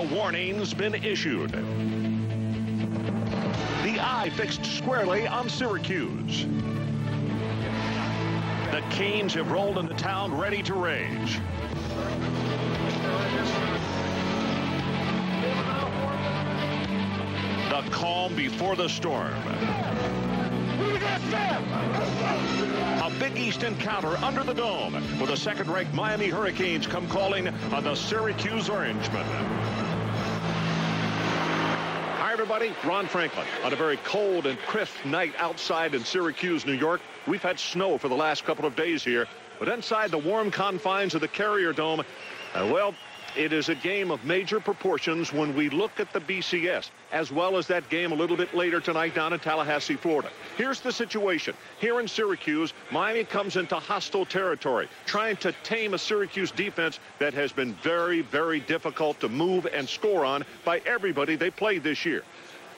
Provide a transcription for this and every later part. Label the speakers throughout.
Speaker 1: warning's been issued. The eye fixed squarely on Syracuse. The Canes have rolled into town ready to rage. The calm before the storm. A Big East encounter under the dome with the second-ranked Miami Hurricanes come calling on the Syracuse Orangemen. Hi, everybody. Ron Franklin. On a very cold and crisp night outside in Syracuse, New York. We've had snow for the last couple of days here, but inside the warm confines of the Carrier Dome, well, it is a game of major proportions when we look at the BCS, as well as that game a little bit later tonight down in Tallahassee, Florida. Here's the situation. Here in Syracuse, Miami comes into hostile territory, trying to tame a Syracuse defense that has been very, very difficult to move and score on by everybody they played this year.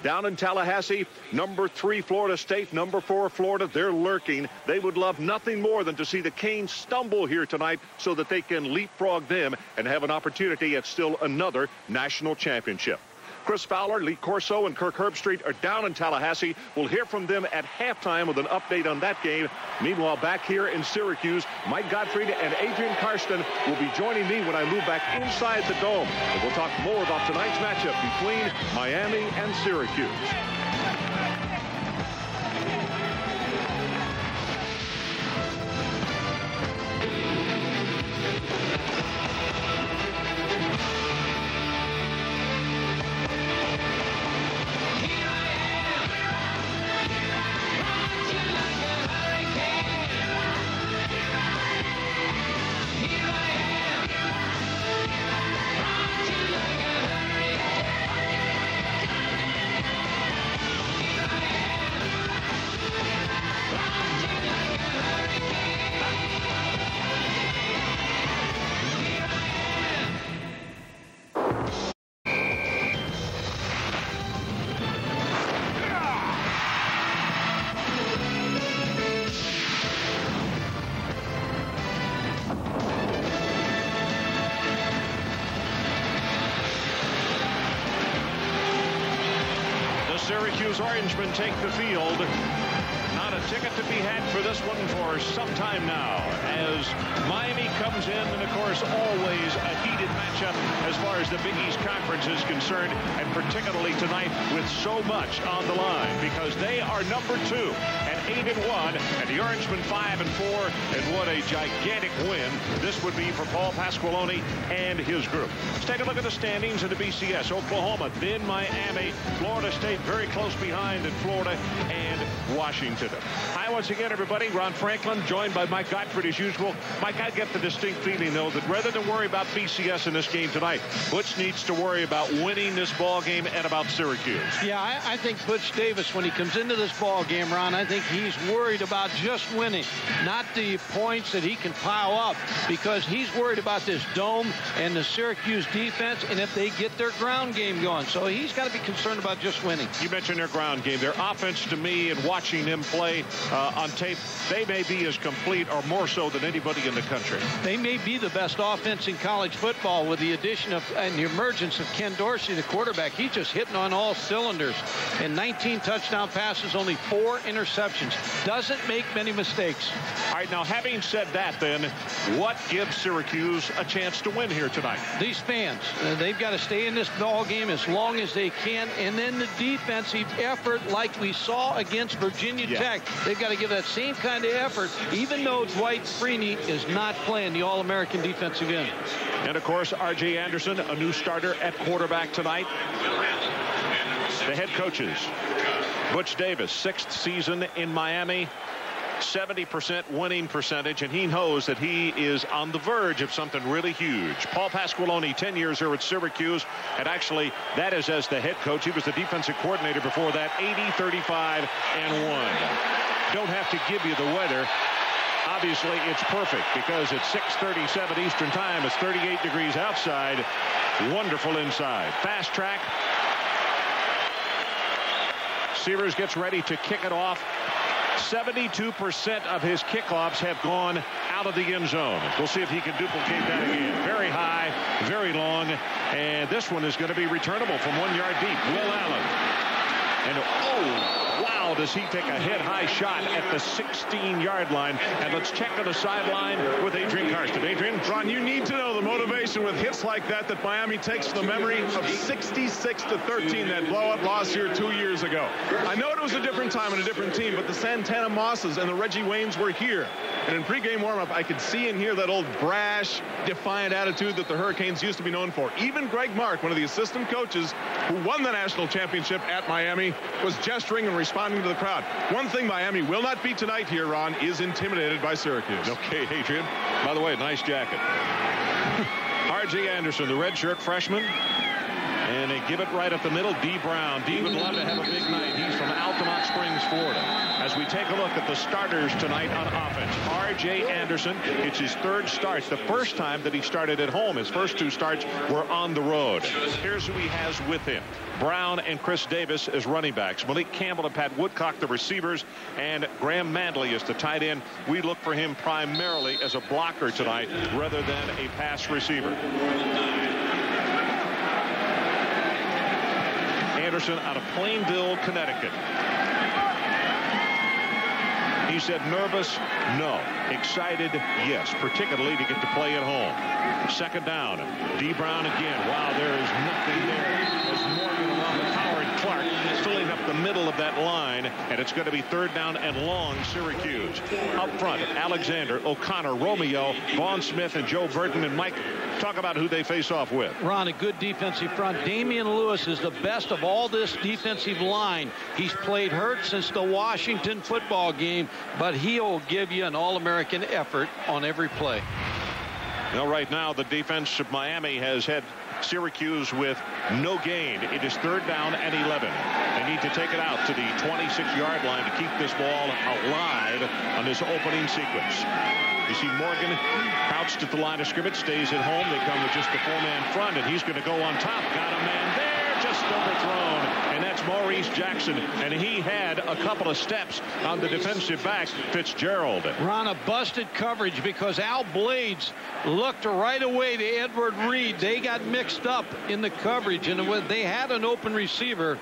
Speaker 1: Down in Tallahassee, number 3 Florida State, number 4 Florida, they're lurking. They would love nothing more than to see the Canes stumble here tonight so that they can leapfrog them and have an opportunity at still another national championship. Chris Fowler, Lee Corso, and Kirk Herbstreit are down in Tallahassee. We'll hear from them at halftime with an update on that game. Meanwhile, back here in Syracuse, Mike Gottfried and Adrian Karsten will be joining me when I move back inside the dome. And we'll talk more about tonight's matchup between Miami and Syracuse. Syracuse Orangemen take the field. Not a ticket to be had for this one for some time now, as Miami comes in, and of course always a heated matchup as far as the Big East Conference is concerned, and particularly tonight with so much on the line, because they are number 2 at 8-1, and the Orangemen 5-4, and what a gigantic win this would be for Paul Pasqualoni and his group. Let's take a look at the standings in the BCS. Oklahoma, then Miami, Florida State very close behind in Florida, and Washington. Hi once again, everybody. Ron Franklin, joined by Mike Gottfried as usual. Mike, I get the distinct feeling, though, that rather than worry about BCS in this game tonight, Butch needs to worry about winning this ball game and about Syracuse.
Speaker 2: Yeah, I think Butch Davis, when he comes into this ball game, Ron, I think he's worried about just winning, not the points that he can pile up, because he's worried about this dome and the Syracuse defense, and if they get their ground game going. So he's got to be concerned about just winning.
Speaker 1: You mentioned their ground game. Their offense, to me, and watching them play on tape, they may be as complete or more so than anybody in the country.
Speaker 2: They may be the best offense in college football with the addition of and the emergence of Ken Dorsey, the quarterback. He's just hitting on all cylinders. And 19 touchdown passes, only 4 interceptions. Doesn't make many mistakes.
Speaker 1: All right, now having said that, then, what gives Syracuse a chance to win here tonight?
Speaker 2: These fans, they've got to stay in this ball game as long as they can, and then the defensive effort like we saw against Virginia Tech. They've got to give that same kind of effort, even though Dwight Freeney is not playing the All-American defensive end.
Speaker 1: And, of course, R.J. Anderson, a new starter at quarterback tonight. The head coaches, Butch Davis, 6th season in Miami, 70% winning percentage, and he knows that he is on the verge of something really huge. Paul Pasqualoni, 10 years here at Syracuse, and actually that is as the head coach. He was the defensive coordinator before that. 80-35-1. Don't have to give you the weather. Obviously, it's perfect because it's 6:37 Eastern Time. It's 38 degrees outside. Wonderful inside. Fast track. Sears gets ready to kick it off. 72% of his kickoffs have gone out of the end zone. We'll see if he can duplicate that again. Very high, very long, and this one is going to be returnable from 1 yard deep. Will Allen. And wow, does he take a head-high shot at the 16-yard line. And let's check on the sideline with Adrian Karsten. Adrian?
Speaker 3: Ron, you need to know the motivation with hits like that Miami takes from the memory of 66-13, that blowout loss here 2 years ago. I know it was a different time and a different team, but the Santana Mosses and the Reggie Waynes were here. And in pregame warm-up, I could see and hear that old brash, defiant attitude that the Hurricanes used to be known for. Even Greg Mark, one of the assistant coaches who won the national championship at Miami, was gesturing and responding to the crowd. One thing Miami will not be tonight here, Ron, is intimidated by Syracuse.
Speaker 1: Okay, Adrian. By the way, nice jacket. R.J. Anderson, the redshirt freshman. And they give it right up the middle. D. Brown. D would love to have a big night. He's from Altamont Springs, Florida. As we take a look at the starters tonight on offense. R.J. Anderson, it's his third start. The first time that he started at home. His first two starts were on the road. Here's who he has with him. Brown and Chris Davis as running backs. Malik Campbell and Pat Woodcock, the receivers. And Graham Mandley is the tight end. We look for him primarily as a blocker tonight rather than a pass receiver. Anderson out of Plainville, Connecticut. He said nervous, no. Excited, yes, particularly to get to play at home. Second down. D. Brown again. Wow, there is nothing there. As Morgan along with Howard Clark filling up the middle of that line, and it's going to be third down and long, Syracuse. Up front, Alexander, O'Connor, Romeo, Vaughn Smith, and Joe Burton. And Mike, talk about who they face off with.
Speaker 2: Ron, a good defensive front. Damian Lewis is the best of all this defensive line. He's played hurt since the Washington football game, but he'll give you an All-American effort on every play.
Speaker 1: Well, right now, the defense of Miami has had Syracuse with no gain. It is third down and 11. They need to take it out to the 26-yard line to keep this ball alive on this opening sequence. You see Morgan pounced at the line of scrimmage, stays at home. They come with just the four-man front, and he's going to go on top. Got a man there, just overthrown. And that's Maurice Jackson. And he had a couple of steps on the defensive back, Fitzgerald.
Speaker 2: Ron, a busted coverage because Al Blades looked right away to Edward Reed. They got mixed up in the coverage, and they had an open receiver.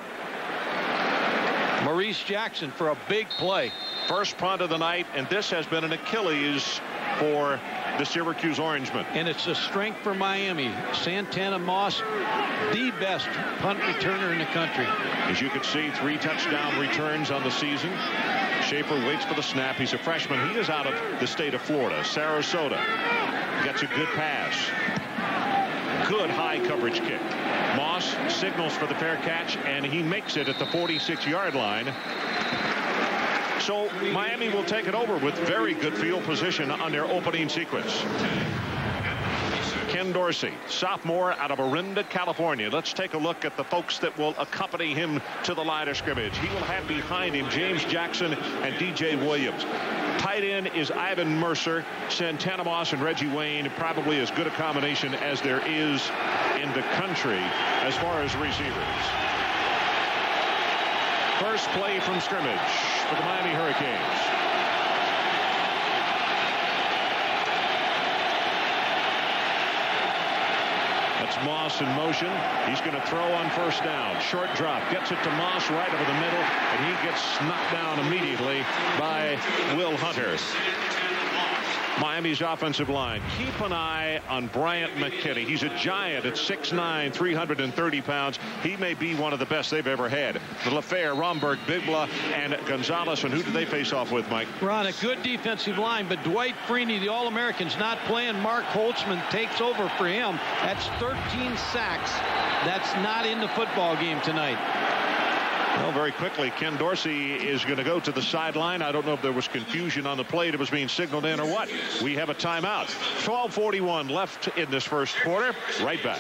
Speaker 2: Maurice Jackson for a big play.
Speaker 1: First punt of the night, and this has been an Achilles for the Syracuse Orangemen.
Speaker 2: And it's a strength for Miami. Santana Moss, the best punt returner in the country.
Speaker 1: As you can see, 3 touchdown returns on the season. Schaefer waits for the snap. He's a freshman. He is out of the state of Florida. Sarasota gets a good pass. Good high coverage kick. Moss signals for the fair catch, and he makes it at the 46-yard line. So Miami will take it over with very good field position on their opening sequence. Ken Dorsey, sophomore out of Orinda, California. Let's take a look at the folks that will accompany him to the line of scrimmage. He will have behind him James Jackson and DJ Williams. Tight end is Ivan Mercer. Santana Moss and Reggie Wayne, probably as good a combination as there is in the country as far as receivers. First play from scrimmage for the Miami Hurricanes. That's Moss in motion. He's going to throw on first down. Short drop. Gets it to Moss right over the middle, and he gets knocked down immediately by Will Hunter. Miami's offensive line. Keep an eye on Bryant McKinney. He's a giant at 6'9", 330 pounds. He may be one of the best they've ever had. The LaFleur, Romberg, Bigla, and Gonzalez. And who do they face off with, Mike?
Speaker 2: Ron, a good defensive line, but Dwight Freeney, the All-American's not playing. Mark Holtzman takes over for him. That's 13 sacks. That's not in the football game tonight.
Speaker 1: Well, very quickly, Ken Dorsey is going to go to the sideline. I don't know if there was confusion on the play that was being signaled in or what. We have a timeout. 12:41 left in this first quarter. Right back.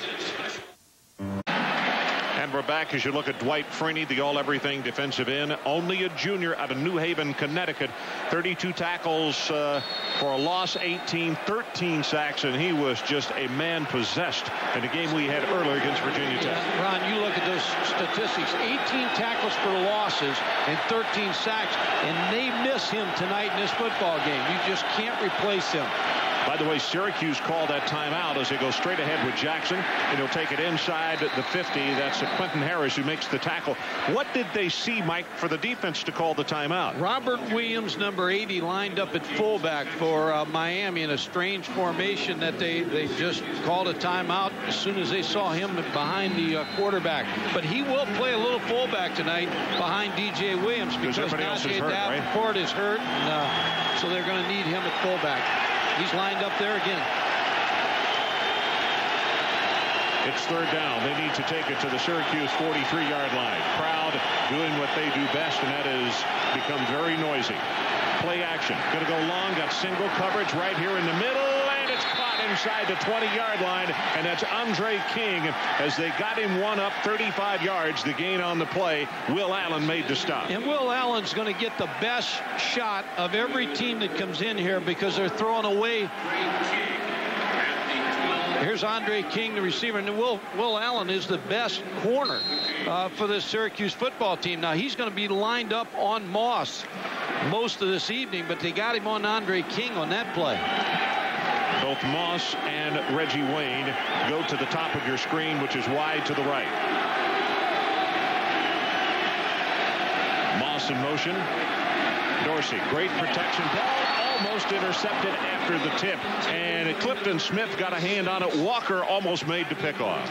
Speaker 1: And we're back as you look at Dwight Freeney, the all-everything defensive end. Only a junior out of New Haven, Connecticut. 32 tackles for a loss, 13 sacks, and he was just a man possessed in the game we had earlier against Virginia Tech.
Speaker 2: Ron, you look at those statistics. 18 tackles for losses and 13 sacks, and they miss him tonight in this football game. You just can't replace him.
Speaker 1: By the way, Syracuse called that timeout as they go straight ahead with Jackson, and he'll take it inside the 50. That's Quentin Harris who makes the tackle. What did they see, Mike, for the defense to call the timeout?
Speaker 2: Robert Williams, number 80, lined up at fullback for Miami in a strange formation that they just called a timeout as soon as they saw him behind the quarterback. But he will play a little fullback tonight behind D.J. Williams because Najee Davenport is hurt, and, so they're going to need him at fullback. He's lined up there again.
Speaker 1: It's third down. They need to take it to the Syracuse 43-yard line. Crowd doing what they do best, and that is become very noisy. Play action. Going to go long. Got single coverage right here in the middle, and it's caught inside the 20-yard line, and that's Andre King. As they got him one up 35 yards, the gain on the play. Will Allen made the stop.
Speaker 2: And Will Allen's going to get the best shot of every team that comes in here because they're throwing away. Here's Andre King, the receiver, and Will Allen is the best corner for the Syracuse football team. Now, he's going to be lined up on Moss most of this evening, but they got him on Andre King on that play.
Speaker 1: Both Moss and Reggie Wayne go to the top of your screen, which is wide to the right. Moss in motion. Dorsey, great protection. Ball almost intercepted after the tip. And Clifton Smith got a hand on it. Walker almost made the pickoff.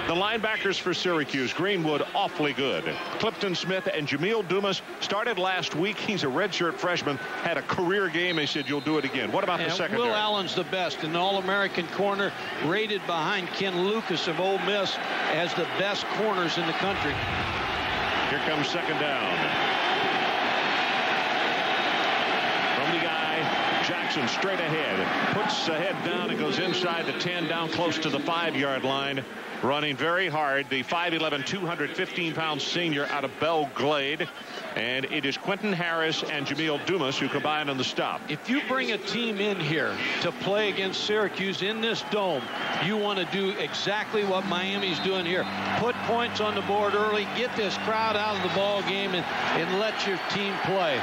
Speaker 1: The linebackers for Syracuse, Greenwood, awfully good. Clifton Smith and Jamil Dumas started last week. He's a redshirt freshman, had a career game. They said, you'll do it again. What about the secondary?
Speaker 2: Will Allen's the best, an All-American corner, rated behind Ken Lucas of Ole Miss as the best corners in the country.
Speaker 1: Here comes second down. From the guy, Jackson straight ahead. Puts the head down and goes inside the 10, down close to the 5-yard line. Running very hard, the 5'11", 215-pound senior out of Belle Glade. And it is Quentin Harris and Jamil Dumas who combine on the stop.
Speaker 2: If you bring a team in here to play against Syracuse in this dome, you want to do exactly what Miami's doing here. Put points on the board early, get this crowd out of the ball game, and let your team play.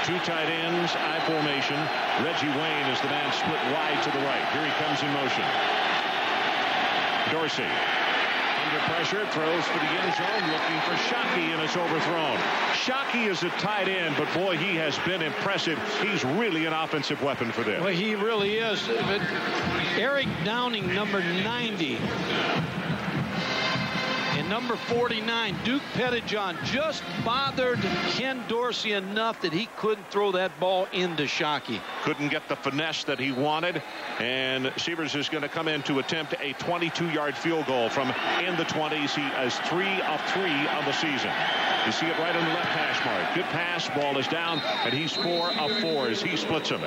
Speaker 1: Two tight ends, I formation. Reggie Wayne is the man split wide to the right. Here he comes in motion. Dorsey under pressure, throws for the end zone, looking for Shockey, and it's overthrown. Shockey is a tight end, but boy, he has been impressive. He's really an offensive weapon for them.
Speaker 2: Well, he really is. But Eric Downing, number 90. And number 49, Duke Pettijohn, just bothered Ken Dorsey enough that he couldn't throw that ball into Shockey.
Speaker 1: Couldn't get the finesse that he wanted, and Sievers is going to come in to attempt a 22-yard field goal from in the 20s. He has 3 of 3 on the season. You see it right on the left hash mark. Good pass, ball is down, and he's 4 of 4 as he splits him.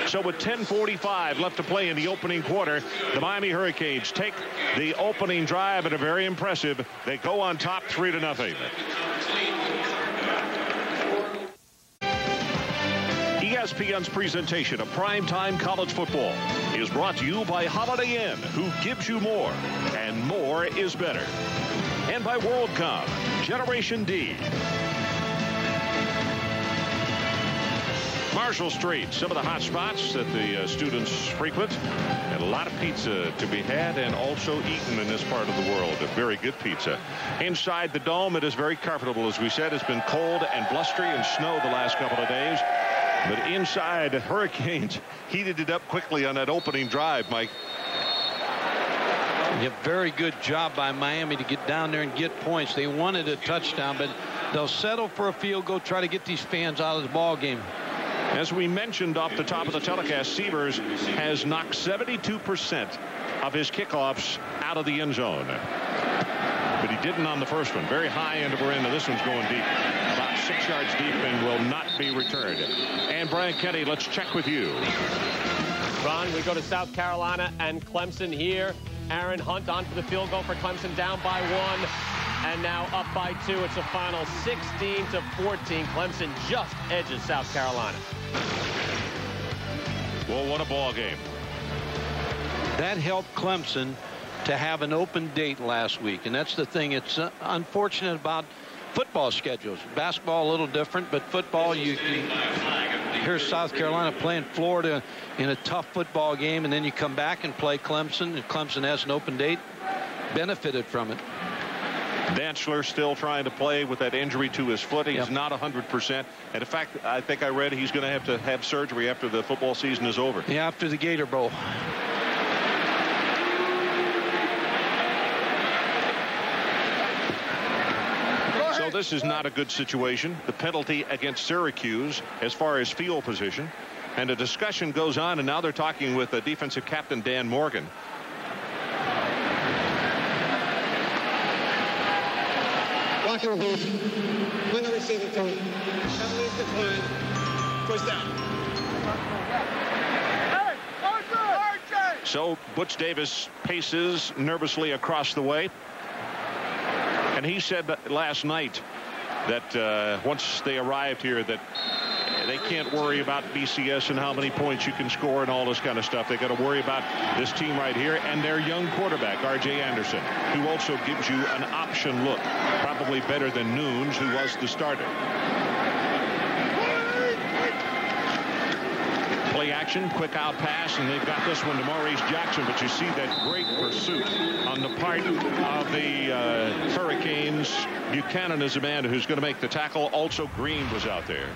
Speaker 1: So with 10:45 left to play in the opening quarter, the Miami Hurricanes take the opening drive and are very impressive. They go on top 3-0. ESPN's presentation of primetime college football is brought to you by Holiday Inn, who gives you more, and more is better. And by WorldCom, Generation D. Marshall Street, some of the hot spots that the students frequent, and a lot of pizza to be had and also eaten in this part of the world. A very good pizza. Inside the dome, it is very comfortable. As we said, it's been cold and blustery and snow the last couple of days. But inside, the Hurricanes heated it up quickly on that opening drive, Mike.
Speaker 2: Yeah, very good job by Miami to get down there and get points. They wanted a touchdown, but they'll settle for a field goal, try to get these fans out of the ball game.
Speaker 1: As we mentioned off the top of the telecast, Sievers has knocked 72% of his kickoffs out of the end zone. But he didn't on the first one. Very high end of our end. This one's going deep. About 6 yards deep and will not be returned. And Brian Kenny, let's check with you.
Speaker 4: Ron, we go to South Carolina and Clemson here. Aaron Hunt on for the field goal for Clemson, down by 1 and now up by 2. It's a final 16-14. Clemson just edges South Carolina.
Speaker 1: Well, what a ball game.
Speaker 2: That helped Clemson to have an open date last week, and that's the thing. It's unfortunate about football schedules. Basketball a little different, but football, here's South Carolina playing Florida in a tough football game, and then you come back and play Clemson, and Clemson has an open date. Benefited from it.
Speaker 1: Dantzler still trying to play with that injury to his foot. He's not 100%. And in fact, I think I read he's going to have surgery after the football season is over.
Speaker 2: Yeah, after the Gator Bowl.
Speaker 1: So this is not a good situation. The penalty against Syracuse as far as field position. And a discussion goes on, and now they're talking with defensive captain Dan Morgan.
Speaker 5: Blocking release. When the receiving point. Penalty is declined. First down.
Speaker 1: So Butch Davis paces nervously across the way. And he said last night that once they arrived here that they can't worry about BCS and how many points you can score and all this kind of stuff. They got to worry about this team right here and their young quarterback, R.J. Anderson, who also gives you an option look, probably better than Nunes, who was the starter. Play action, quick out pass, and they've got this one to Maurice Jackson, but you see that great pursuit on the part of the Hurricanes. Buchanan is a man who's going to make the tackle. Also, Green was out there.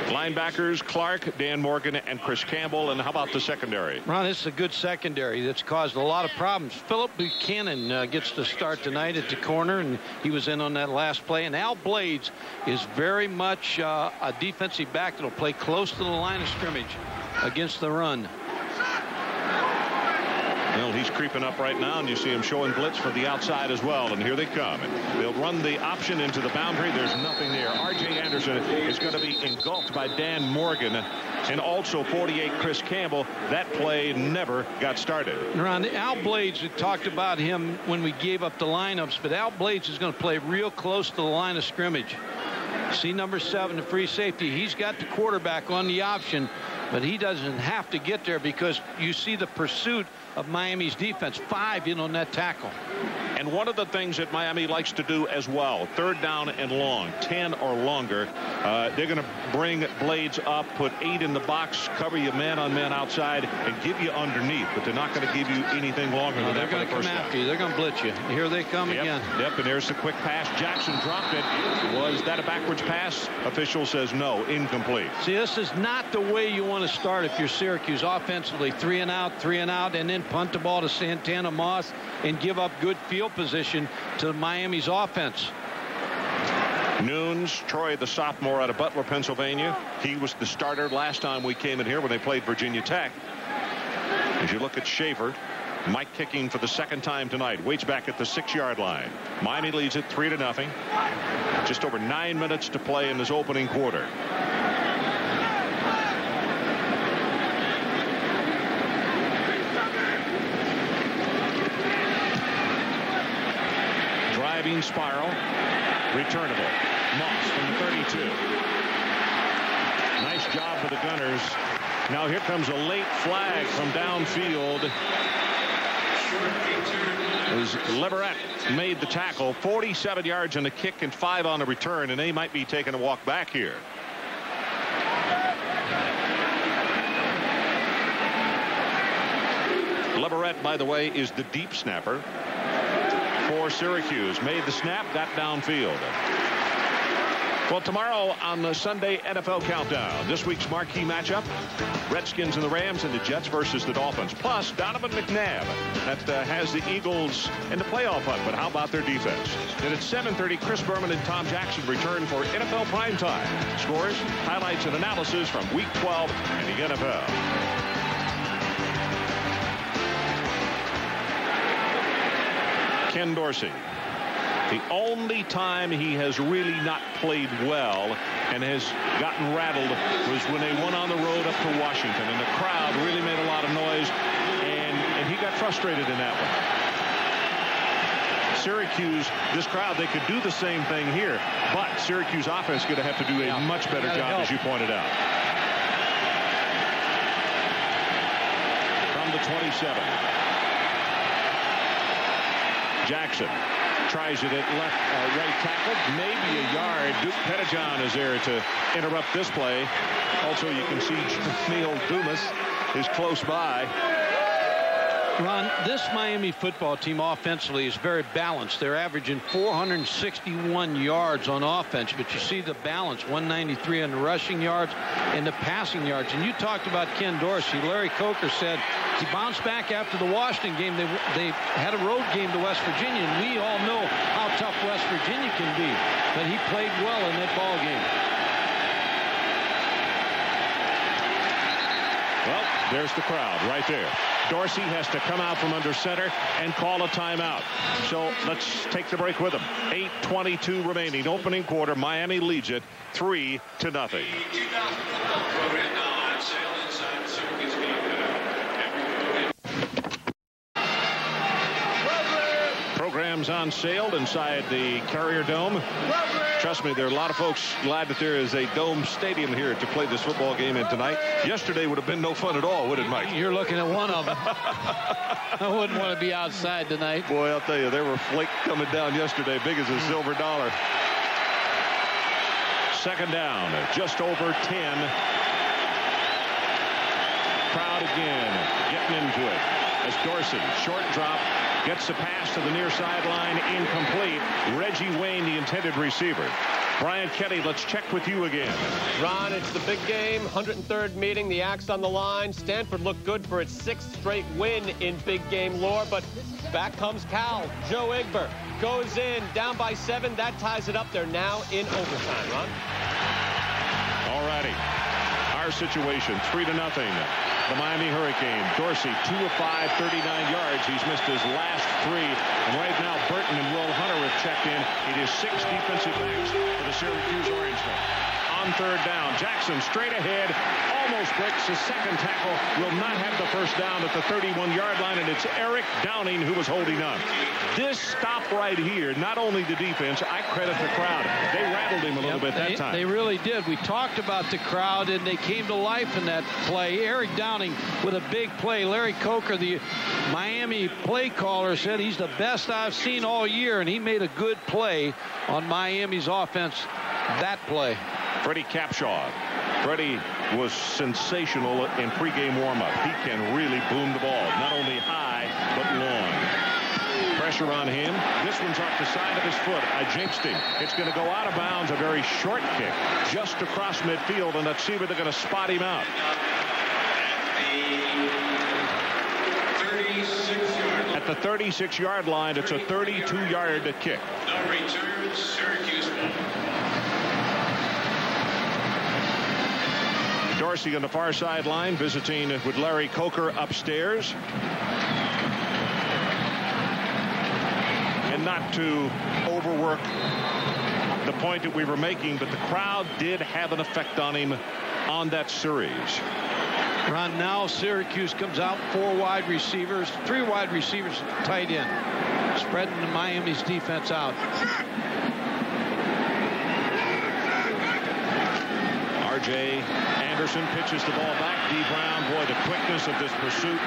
Speaker 1: Linebackers, Clark, Dan Morgan, and Chris Campbell. And how about the secondary?
Speaker 2: Ron, this is a good secondary that's caused a lot of problems. Philip Buchanan gets the start tonight at the corner, and he was in on that last play. And Al Blades is very much a defensive back that will play close to the line of scrimmage against the run.
Speaker 1: Well, he's creeping up right now, and you see him showing blitz for the outside as well. And here they come. And they'll run the option into the boundary. There's nothing there. R.J. Anderson is going to be engulfed by Dan Morgan and also 48 Chris Campbell. That play never got started.
Speaker 2: Ron, Al Blades, we talked about him when we gave up the lineups, but Al Blades is going to play real close to the line of scrimmage. See number 7, the free safety. He's got the quarterback on the option, but he doesn't have to get there because you see the pursuit of Miami's defense. 5 in on that tackle.
Speaker 1: And one of the things that Miami likes to do as well, 3rd down and long, 10 or longer, they're going to bring Blades up, put 8 in the box, cover you man-on-man outside, and give you underneath. But they're not going to give you anything longer than that.
Speaker 2: They're going to come after you. They're going to blitz you. Here they come again.
Speaker 1: Yep, and there's the quick pass. Jackson dropped it. Was that a backwards pass? Official says no, incomplete.
Speaker 2: See, this is not the way you want to start if you're Syracuse offensively. 3 and out, and then punt the ball to Santana Moss and give up good field position to Miami's offense.
Speaker 1: Nunes, Troy, the sophomore out of Butler, Pennsylvania. He was the starter last time we came in here when they played Virginia Tech. As you look at Schaefer, Mike kicking for the 2nd time tonight. Waits back at the 6-yard line. Miami leads it 3-0. Just over 9 minutes to play in this opening quarter. Driving spiral. Returnable. Moss from the 32. Nice job for the Gunners. Now here comes a late flag from downfield. As Leverett made the tackle. 47 yards on the kick and 5 on the return, and they might be taking a walk back here. Leverett, by the way, is the deep snapper for Syracuse. Made the snap, got downfield. Well, tomorrow on the Sunday NFL Countdown, this week's marquee matchup, Redskins and the Rams, and the Jets versus the Dolphins. Plus, Donovan McNabb that has the Eagles in the playoff hunt. But how about their defense? Then at 7:30, Chris Berman and Tom Jackson return for NFL Primetime. Scores, highlights, and analysis from Week 12 in the NFL. Ken Dorsey. The only time he has really not played well and has gotten rattled was when they went on the road up to Washington, and the crowd really made a lot of noise, and he got frustrated in that one. Syracuse, this crowd, they could do the same thing here, but Syracuse offense is going to have to do a much better job, as you pointed out. From the 27. Jackson tries it at right tackle, maybe a yard. Duke Pettijohn is there to interrupt this play. Also, you can see Neil Dumas is close by.
Speaker 2: Ron, this Miami football team offensively is very balanced. They're averaging 461 yards on offense, but you see the balance, 193 on the rushing yards and the passing yards. And you talked about Ken Dorsey. Larry Coker said he bounced back after the Washington game. They had a road game to West Virginia, and we all know how tough West Virginia can be. But he played well in that ball game.
Speaker 1: Well, there's the crowd right there. Dorsey has to come out from under center and call a timeout. So let's take the break with him. 8:22 remaining. Opening quarter. Miami leads it 3-0. Programs on sale inside the Carrier Dome. Trust me, there are a lot of folks glad that there is a dome stadium here to play this football game in tonight. Yesterday would have been no fun at all, would it, Mike?
Speaker 2: You're looking at one of them. I wouldn't want to be outside tonight.
Speaker 1: Boy, I'll tell you, there were flakes coming down yesterday, big as a silver dollar. Second down, just over 10. Crowd again, getting into it. As Dorsey, short drop, gets the pass to the near sideline, incomplete. Reggie Wayne, the intended receiver. Brian Kenny, let's check with you again.
Speaker 4: Ron, it's the big game, 103rd meeting, the axe on the line. Stanford looked good for its 6th straight win in big game lore, but back comes Cal. Joe Igber goes in, down by 7. That ties it up. They're now in overtime, Ron.
Speaker 1: All righty. Our situation, 3-0. The Miami Hurricane. Dorsey, 2 of 5, 39 yards. He's missed his last 3. And right now, Burton and Will Hunter have checked in. It is 6 defensive backs for the Syracuse Orangemen. On third down, Jackson straight ahead, almost breaks his second tackle, will not have the first down at the 31-yard line, and it's Eric Downing who was holding on. This stop right here, not only the defense, I credit the crowd. They rattled him a little bit that time.
Speaker 2: They really did. We talked about the crowd, and they came to life in that play. Eric Downing with a big play. Larry Coker, the Miami play caller, said he's the best I've seen all year, and he made a good play on Miami's offense that play.
Speaker 1: Freddie Capshaw. Freddie was sensational in pregame warm-up. He can really boom the ball, not only high, but long. Pressure on him. This one's off the side of his foot. I jinxed him. It's going to go out of bounds, a very short kick, just across midfield, and let's see where they're going to spot him out. At the 36-yard line, it's a 32-yard kick.
Speaker 6: No return, Syracuse.
Speaker 1: Dorsey on the far sideline, visiting with Larry Coker upstairs. And not to overwork the point that we were making, but the crowd did have an effect on him on that series.
Speaker 2: Ron, now Syracuse comes out 4 wide receivers, 3 wide receivers tight end, spreading the Miami's defense out.
Speaker 1: R.J. Anderson pitches the ball back. D. Brown, boy, the quickness of this pursuit.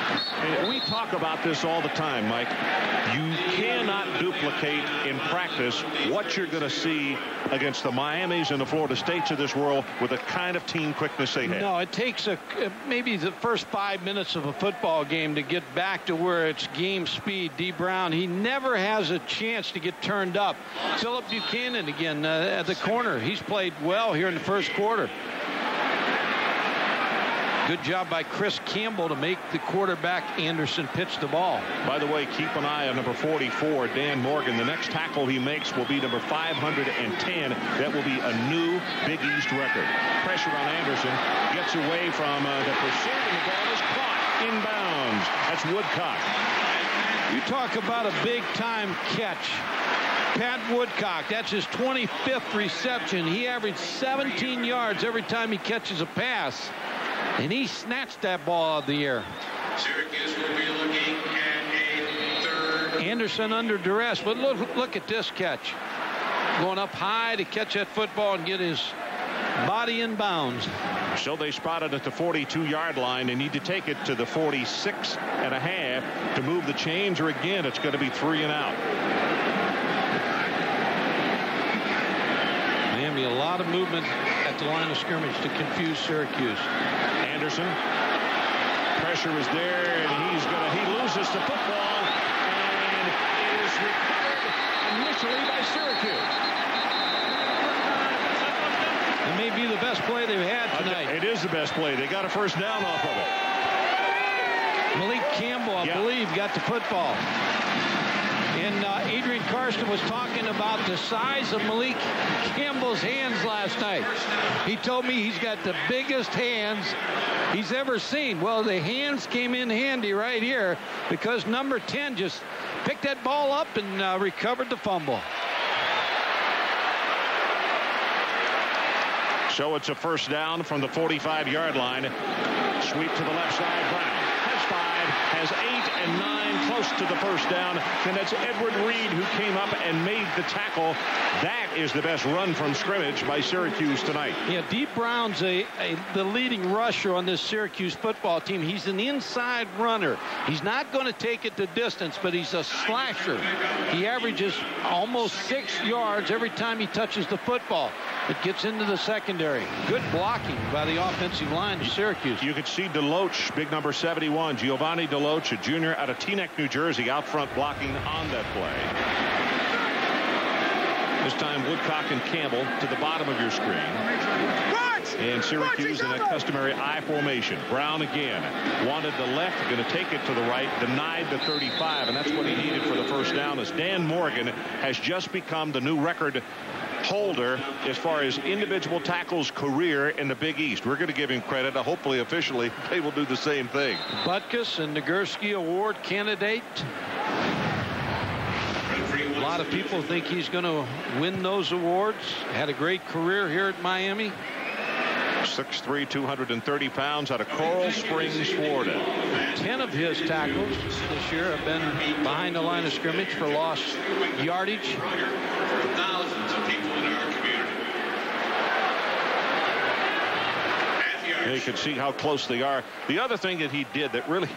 Speaker 1: And we talk about this all the time, Mike. You cannot duplicate in practice what you're going to see against the Miamis and the Florida States of this world with the kind of team quickness they have.
Speaker 2: No, it takes maybe the first 5 minutes of a football game to get back to where it's game speed. D. Brown, he never has a chance to get turned up. Philip Buchanan again at the corner. He's played well here in the first quarter. Good job by Chris Campbell to make the quarterback Anderson pitch the ball.
Speaker 1: By the way, keep an eye on number 44, Dan Morgan. The next tackle he makes will be number 510. That will be a new Big East record. Pressure on Anderson. Gets away from the pursuit, and the ball is caught inbounds. That's Woodcock.
Speaker 2: You talk about a big-time catch. Pat Woodcock, that's his 25th reception. He averaged 17 yards every time he catches a pass, and he snatched that ball out of the air.
Speaker 6: Syracuse will be looking at a third.
Speaker 2: Anderson under duress, but look at this catch. Going up high to catch that football and get his body in bounds.
Speaker 1: So they spotted at the 42-yard line. They need to take it to the 46.5 to move the chains, or again, it's going to be 3 and out.
Speaker 2: Miami, a lot of movement at the line of scrimmage to confuse Syracuse.
Speaker 1: Anderson, pressure is there, and he loses the football, and it is recovered initially by Syracuse.
Speaker 2: It may be the best play they've had tonight.
Speaker 1: It is the best play. They got a first down off of it.
Speaker 2: Malik Campbell, I believe, got the football. And Adrian Karsten was talking about the size of Malik Campbell's hands last night. He told me he's got the biggest hands he's ever seen. Well, the hands came in handy right here because number 10 just picked that ball up and recovered the fumble.
Speaker 1: So it's a first down from the 45-yard line. Sweep to the left side. Brown has 5, has 8 and 9, close to the first down. And that's Edward Reed who came up and made the tackle. That is the best run from scrimmage by Syracuse tonight.
Speaker 2: Yeah, Dee Brown's the leading rusher on this Syracuse football team. He's an inside runner. He's not going to take it the distance, but he's a slasher. He averages almost 6 yards every time he touches the football. It gets into the secondary. Good blocking by the offensive line of Syracuse.
Speaker 1: You could see DeLoach, big number 71, Giovanni DeLoach, a junior out of Teaneck, New Jersey, out front blocking on that play. This time Woodcock and Campbell to the bottom of your screen. And Syracuse in a customary I formation. Brown again wanted the left, going to take it to the right, denied the 35, and that's what he needed for the first down, as Dan Morgan has just become the new record holder as far as individual tackles career in the Big East. We're going to give him credit. Hopefully officially they will do the same thing.
Speaker 2: Butkus and Nagurski Award candidate. A lot of people think he's going to win those awards. Had a great career here at Miami.
Speaker 1: 6'3", 230 pounds, out of Coral Springs, Florida.
Speaker 2: 10 of his tackles this year have been behind the line of scrimmage for lost yardage.
Speaker 6: Thousands of people in our community.
Speaker 1: You can see how close they are. The other thing that he did that really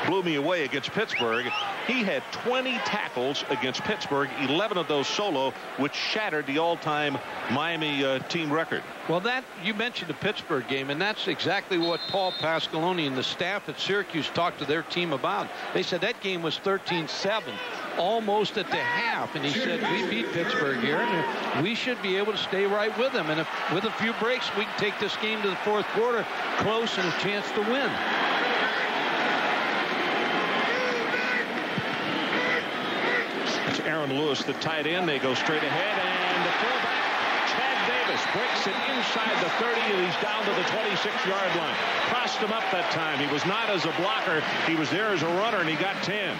Speaker 1: blew me away against Pittsburgh, he had 20 tackles against Pittsburgh, 11 of those solo, which shattered the all-time Miami team record.
Speaker 2: Well, that you mentioned the Pittsburgh game, and that's exactly what Paul Pasqualoni and the staff at Syracuse talked to their team about. They said that game was 13-7, almost at the half, and he said, we beat Pittsburgh here, and we should be able to stay right with them, and if with a few breaks we can take this game to the fourth quarter close and a chance to win.
Speaker 1: It's Aaron Lewis, the tight end. They go straight ahead, and the fullback, Chad Davis, breaks it inside the 30, and he's down to the 26-yard line. Crossed him up that time. He was not as a blocker. He was there as a runner, and he got 10.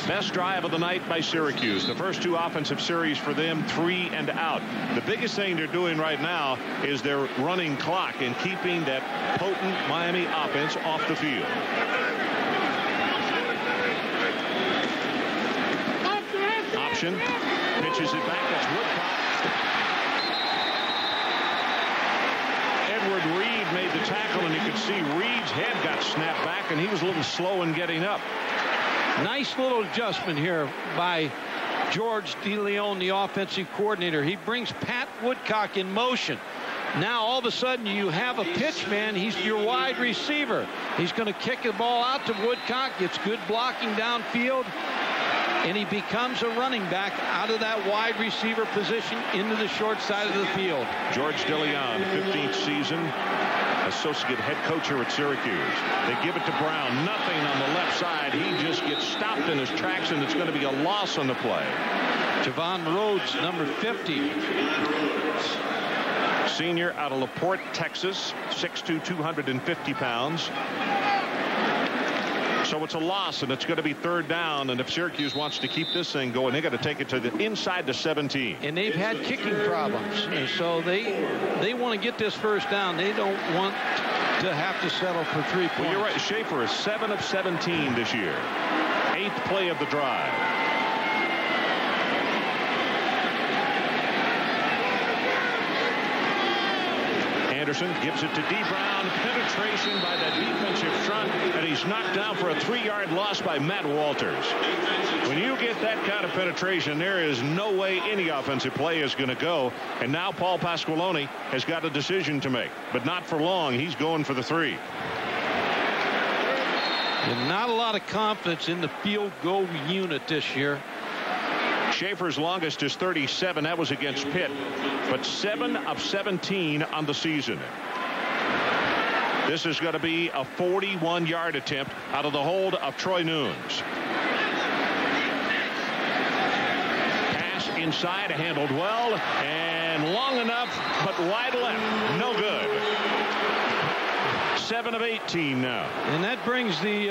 Speaker 1: Best drive of the night by Syracuse. The first 2 offensive series for them, 3 and out. The biggest thing they're doing right now is they're running clock and keeping that potent Miami offense off the field. Option. Pitches it back. That's Woodcock. Edward Reed made the tackle, and you could see Reed's head got snapped back, and he was a little slow in getting up.
Speaker 2: Nice little adjustment here by George DeLeon, the offensive coordinator. He brings Pat Woodcock in motion. Now all of a sudden you have a pitch man. He's your wide receiver. He's going to kick the ball out to Woodcock. Gets good blocking downfield. And he becomes a running back out of that wide receiver position into the short side of the field.
Speaker 1: George DeLeon, 15th season, associate head coach here at Syracuse. They give it to Brown. Nothing on the left side. He just gets stopped in his tracks, and it's going to be a loss on the play.
Speaker 2: Javon Rhodes, number 50.
Speaker 1: senior out of LaPorte, Texas, 6'2", 250 pounds. So it's a loss, and it's going to be third down. And if Syracuse wants to keep this thing going, they got to take it to the inside the 17.
Speaker 2: And they've had kicking problems, and so they want to get this first down. They don't want to have to settle for 3 points.
Speaker 1: Well, you're right. Schaefer is 7 of 17 this year. 8th play of the drive. Anderson gives it to D. Brown. Penetration by that defensive front, and he's knocked down for a 3-yard loss by Matt Walters. When you get that kind of penetration, there is no way any offensive play is going to go. And now Paul Pasqualoni has got a decision to make, but not for long. He's going for the 3.
Speaker 2: And not a lot of confidence in the field goal unit this year.
Speaker 1: Schaefer's longest is 37. That was against Pitt, but 7 of 17 on the season. This is going to be a 41-yard attempt out of the hold of Troy Nunes. Pass inside, handled well, and long enough, but wide left. No good. 7 of 18 now.
Speaker 2: And that brings the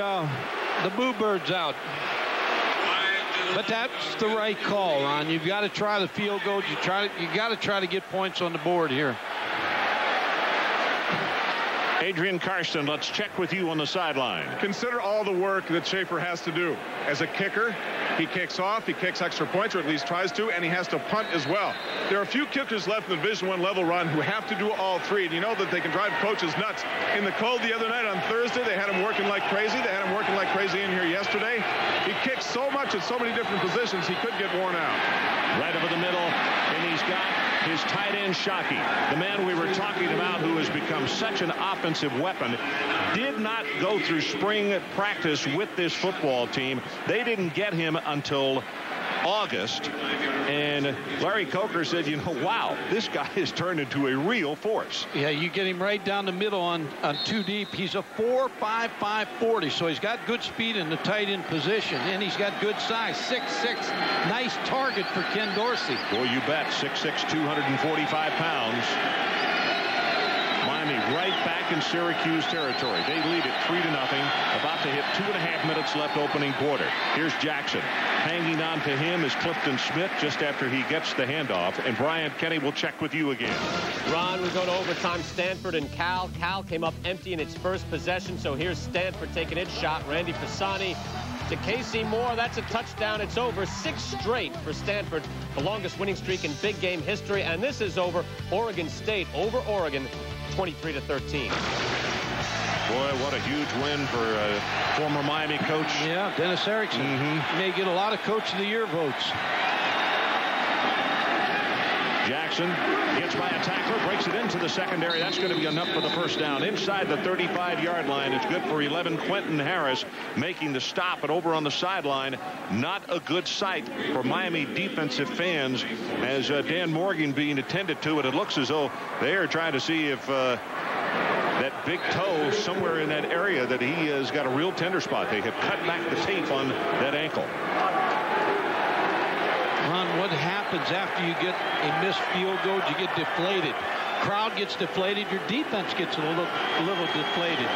Speaker 2: Boo Birds out. But that's the right call, Ron. You've got to try the field goal. You got to try to get points on the board here.
Speaker 1: Adrian Karsten, let's check with you on the sideline.
Speaker 3: Consider all the work that Schaefer has to do. As a kicker, he kicks off, he kicks extra points, or at least tries to, and he has to punt as well. There are a few kickers left in the Division I level run who have to do all 3, and you know that they can drive coaches nuts. In the cold the other night on Thursday, they had him working like crazy. They had him working like crazy in here yesterday. He kicks so much at so many different positions, he could get worn out.
Speaker 1: Right over the middle, and he's got his tight end Shockey, the man we were talking about who has become such an offensive weapon, did not go through spring practice with this football team. They didn't get him until August, and Larry Coker said, you know, wow, this guy has turned into a real force.
Speaker 2: Yeah, you get him right down the middle on 2 deep. He's a 4.55 40, so he's got good speed in the tight end position, and he's got good size, 6'6". Nice target for Ken Dorsey.
Speaker 1: Well, you bet, 6'6", 245 pounds. Miami right back in Syracuse territory. They lead it 3-0. About to hit 2.5 minutes left opening quarter. Here's Jackson. Hanging on to him is Clifton Smith just after he gets the handoff. And Brian Kenny will check with you again.
Speaker 4: Ron, we go to overtime. Stanford and Cal. Cal came up empty in its first possession. So here's Stanford taking its shot. Randy Pisani to Casey Moore. That's a touchdown. It's over 6 straight for Stanford, the longest winning streak in big game history. And this is over Oregon State over Oregon, 23-13.
Speaker 1: Boy, what a huge win for former Miami coach.
Speaker 2: Yeah, Dennis Erickson. May get a lot of Coach of the Year votes.
Speaker 1: Jackson gets by a tackler, breaks it into the secondary. That's going to be enough for the first down. Inside the 35-yard line, it's good for 11. Quentin Harris making the stop, and over on the sideline, not a good sight for Miami defensive fans as Dan Morgan being attended to. And it looks as though they are trying to see if that big toe somewhere in that area, that he has got a real tender spot. They have cut back the tape on that ankle.
Speaker 2: Ron, what happens after you get a missed field goal? You get deflated. Crowd gets deflated. Your defense gets a little deflated.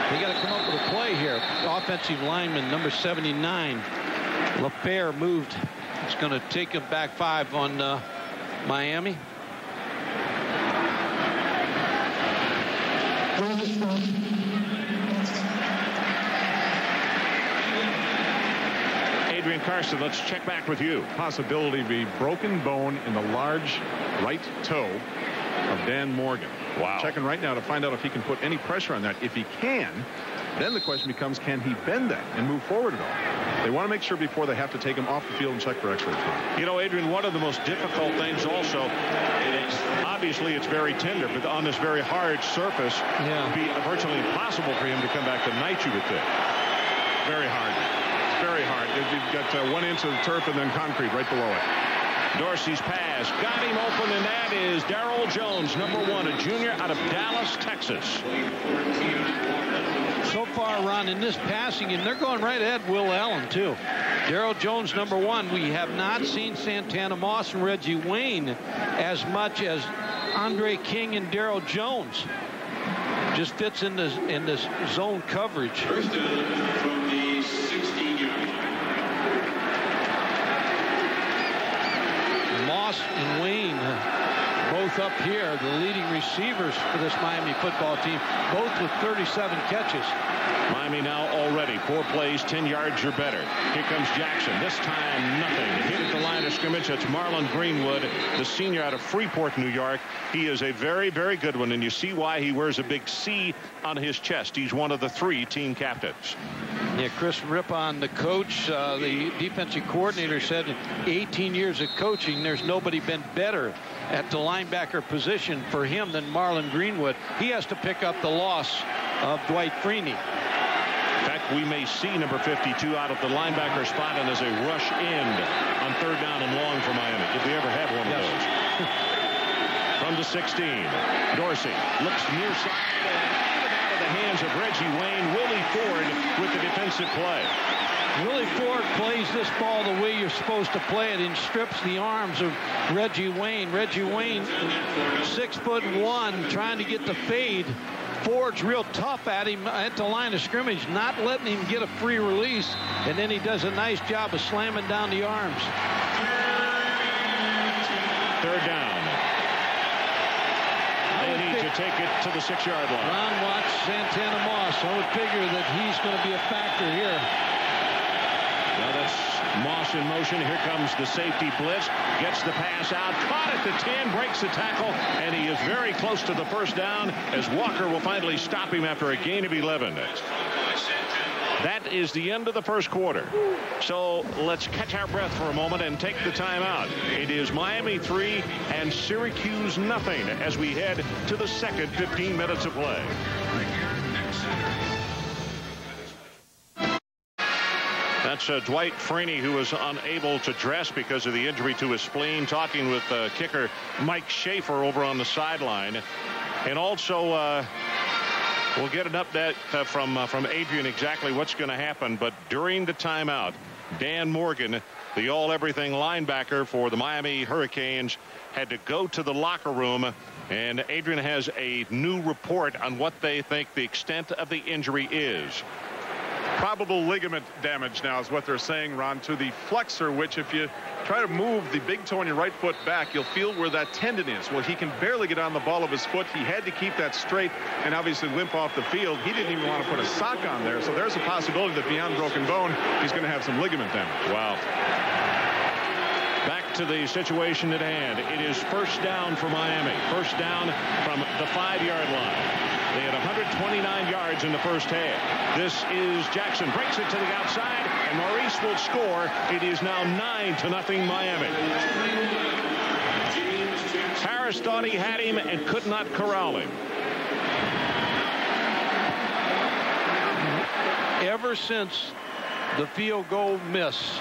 Speaker 2: They got to come up with a play here. Offensive lineman number 79, LaFair, moved. It's going to take him back 5 on Miami.
Speaker 1: Adrian Karsten, let's check back with you.
Speaker 3: Possibility of a broken bone in the large right toe of Dan Morgan.
Speaker 1: Wow.
Speaker 3: Checking right now to find out if he can put any pressure on that. If he can, then the question becomes, can he bend that and move forward at all? They want to make sure before they have to take him off the field and check for x-ray.
Speaker 1: You know, Adrian, one of the most difficult things also, obviously it's very tender, but on this very hard surface, it would be virtually impossible for him to come back tonight, you would think.
Speaker 3: Very hard. Very hard. You've got 1 inch of turf and then concrete right below it.
Speaker 1: Dorsey's pass got him open, and that is Darrell Jones, number 1, a junior out of Dallas, Texas.
Speaker 2: So far, Ron, in this passing, and they're going right ahead Will Allen, too. Darrell Jones, number 1. We have not seen Santana Moss and Reggie Wayne as much as Andre King and Darryl Jones. Just fits in this zone coverage.
Speaker 6: First down from the 16-yard line.
Speaker 2: Moss and Wayne both up here, the leading receivers for this Miami football team, both with 37 catches.
Speaker 1: Miami now already 4 plays, 10 yards or better. Here comes Jackson. This time nothing. Hit at the line of scrimmage. That's Marlon Greenwood, the senior out of Freeport, New York. He is a very, very good one, and you see why he wears a big C on his chest. He's one of the 3 team captains.
Speaker 2: Yeah, Chris Rippon, the coach, the defensive coordinator, said in 18 years of coaching, there's nobody been better at the linebacker position for him than Marlon Greenwood. He has to pick up the loss of Dwight Freeney.
Speaker 1: In fact, we may see number 52 out of the linebacker spot and as a rush end on 3rd down and long for Miami. Did we ever have one of those? From the 16, Dorsey looks near side and out of the hands of Reggie Wayne. Willie Ford with the defensive play.
Speaker 2: Willie Ford plays this ball the way you're supposed to play it and strips the arms of Reggie Wayne. Reggie Wayne, 6'1", trying to get the fade. Ford's real tough at him at the line of scrimmage, not letting him get a free release, and then he does a nice job of slamming down the arms.
Speaker 1: 3rd down. They need to take it to the 6-yard line.
Speaker 2: Ron watched Santana Moss. I would figure that he's going to be a factor here.
Speaker 1: Now that's Moss in motion. Here comes the safety blitz. Gets the pass out. Caught at the 10. Breaks the tackle. And he is very close to the 1st down as Walker will finally stop him after a gain of 11. That is the end of the 1st quarter. So let's catch our breath for a moment and take the timeout. It is Miami 3 and Syracuse nothing as we head to the second 15 minutes of play. That's Dwight Freeney, who was unable to dress because of the injury to his spleen, talking with kicker Mike Schaefer over on the sideline. And also we'll get an update from Adrian exactly what's going to happen. But during the timeout, Dan Morgan, the all-everything linebacker for the Miami Hurricanes, had to go to the locker room. And Adrian has a new report on what they think the extent of the injury is.
Speaker 3: Probable ligament damage now is what they're saying, Ron, to the flexor, which if you try to move the big toe on your right foot back, you'll feel where that tendon is. Well, he can barely get on the ball of his foot. He had to keep that straight and obviously limp off the field. He didn't even want to put a sock on there. So there's a possibility that beyond broken bone, he's going to have some ligament damage.
Speaker 1: Wow. Back to the situation at hand. It is 1st down for Miami. 1st down from the 5-yard line. They had 129 yards in the 1st half. This is Jackson. Breaks it to the outside, and Maurice will score. It is now 9-0 Miami. Harris thought he had him and could not corral him.
Speaker 2: Ever since the field goal miss,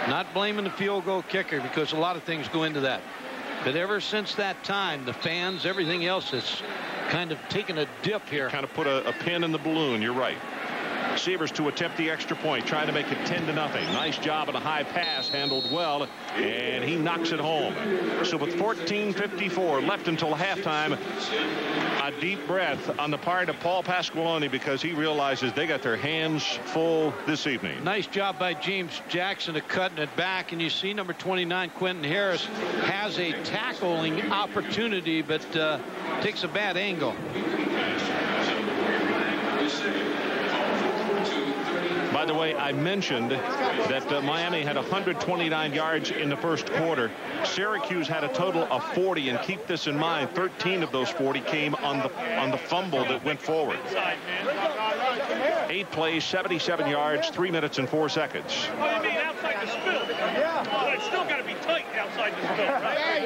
Speaker 2: not blaming the field goal kicker because a lot of things go into that, but ever since that time, the fans, everything else has kind of taken a dip here.
Speaker 1: Kind of put a pin in the balloon. You're right. Sievers to attempt the extra point, trying to make it 10-0. Nice job on a high pass, handled well, and he knocks it home. So with 14:54 left until halftime, a deep breath on the part of Paul Pasqualoni because he realizes they got their hands full this evening.
Speaker 2: Nice job by James Jackson of cutting it back, and you see number 29 Quentin Harris has a tackling opportunity, but takes a bad angle.
Speaker 1: By the way, I mentioned that Miami had 129 yards in the 1st quarter. Syracuse had a total of 40, and keep this in mind, 13 of those 40 came on the fumble that went forward. 8 plays, 77 yards, 3 minutes and 4 seconds.
Speaker 7: What do you mean outside the spill? Yeah. Well, it's still got to be tight outside the spill, right?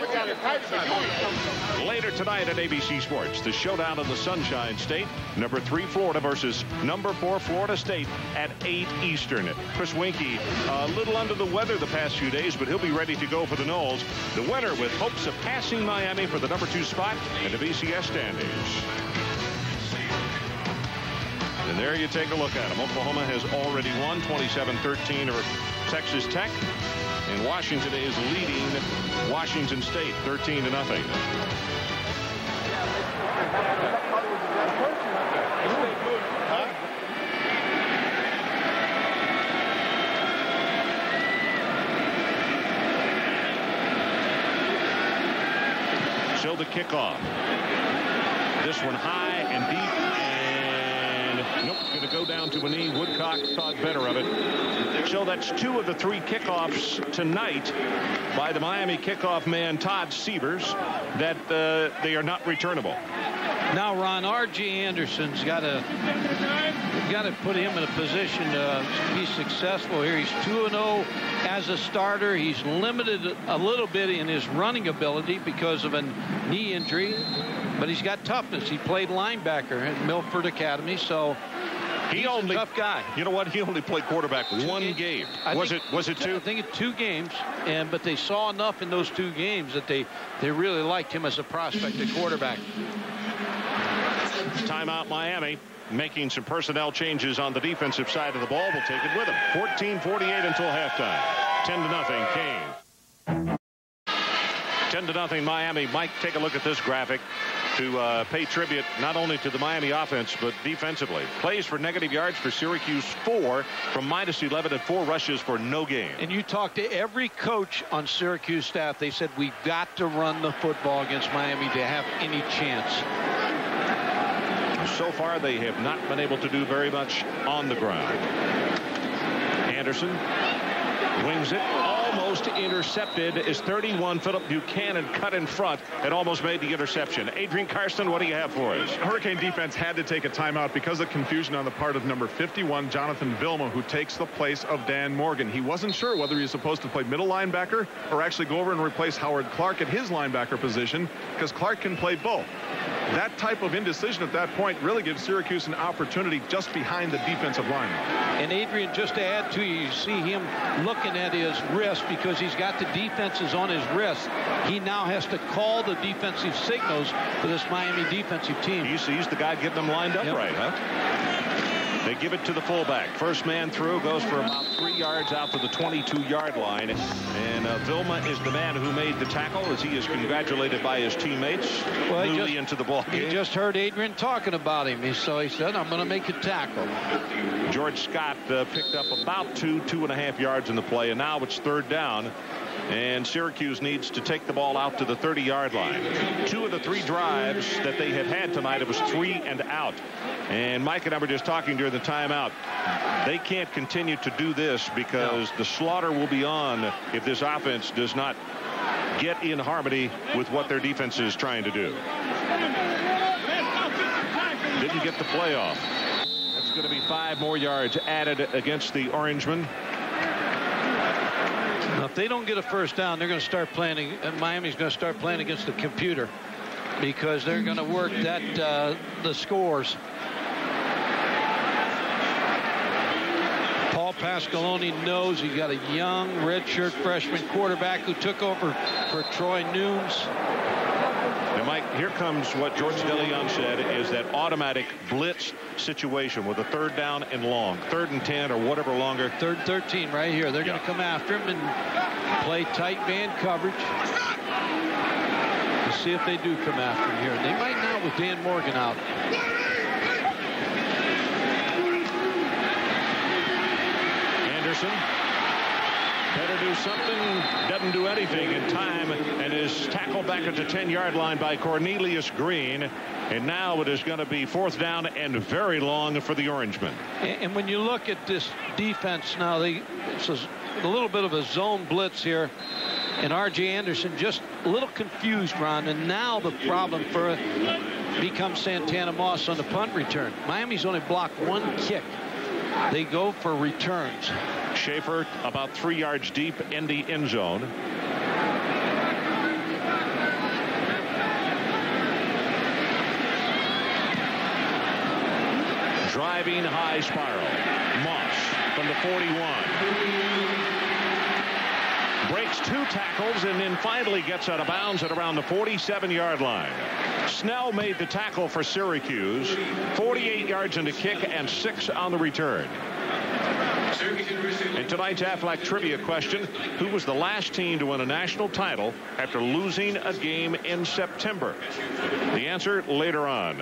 Speaker 1: Later tonight at ABC Sports, the showdown in the Sunshine State. Number 3 Florida versus number 4 Florida State at 8 Eastern. Chris Winkie a little under the weather the past few days, but he'll be ready to go for the Noles. The winner with hopes of passing Miami for the number 2 spot in the BCS standings. And there you take a look at them. Oklahoma has already won 27-13 over Texas Tech. And Washington is leading Washington State 13-0. So the kickoff. This one high and deep, and nope, going to go down to a knee. Woodcock thought better of it. So that's 2 of the 3 kickoffs tonight by the Miami kickoff man Todd Sievers that they are not returnable.
Speaker 2: Now, Ron, R.J. Anderson's got to put him in a position to be successful here. He's 2-0 as a starter. He's limited a little bit in his running ability because of a knee injury, but he's got toughness. He played linebacker at Milford Academy, so he's a tough guy.
Speaker 1: You know what? He only played quarterback one game. Was it 2?
Speaker 2: I think it's 2 games, but they saw enough in those 2 games that they really liked him as a prospect at quarterback.
Speaker 1: Timeout Miami, making some personnel changes on the defensive side of the ball. Will take it with them. 14:48 until halftime. 10-0 Kane. 10-0 Miami. Mike, take a look at this graphic to pay tribute not only to the Miami offense but defensively. Plays for negative yards for Syracuse 4 from -11 and 4 rushes for no gain.
Speaker 2: And you talk to every coach on Syracuse staff, they said we've got to run the football against Miami to have any chance.
Speaker 1: So far they have not been able to do very much on the ground. Anderson wings it, almost intercepted. Is 31 Philip Buchanan cut in front and almost made the interception. Adrian Karsten, what do you have for us?
Speaker 3: Hurricane defense had to take a timeout because of confusion on the part of number 51 Jonathan Vilma, who takes the place of Dan Morgan. He wasn't sure whether he was supposed to play middle linebacker or actually go over and replace Howard Clark at his linebacker position, because Clark can play both. That type of indecision at that point really gives Syracuse an opportunity just behind the defensive line.
Speaker 2: And Adrian, just to add to you see him looking at his wrist because he's got the defenses on his wrist. He now has to call the defensive signals for this Miami defensive team.
Speaker 1: He's the guy getting them lined up right, huh? They give it to the fullback. First man through, goes for about 3 yards out to the 22-yard line. And Vilma is the man who made the tackle as he is congratulated by his teammates newly into the ball game.
Speaker 2: He just heard Adrian talking about him. So he said, I'm going to make a tackle.
Speaker 1: George Scott picked up about 2.5 yards in the play, and now it's 3rd down. And Syracuse needs to take the ball out to the 30-yard line. 2 of the 3 drives that they had tonight, it was 3 and out. And Mike and I were just talking during the timeout. They can't continue to do this because the slaughter will be on if this offense does not get in harmony with what their defense is trying to do. Didn't get the play off. That's going to be 5 more yards added against the Orangemen.
Speaker 2: Now, if they don't get a first down, they're going to start playing. Miami's going to start playing against the computer because they're going to work the scores. Paul Pasqualoni knows he's got a young redshirt freshman quarterback who took over for Troy Nunes.
Speaker 1: And Mike, here comes what George DeLeon said is that automatic blitz situation with a 3rd down and long, 3rd and 10 or whatever longer.
Speaker 2: 3rd 13 right here. They're going to come after him and play tight man coverage. Let's see if they do come after him here. They might not with Dan Morgan out. Anderson better do something, doesn't do anything in time, and is tackled back at the 10-yard line by Cornelius Green. And now it is going to be 4th down and very long for the Orangemen. And when you look at this defense now, it's a little bit of a zone blitz here. And R.J. Anderson just a little confused, Ron. And now the problem becomes Santana Moss on the punt return. Miami's only blocked 1 kick. They go for returns. Schaefer about 3 yards deep in the end zone. Driving high spiral. Moss from the 41. Breaks 2 tackles and then finally gets out of bounds at around the 47-yard line. Snell made the tackle for Syracuse. 48 yards in the kick and 6 on the return.
Speaker 1: And tonight's Aflac trivia question, who was the last team to win a national title after losing a game in September? The answer later on.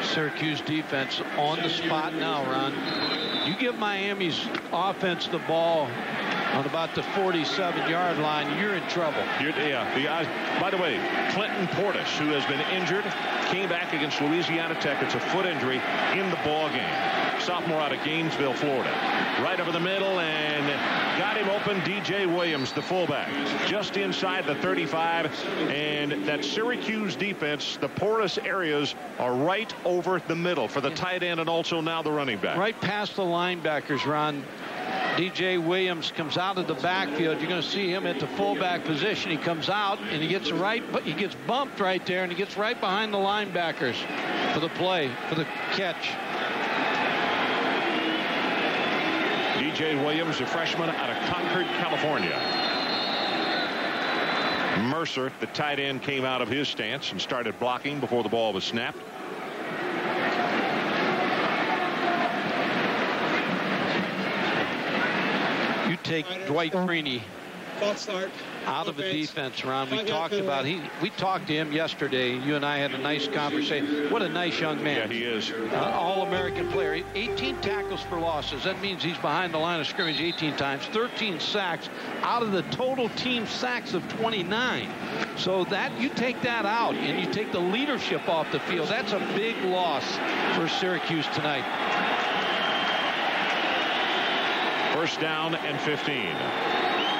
Speaker 2: Syracuse defense on the spot now, Ron. You give Miami's offense the ball on about the 47-yard line, you're in trouble.
Speaker 1: By the way, Clinton Portis, who has been injured, came back against Louisiana Tech. It's a foot injury in the ball game. Sophomore out of Gainesville, Florida. Right over the middle and got him open. DJ Williams, the fullback, just inside the 35. And that Syracuse defense, the porous areas are right over the middle for the tight end and also now the running back.
Speaker 2: Right past the linebackers, Ron. DJ Williams comes out of the backfield. You're going to see him at the fullback position. He comes out and he gets bumped right there, and he gets right behind the linebackers for the play, for the catch.
Speaker 1: DJ Williams, a freshman out of Concord, California. Mercer, the tight end, came out of his stance and started blocking before the ball was snapped.
Speaker 2: You take Dwight Freeney out of the defense, Ron. We talked to him yesterday. You and I had a nice conversation. What a nice young man.
Speaker 1: Yeah, he is.
Speaker 2: All-American player. 18 tackles for losses. That means he's behind the line of scrimmage 18 times. 13 sacks out of the total team sacks of 29. So that you take that out and you take the leadership off the field. That's a big loss for Syracuse tonight.
Speaker 1: First down and 15.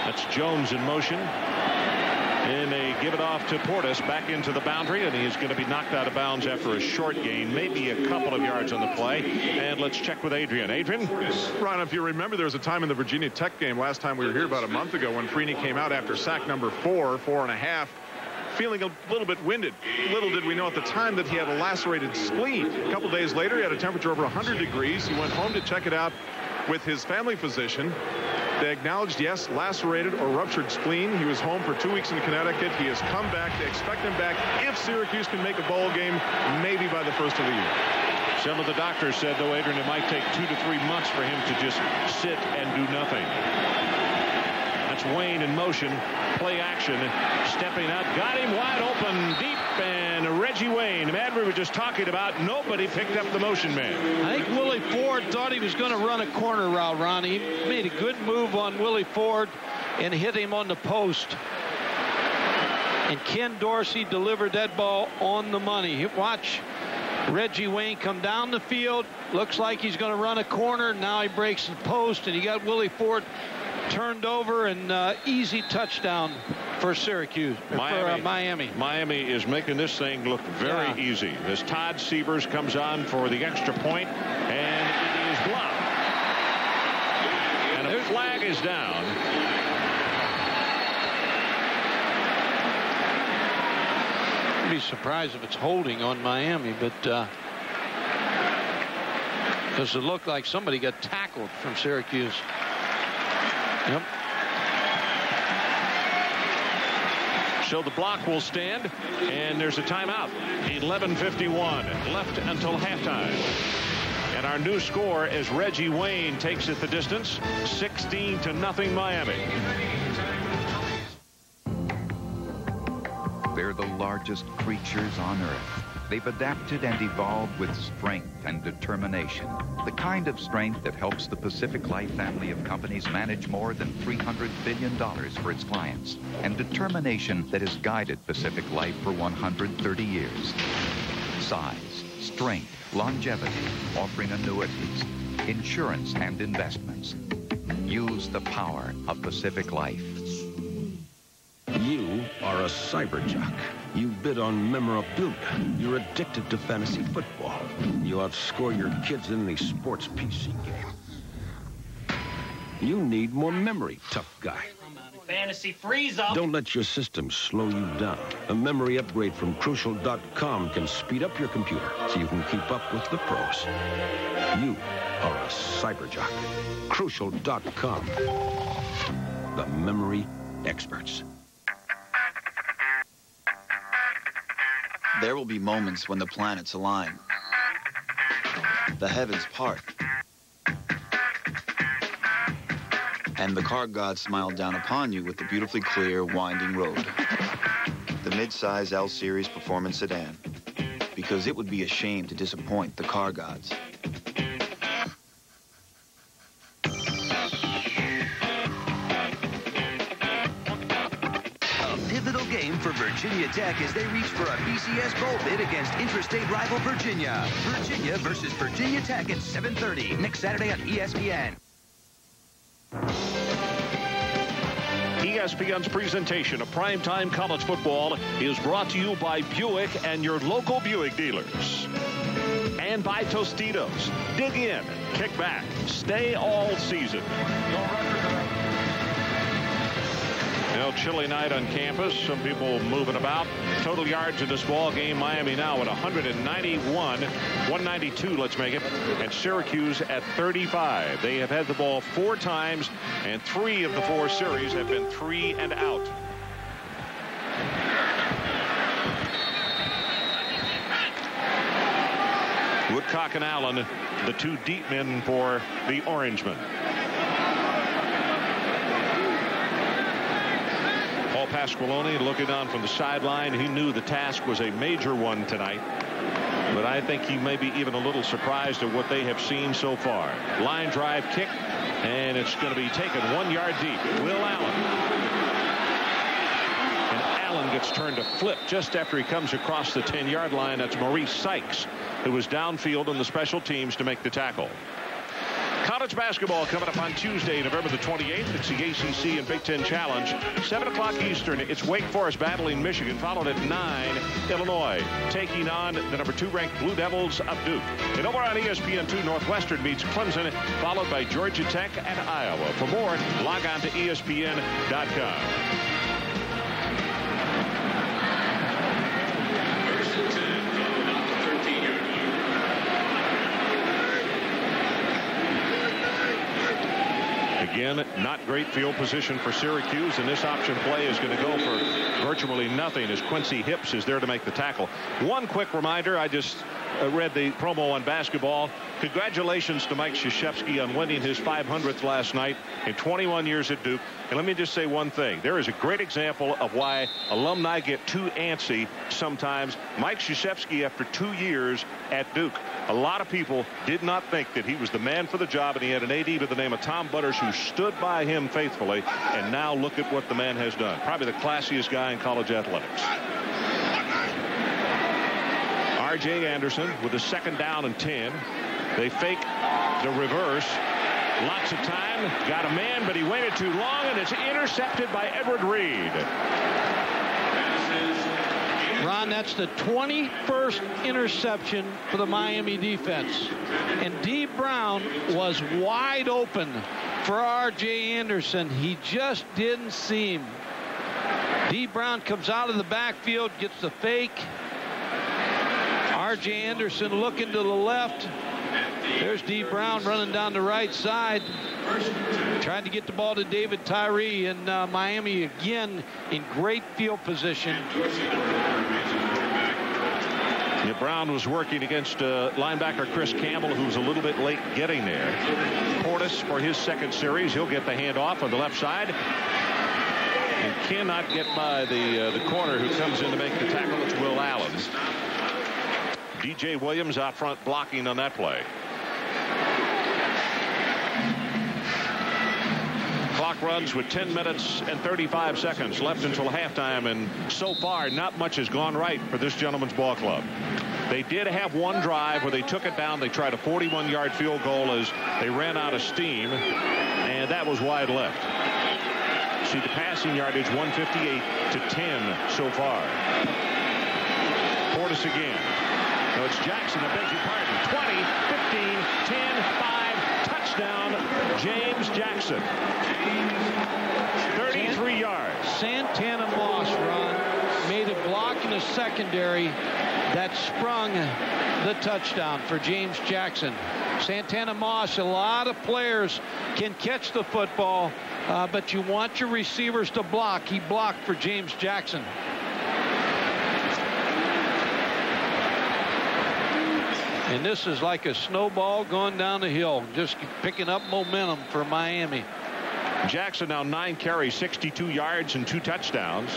Speaker 1: That's Jones in motion. And they give it off to Portis back into the boundary, and he's going to be knocked out of bounds after a short gain, maybe a couple of yards on the play. And let's check with Adrian. Adrian?
Speaker 3: Ron, if you remember, there was a time in the Virginia Tech game last time we were here about a month ago when Freeney came out after sack number 4.5, feeling a little bit winded. Little did we know at the time that he had a lacerated spleen. A couple days later, he had a temperature over 100 degrees. He went home to check it out with his family physician. They acknowledged, yes, lacerated or ruptured spleen. He was home for 2 weeks in Connecticut. He has come back. They expect him back if Syracuse can make a bowl game, maybe by the first of the year.
Speaker 1: Some of the doctors said, though, Adrian, it might take 2 to 3 months for him to just sit and do nothing. That's Wayne in motion. Play action. Stepping out. Got him wide open deep. And Reggie Wayne, man, we were just talking about, nobody picked up the motion man.
Speaker 2: I think Willie Ford thought he was going to run a corner route, Ron. He made a good move on Willie Ford and hit him on the post. And Ken Dorsey delivered that ball on the money. Watch Reggie Wayne come down the field. Looks like he's going to run a corner. Now he breaks the post, and he got Willie Ford turned over, and easy touchdown for Syracuse, Miami.
Speaker 1: Miami is making this thing look very easy as Todd Sievers comes on for the extra point, and it is blocked. And a flag is down.
Speaker 2: I'd be surprised if it's holding on Miami, but because it looked like somebody got tackled from Syracuse. Yep.
Speaker 1: So the block will stand, and there's a timeout. 11:51 left until halftime. And our new score is Reggie Wayne takes it the distance, 16-0 Miami.
Speaker 8: They're the largest creatures on Earth. They've adapted and evolved with strength and determination. The kind of strength that helps the Pacific Life family of companies manage more than $300 billion for its clients. And determination that has guided Pacific Life for 130 years. Size, strength, longevity, offering annuities, insurance, and investments. Use the power of Pacific Life.
Speaker 9: You are a cyber jock. You bid on memorabilia. You're addicted to fantasy football. You outscore your kids in the sports PC game. You need more memory, tough guy.
Speaker 10: Fantasy freeze up.
Speaker 9: Don't let your system slow you down. A memory upgrade from Crucial.com can speed up your computer so you can keep up with the pros. You are a cyber jock. Crucial.com. The memory experts.
Speaker 11: There will be moments when the planets align. the heavens part. And the car god smiled down upon you with the beautifully clear, winding road. The mid-size L Series performance sedan. Because it would be a shame to disappoint the car gods.
Speaker 12: Pivotal game for Virginia Tech as they reach for a BCS bowl bid against intrastate rival Virginia. Virginia versus Virginia Tech at 7:30 next Saturday on ESPN.
Speaker 1: ESPN's presentation of primetime college football is brought to you by Buick and your local Buick dealers. And by Tostitos. Dig in, kick back, stay all season. Chilly night on campus. Some people moving about. Total yards in this ball game. Miami now at 191. 192, let's make it. And Syracuse at 35. They have had the ball 4 times, and 3 of the 4 series have been 3 and out. Woodcock and Allen, the 2 deep men for the Orangemen. Paul Pasqualoni looking on from the sideline. He knew the task was a major one tonight. But I think he may be even a little surprised at what they have seen so far. Line drive kick, and it's going to be taken 1 yard deep. Will Allen. And Allen gets turned to flip just after he comes across the 10-yard line. That's Maurice Sykes, who was downfield on the special teams to make the tackle. College basketball coming up on Tuesday, November the 28th. It's the ACC and Big Ten Challenge. 7 o'clock Eastern. It's Wake Forest battling Michigan, followed at 9, Illinois, taking on the number 2 ranked Blue Devils of Duke. And over on ESPN2, Northwestern meets Clemson, followed by Georgia Tech and Iowa. For more, log on to ESPN.com. Again, not great field position for Syracuse, and this option play is going to go for virtually nothing as Quincy Hips is there to make the tackle. One quick reminder, I just read the promo on basketball. Congratulations to Mike Krzyzewski on winning his 500th last night in 21 years at Duke. And let me just say one thing. There is a great example of why alumni get too antsy sometimes. Mike Krzyzewski, after 2 years at Duke, a lot of people did not think that he was the man for the job, and he had an AD by the name of Tom Butters who stood by him faithfully. And now look at what the man has done. Probably the classiest guy in college athletics. R.J. Anderson with a 2nd down and 10. They fake the reverse. Lots of time. Got a man, but he waited too long, and it's intercepted by Edward Reed.
Speaker 2: Ron, that's the 21st interception for the Miami defense. And D. Brown was wide open for R.J. Anderson. He just didn't see him. D. Brown comes out of the backfield, gets the fake. R.J. Anderson looking to the left. There's D. Brown running down the right side. Tried to get the ball to David Tyree, and Miami again in great field position.
Speaker 1: Yeah, Brown was working against linebacker Chris Campbell, who's a little bit late getting there. Portis for his 2nd series. He'll get the handoff on the left side. And cannot get by the corner who comes in to make the tackle. It's Will Allen. DJ Williams out front blocking on that play. Clock runs with 10 minutes and 35 seconds left until halftime, and so far not much has gone right for this gentleman's ball club. They did have one drive where they took it down. They tried a 41-yard field goal as they ran out of steam, and that was wide left. See the passing yardage 158 to 10 so far. Portis again. So it's Jackson, I beg your pardon. 20, 15, 10, 5, touchdown, James Jackson. 33 yards.
Speaker 2: Santana Moss, Ron, made a block in the secondary that sprung the touchdown for James Jackson. Santana Moss, a lot of players can catch the football, but you want your receivers to block. He blocked for James And this is like a snowball going down the hill, just picking up momentum for Miami.
Speaker 1: Jackson now 9 carries, 62 yards and 2 touchdowns.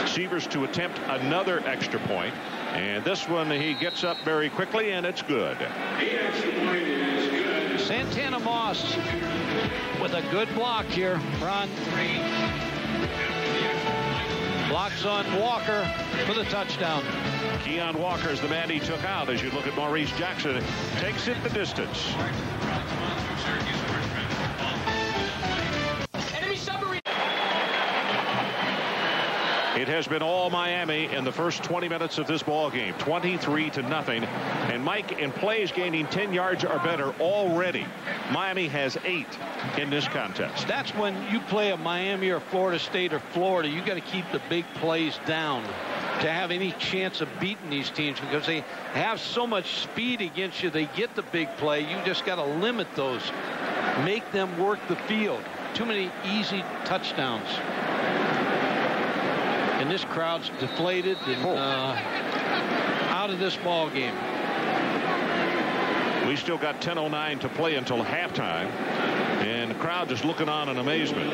Speaker 1: Severs to attempt another extra point. And this one he gets up very quickly, and it's good.
Speaker 2: Santana Moss with a good block here. Ron blocks on Walker for the touchdown.
Speaker 1: Keon Walker is the man he took out. As you look at Maurice Jackson, takes it the distance. It has been all Miami in the first 20 minutes of this ball game, 23-0. And Mike, in plays gaining 10 yards or better already, Miami has 8 in this contest.
Speaker 2: That's when you play a Miami or Florida State or Florida, you got to keep the big plays down to have any chance of beating these teams, because they have so much speed against you. They get the big play. You just got to limit those, make them work the field. Too many easy touchdowns. And this crowd's deflated and out of this ball game.
Speaker 1: We still got 10:09 to play until halftime, and the crowd is looking on in amazement.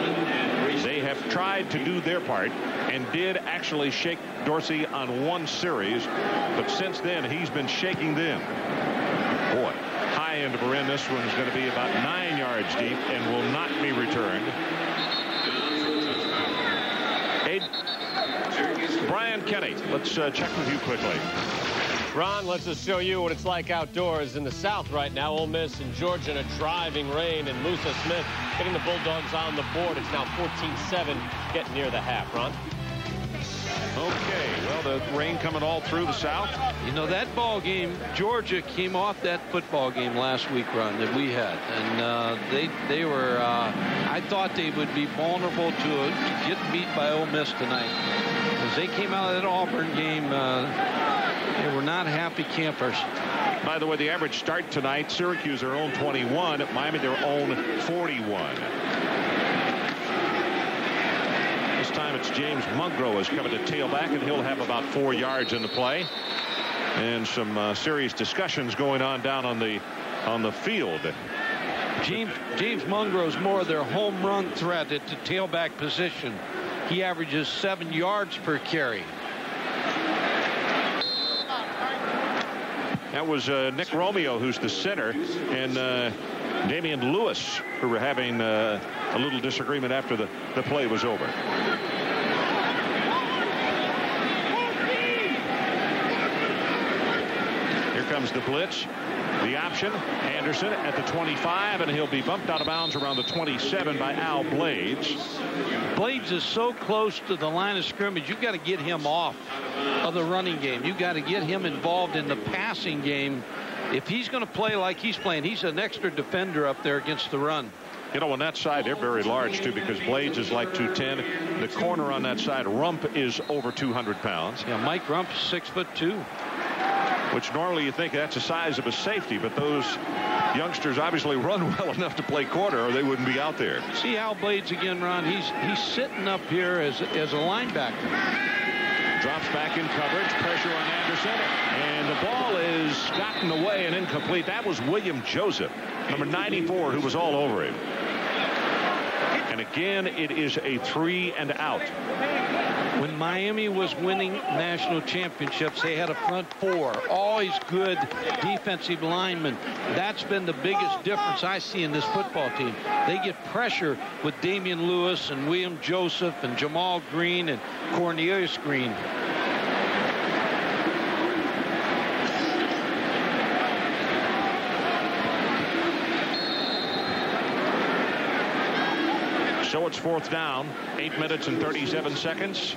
Speaker 1: They have tried to do their part and did actually shake Dorsey on one series, but since then he's been shaking them. Boy, high end Marin, this one's going to be about 9 yards deep and will not be returned. Brian Kenny, let's check with you quickly.
Speaker 4: Ron, let's just show you what it's like outdoors in the South right now. Ole Miss and Georgia in a driving rain, and Musa Smith getting the Bulldogs on the board. It's now 14-7, getting near the half. Ron?
Speaker 1: Okay, well, the rain coming all through the South.
Speaker 2: You know, that ball game, Georgia came off that football game last week, Ron, that we had. And they were, I thought they would be vulnerable to get beat by Ole Miss tonight. As they came out of that Auburn game, they were not happy campers.
Speaker 1: By the way, the average start tonight, Syracuse their own 21, Miami their own 41. This time it's James Mungro is coming to tailback, and he'll have about 4 yards in the play. And some serious discussions going on down on the field.
Speaker 2: James Mungro's more of their home run threat at the tailback position. He averages 7 yards per carry.
Speaker 1: That was Nick Romeo, who's the center, and Damian Lewis, who were having a little disagreement after the play was over. Here comes the blitz. The option, Anderson at the 25, and he'll be bumped out of bounds around the 27 by Al Blades.
Speaker 2: Blades is so close to the line of scrimmage, you've got to get him off of the running game. You've got to get him involved in the passing game. If he's going to play like he's playing, he's an extra defender up there against the run.
Speaker 1: You know, on that side, they're very large, too, because Blades is like 210. The corner on that side, Rump, is over 200 pounds.
Speaker 2: Yeah, Mike Rump's 6'2".
Speaker 1: Which normally you think that's the size of a safety, but those youngsters obviously run well enough to play corner, or they wouldn't be out there.
Speaker 2: See Al Blades again, Ron. He's sitting up here as a linebacker.
Speaker 1: Drops back in coverage, pressure on Anderson, and the ball is gotten away and incomplete. That was William Joseph, number 94, who was all over him. And again, it is a 3 and out.
Speaker 2: When Miami was winning national championships, they had a front four, always good defensive linemen. That's been the biggest difference I see in this football team. They get pressure with Damian Lewis and William Joseph and Jamal Green and Cornelius Green.
Speaker 1: So it's 4th down, 8 minutes and 37 seconds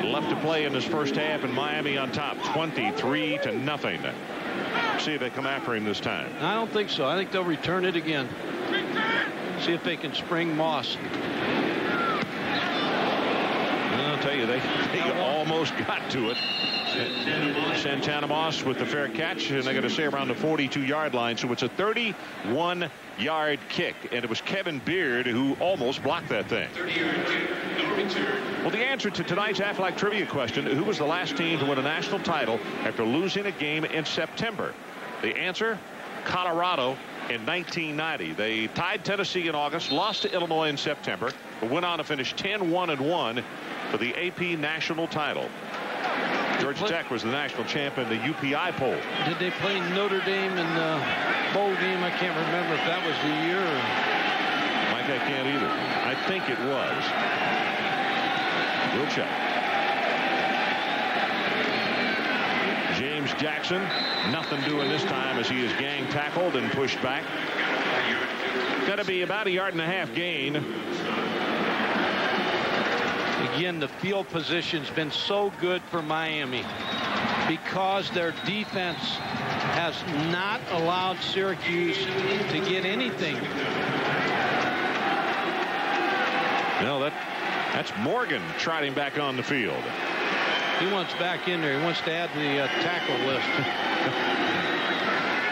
Speaker 1: left to play in this first half, and Miami on top, 23-0. See if they come after him this time.
Speaker 2: I don't think so. I think they'll return it again. See if they can spring Moss.
Speaker 1: I'll tell you, they almost got to it. Santana Moss with the fair catch, and they're going to say around the 42-yard line. So it's a 31-yard kick, and it was Kevin Beard who almost blocked that thing. Well, the answer to tonight's Aflac trivia question: who was the last team to win a national title after losing a game in September? The answer, Colorado in 1990. They tied Tennessee in August, lost to Illinois in September, but went on to finish 10-1-1 for the AP national title. Georgia Tech was the national champ in the UPI poll.
Speaker 2: Did they play Notre Dame in the bowl game? I can't remember if that was the year.
Speaker 1: Mike, I can't either. I think it was. We'll check. James Jackson, nothing doing this time as he is gang tackled and pushed back. Got to be about a 1.5 yard gain.
Speaker 2: Again, the field position's been so good for Miami because their defense has not allowed Syracuse to get anything.
Speaker 1: No, that's Morgan trotting back on the field.
Speaker 2: He wants back in there. He wants to add the tackle list.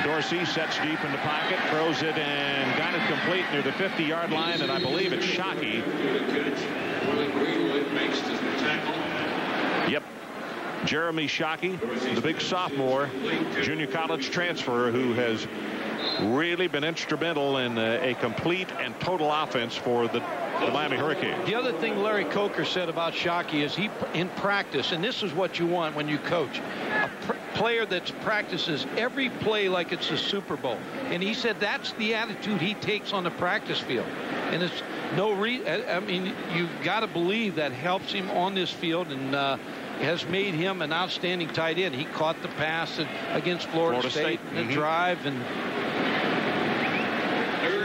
Speaker 1: Dorsey sets deep in the pocket, throws it, and got it complete near the 50-yard line, and I believe it's Shockey. Yep. Jeremy Shockey, the big sophomore, junior college transfer who has really been instrumental in a complete and total offense for the Miami Hurricanes.
Speaker 2: The other thing Larry Coker said about Shockey is he, in practice, and this is what you want when you coach, a player that practices every play like it's a Super Bowl. And he said that's the attitude he takes on the practice field. And it's no I mean, you've got to believe that helps him on this field and has made him an outstanding tight end. He caught the pass against Florida State in the drive, and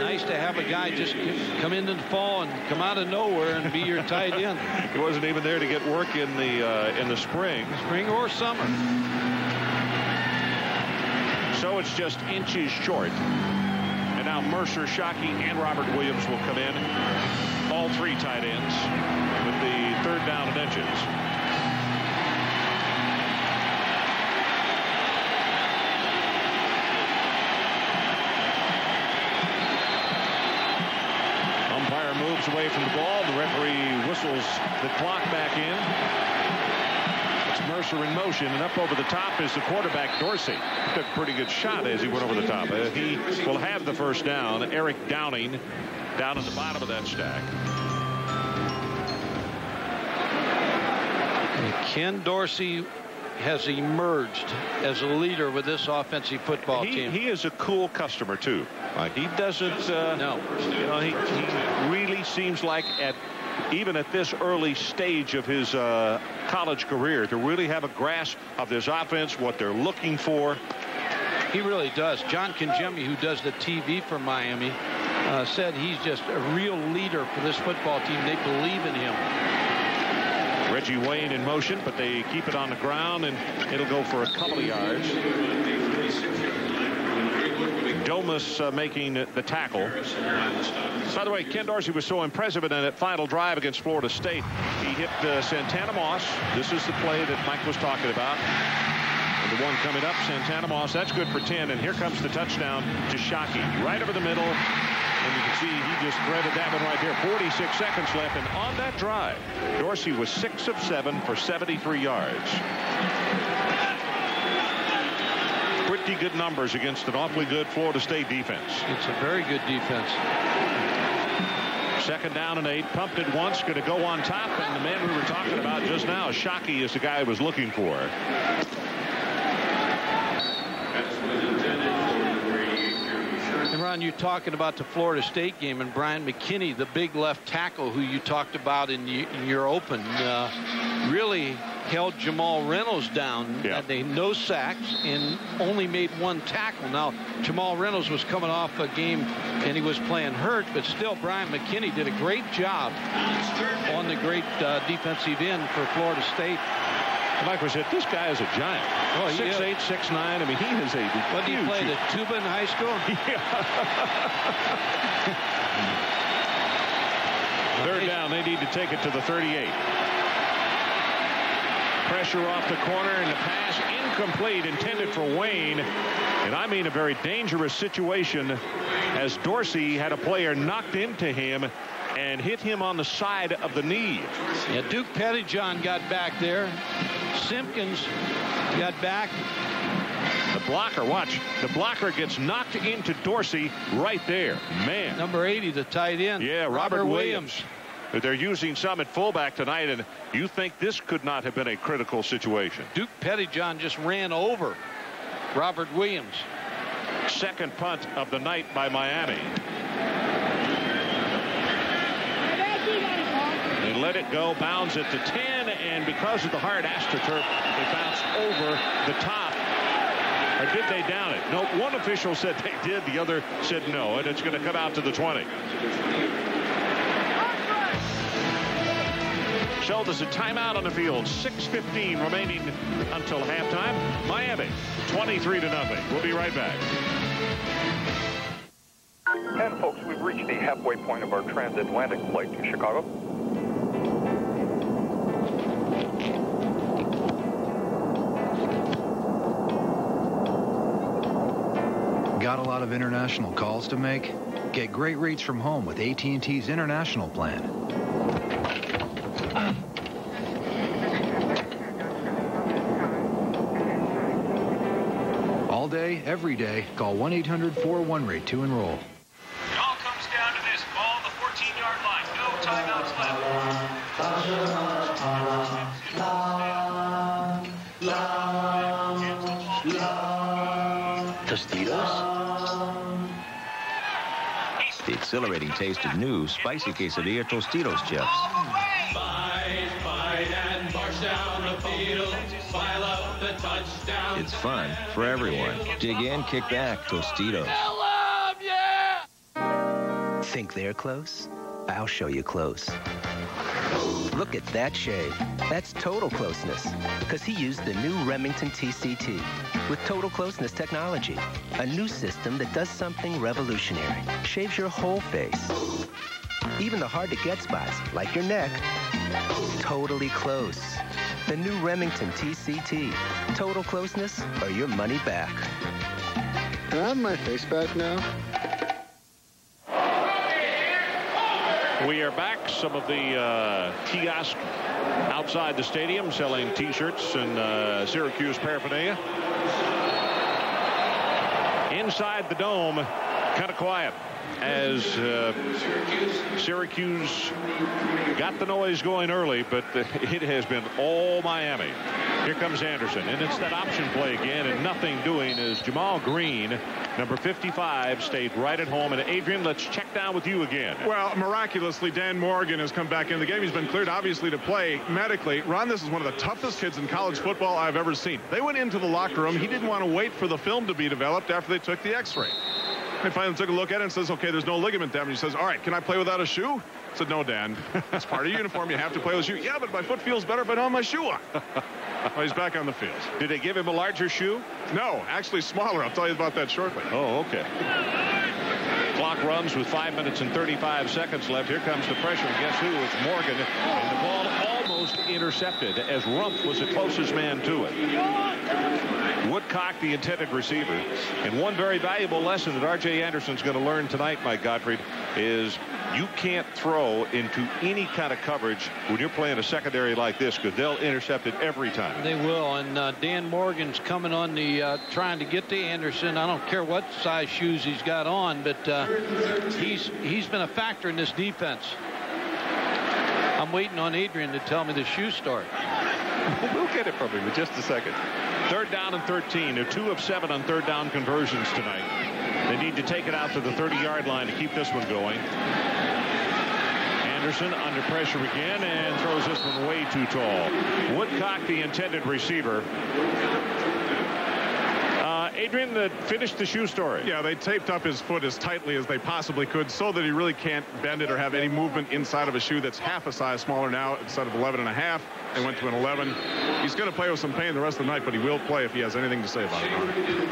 Speaker 2: nice to have a guy just come into the fall and come out of nowhere and be your tight end.
Speaker 1: He wasn't even there to get work in the spring
Speaker 2: or summer.
Speaker 1: So it's just inches short. And now Mercer, Shockey, and Robert Williams will come in. All three tight ends with the 3rd down and inches. Moves away from the ball. The referee whistles the clock back in. It's Mercer in motion, and up over the top is the quarterback, Dorsey. Took a pretty good shot as he went over the top. He will have the first down. Eric Downing down at the bottom of that stack.
Speaker 2: And Ken Dorsey has emerged as a leader with this offensive football team.
Speaker 1: He is a cool customer too. He doesn't
Speaker 2: no.
Speaker 1: You know, he really seems like even at this early stage of his college career to really have a grasp of this offense, what they're looking for.
Speaker 2: He really does. John Congemi, who does the TV for Miami, said he's just a real leader for this football team. They believe in him.
Speaker 1: Reggie Wayne in motion, but they keep it on the ground, and it'll go for a couple of yards. Domus making the tackle. By the way, Ken Dorsey was so impressive in that final drive against Florida State. He hit Santana Moss. This is the play that Mike was talking about. And the one coming up, Santana Moss, that's good for 10. And here comes the touchdown to Shockey. Right over the middle. And you can see he just threaded that one right there. 46 seconds left. And on that drive, Dorsey was 6 of 7 for 73 yards. Pretty good numbers against an awfully good Florida State defense.
Speaker 2: It's a very good defense.
Speaker 1: 2nd down and 8. Pumped it once. Going to go on top. And the man we were talking about just now, Shockey, is the guy I was looking for.
Speaker 2: And Ron, you're talking about the Florida State game, and Brian McKinney, the big left tackle who you talked about in your open, really held Jamal Reynolds down.
Speaker 1: Yeah.
Speaker 2: They no sacks and only made 1 tackle. Now, Jamal Reynolds was coming off a game and he was playing hurt, but still Brian McKinney did a great job on the great defensive end for Florida State.
Speaker 1: Mike was hit. This guy is a giant.
Speaker 2: Oh,
Speaker 1: 6'8", 6'9". I mean, he is a
Speaker 2: What did he play, the tuba in high school?
Speaker 1: Yeah. 3rd down. They need to take it to the 38. Pressure off the corner, and the pass incomplete, intended for Wayne. And I mean a very dangerous situation as Dorsey had a player knocked into him and hit him on the side of the knee.
Speaker 2: Yeah, Duke Pettyjohn got back there. Simpkins got back.
Speaker 1: The blocker, watch. The blocker gets knocked into Dorsey right there. Man.
Speaker 2: Number 80, the tight end.
Speaker 1: Yeah, Robert Williams. They're using some at fullback tonight, and you think this could not have been a critical situation.
Speaker 2: Duke Pettyjohn just ran over Robert Williams.
Speaker 1: Second punt of the night by Miami. They let it go, bounds it to 10, and because of the hard AstroTurf, they bounced over the top. Or did they down it? No, one official said they did, the other said no, and it's going to come out to the 20. So there's a timeout on the field. 6:15 remaining until halftime. Miami 23-0. We'll be right back.
Speaker 13: And folks, we've reached the halfway point of our transatlantic flight to Chicago.
Speaker 14: Got a lot of international calls to make? Get great rates from home with AT&T's international plan. All day, every day, call 1-800-41-RATE to enroll.
Speaker 7: It all comes down to this. Ball the 14-yard line. No timeouts left.
Speaker 15: Tostitos? The exhilarating taste of new spicy quesadilla Tostitos chips.
Speaker 6: Fight and march down the field. File up the touchdown.
Speaker 15: It's fun for everyone. Dig in, kick back, Tostitos.
Speaker 16: Think they're close? I'll show you close. Look at that shave. That's total closeness. Because he used the new Remington TCT with total closeness technology. A new system that does something revolutionary. Shaves your whole face. Even the hard-to-get spots, like your neck. Totally close. The new Remington TCT. Total closeness or your money back.
Speaker 17: Can I have my face back now?
Speaker 1: We are back. Some of the kiosks outside the stadium selling T-shirts and Syracuse paraphernalia. Inside the dome, kind of quiet as Syracuse got the noise going early, but it has been all Miami. Here comes Anderson, and it's that option play again, and nothing doing as Jamal Green, number 55, stayed right at home. And Adrian, let's check down with you again.
Speaker 3: Well, miraculously, Dan Morgan has come back in the game. He's been cleared, obviously, to play medically. Ron, this is one of the toughest kids in college football I've ever seen. They went into the locker room. He didn't want to wait for the film to be developed after they took the x-ray. They finally took a look at it and says, okay, there's no ligament damage. He says, all right, can I play without a shoe? I said, no, Dan. It's part of your uniform. You have to play with a shoe. Yeah, but my foot feels better if I don't have my shoe on. Well, he's back on the field.
Speaker 1: Did they give him a larger shoe?
Speaker 3: No, actually smaller. I'll tell you about that shortly.
Speaker 1: Oh, okay. Clock runs with 5 minutes and 35 seconds left. Here comes the pressure. And guess who? It's Morgan. And the ball almost intercepted as Rumpf was the closest man to it. Woodcock, the intended receiver. And one very valuable lesson that R.J. Anderson's going to learn tonight, Mike Gottfried, is you can't throw into any kind of coverage when you're playing a secondary like this, because they'll intercept it every time.
Speaker 2: They will. And Dan Morgan's coming on the trying to get to Anderson. I don't care what size shoes he's got on, but he's been a factor in this defense. I'm waiting on Adrian to tell me the shoe story.
Speaker 1: We'll get it from him in just a second. 3rd down and 13. They're 2 of 7 on 3rd down conversions tonight. They need to take it out to the 30-yard line to keep this one going. Anderson under pressure again and throws this one way too tall. Woodcock, the intended receiver. Adrian, finished the shoe story.
Speaker 3: Yeah, they taped up his foot as tightly as they possibly could so that he really can't bend it or have any movement inside of a shoe that's half a size smaller now instead of 11.5. They went to an 11. He's going to play with some pain the rest of the night, but he will play if he has anything to say about it.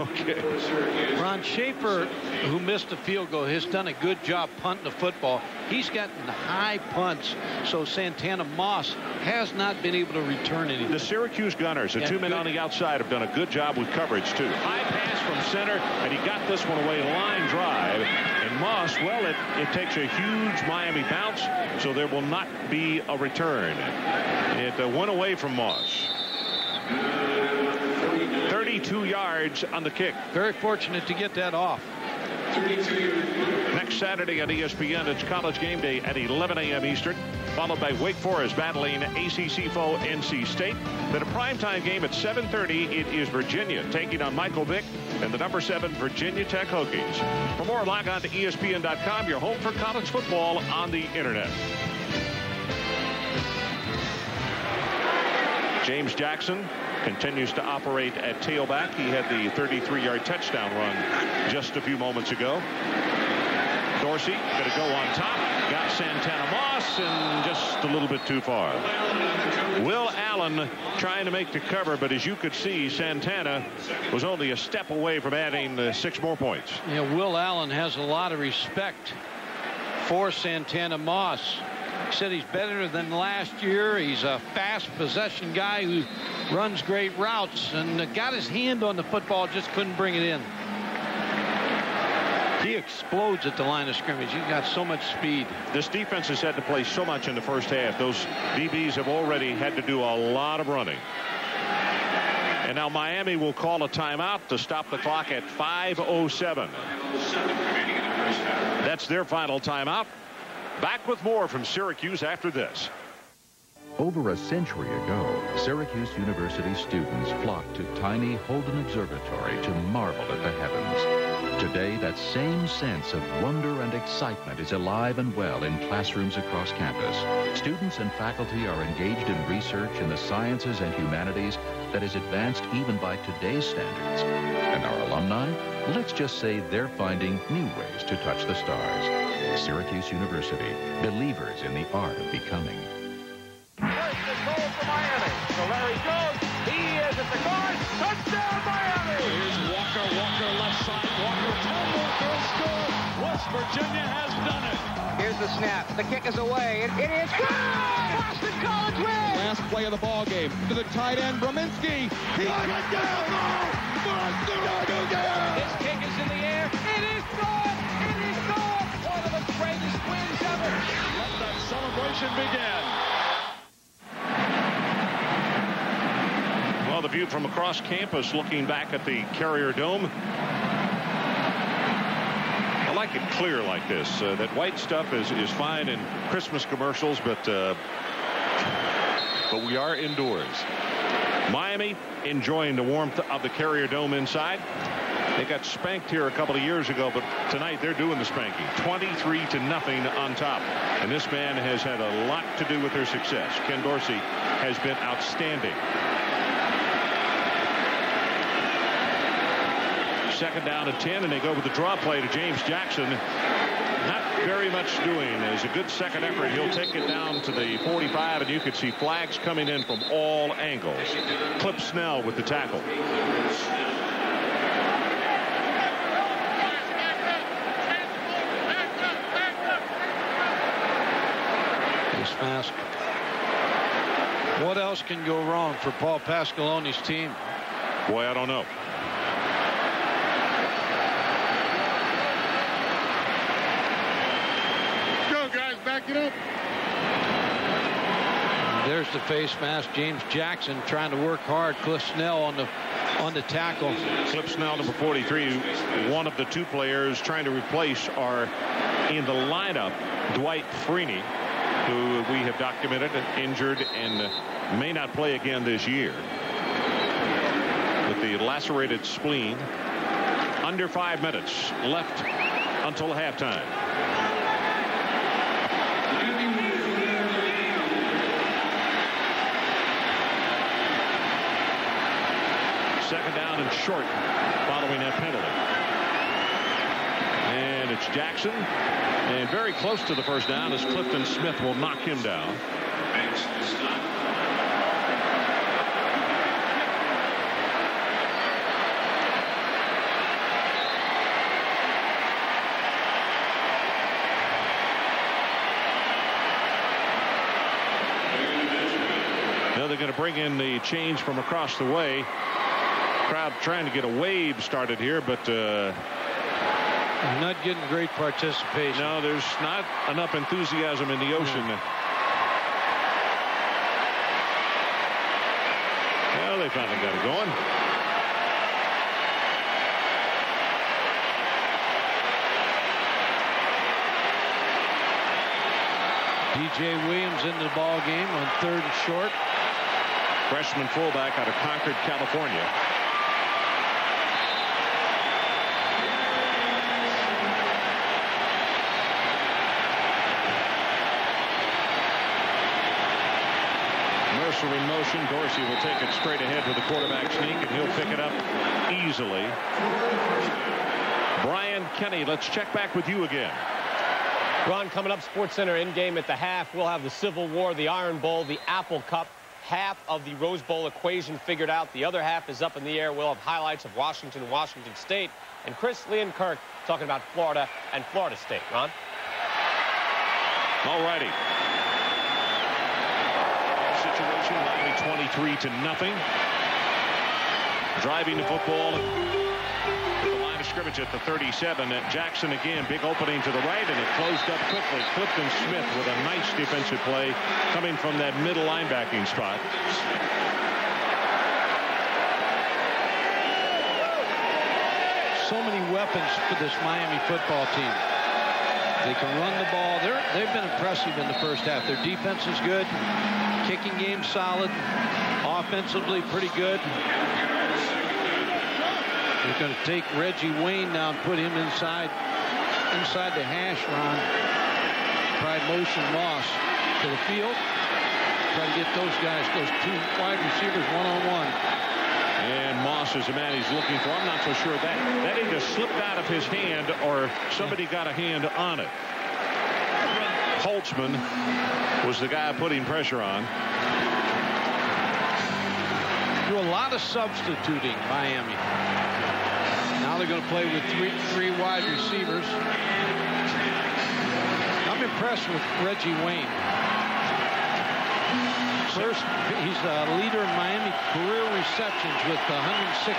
Speaker 1: Okay.
Speaker 2: Ron Schaefer, who missed the field goal, has done a good job punting the football. He's gotten high punts, so Santana Moss has not been able to return anything.
Speaker 1: The Syracuse Gunners, the two men on the outside, have done a good job with coverage, too. High pass from center, and he got this one away, line drive. And Moss, well, it takes a huge Miami bounce, so there will not be a return. It went away from Moss. 30 32 yards on the kick.
Speaker 2: Very fortunate to get that off.
Speaker 1: Next Saturday on ESPN, it's College Game Day at 11 a.m. Eastern, followed by Wake Forest battling ACC foe NC State. Then a primetime game at 7:30, it is Virginia taking on Michael Vick and the number 7 Virginia Tech Hokies. For more, log on to ESPN.com, your home for college football on the internet. James Jackson continues to operate at tailback. He had the 33-yard touchdown run just a few moments ago. Dorsey going to go on top. Got Santana Moss and just a little bit too far. Will Allen trying to make the cover, but as you could see, Santana was only a step away from adding 6 more points.
Speaker 2: Yeah, Will Allen has a lot of respect for Santana Moss. He said he's better than last year. He's a fast possession guy who runs great routes and got his hand on the football, just couldn't bring it in. He explodes at the line of scrimmage. He's got so much speed.
Speaker 1: This defense has had to play so much in the first half. Those DBs have already had to do a lot of running. And now Miami will call a timeout to stop the clock at 5:07. That's their final timeout. Back with more from Syracuse after this.
Speaker 8: Over a century ago, Syracuse University students flocked to tiny Holden Observatory to marvel at the heavens. Today, that same sense of wonder and excitement is alive and well in classrooms across campus. Students and faculty are engaged in research in the sciences and humanities that is advanced even by today's standards. And our alumni, let's just say they're finding new ways to touch the stars. Syracuse University, believers in the art of becoming.
Speaker 18: First and goal for Miami. So Larry Jones, he is at the guard. Touchdown, Miami!
Speaker 7: Here's Walker. Walker left side. Walker. Tom Walker score. West Virginia has done it.
Speaker 18: Here's the snap. The kick is away. It is good! Boston College wins!
Speaker 7: Last play of the ball game. To the tight end, Brominski. He went down.
Speaker 18: This kick is in the air. It is good! It is good! One of the greatest wins ever.
Speaker 7: Let that celebration begin.
Speaker 1: Well, the view from across campus looking back at the Carrier Dome. I like it clear like this. That white stuff is fine in Christmas commercials, but we are indoors. Miami enjoying the warmth of the Carrier Dome inside. They got spanked here a couple of years ago, but tonight they're doing the spanking. 23-0 on top. And this man has had a lot to do with their success. Ken Dorsey has been outstanding. Second down and 10, and they go with the draw play to James Jackson. Not very much doing. As a good second effort, he'll take it down to the 45, and you could see flags coming in from all angles. Clip Snell with the tackle.
Speaker 2: Mask. What else can go wrong for Paul Pasqualoni's team?
Speaker 1: Boy, I don't know.
Speaker 7: Go, guys, back it up.
Speaker 2: There's the face mask. James Jackson trying to work hard. Cliff Snell on the tackle.
Speaker 1: Cliff Snell, number 43, one of the 2 players trying to replace are in the lineup. Dwight Freeney, who we have documented injured and may not play again this year with the lacerated spleen. Under 5 minutes left until halftime. Second down and short following that penalty. And it's Jackson. And very close to the first down as Clifton Smith will knock him down. Now they're going to bring in the change from across the way. Crowd trying to get a wave started here, but
Speaker 2: not getting great participation.
Speaker 1: No, there's not enough enthusiasm in the ocean. No. Well, they finally got it going.
Speaker 2: P.J. Williams into the ball game on 3rd and short.
Speaker 1: Freshman fullback out of Concord, California. Mercer in motion. Dorsey will take it straight ahead with the quarterback sneak, and he'll pick it up easily. Brian Kenny, let's check back with you again.
Speaker 4: Ron, coming up, SportsCenter in game at the half. We'll have the Civil War, the Iron Bowl, the Apple Cup. Half of the Rose Bowl equation figured out. The other half is up in the air. We'll have highlights of Washington and Washington State. And Chris, Lee, and Kirk talking about Florida and Florida State. Ron?
Speaker 1: All righty. Situation, Miami 23-0. Driving the football at the line of scrimmage at the 37. Jackson again, big opening to the right, and it closed up quickly. Clifton Smith with a nice defensive play coming from that middle linebacking spot.
Speaker 2: So many weapons for this Miami football team. They can run the ball. They've been impressive in the first half. Their defense is good. Kicking game solid. Offensively pretty good. They're going to take Reggie Wayne now and put him inside the hash, Ron. Try motion Moss to the field. Try to get those guys, those 2 wide receivers one-on-one.
Speaker 1: And Moss is the man he's looking for. I'm not so sure that either slipped out of his hand or somebody got a hand on it. Holtzman was the guy putting pressure on.
Speaker 2: Do a lot of substituting, Miami. Now they're going to play with three wide receivers. I'm impressed with Reggie Wayne. First, he's a leader in Miami career receptions with 167.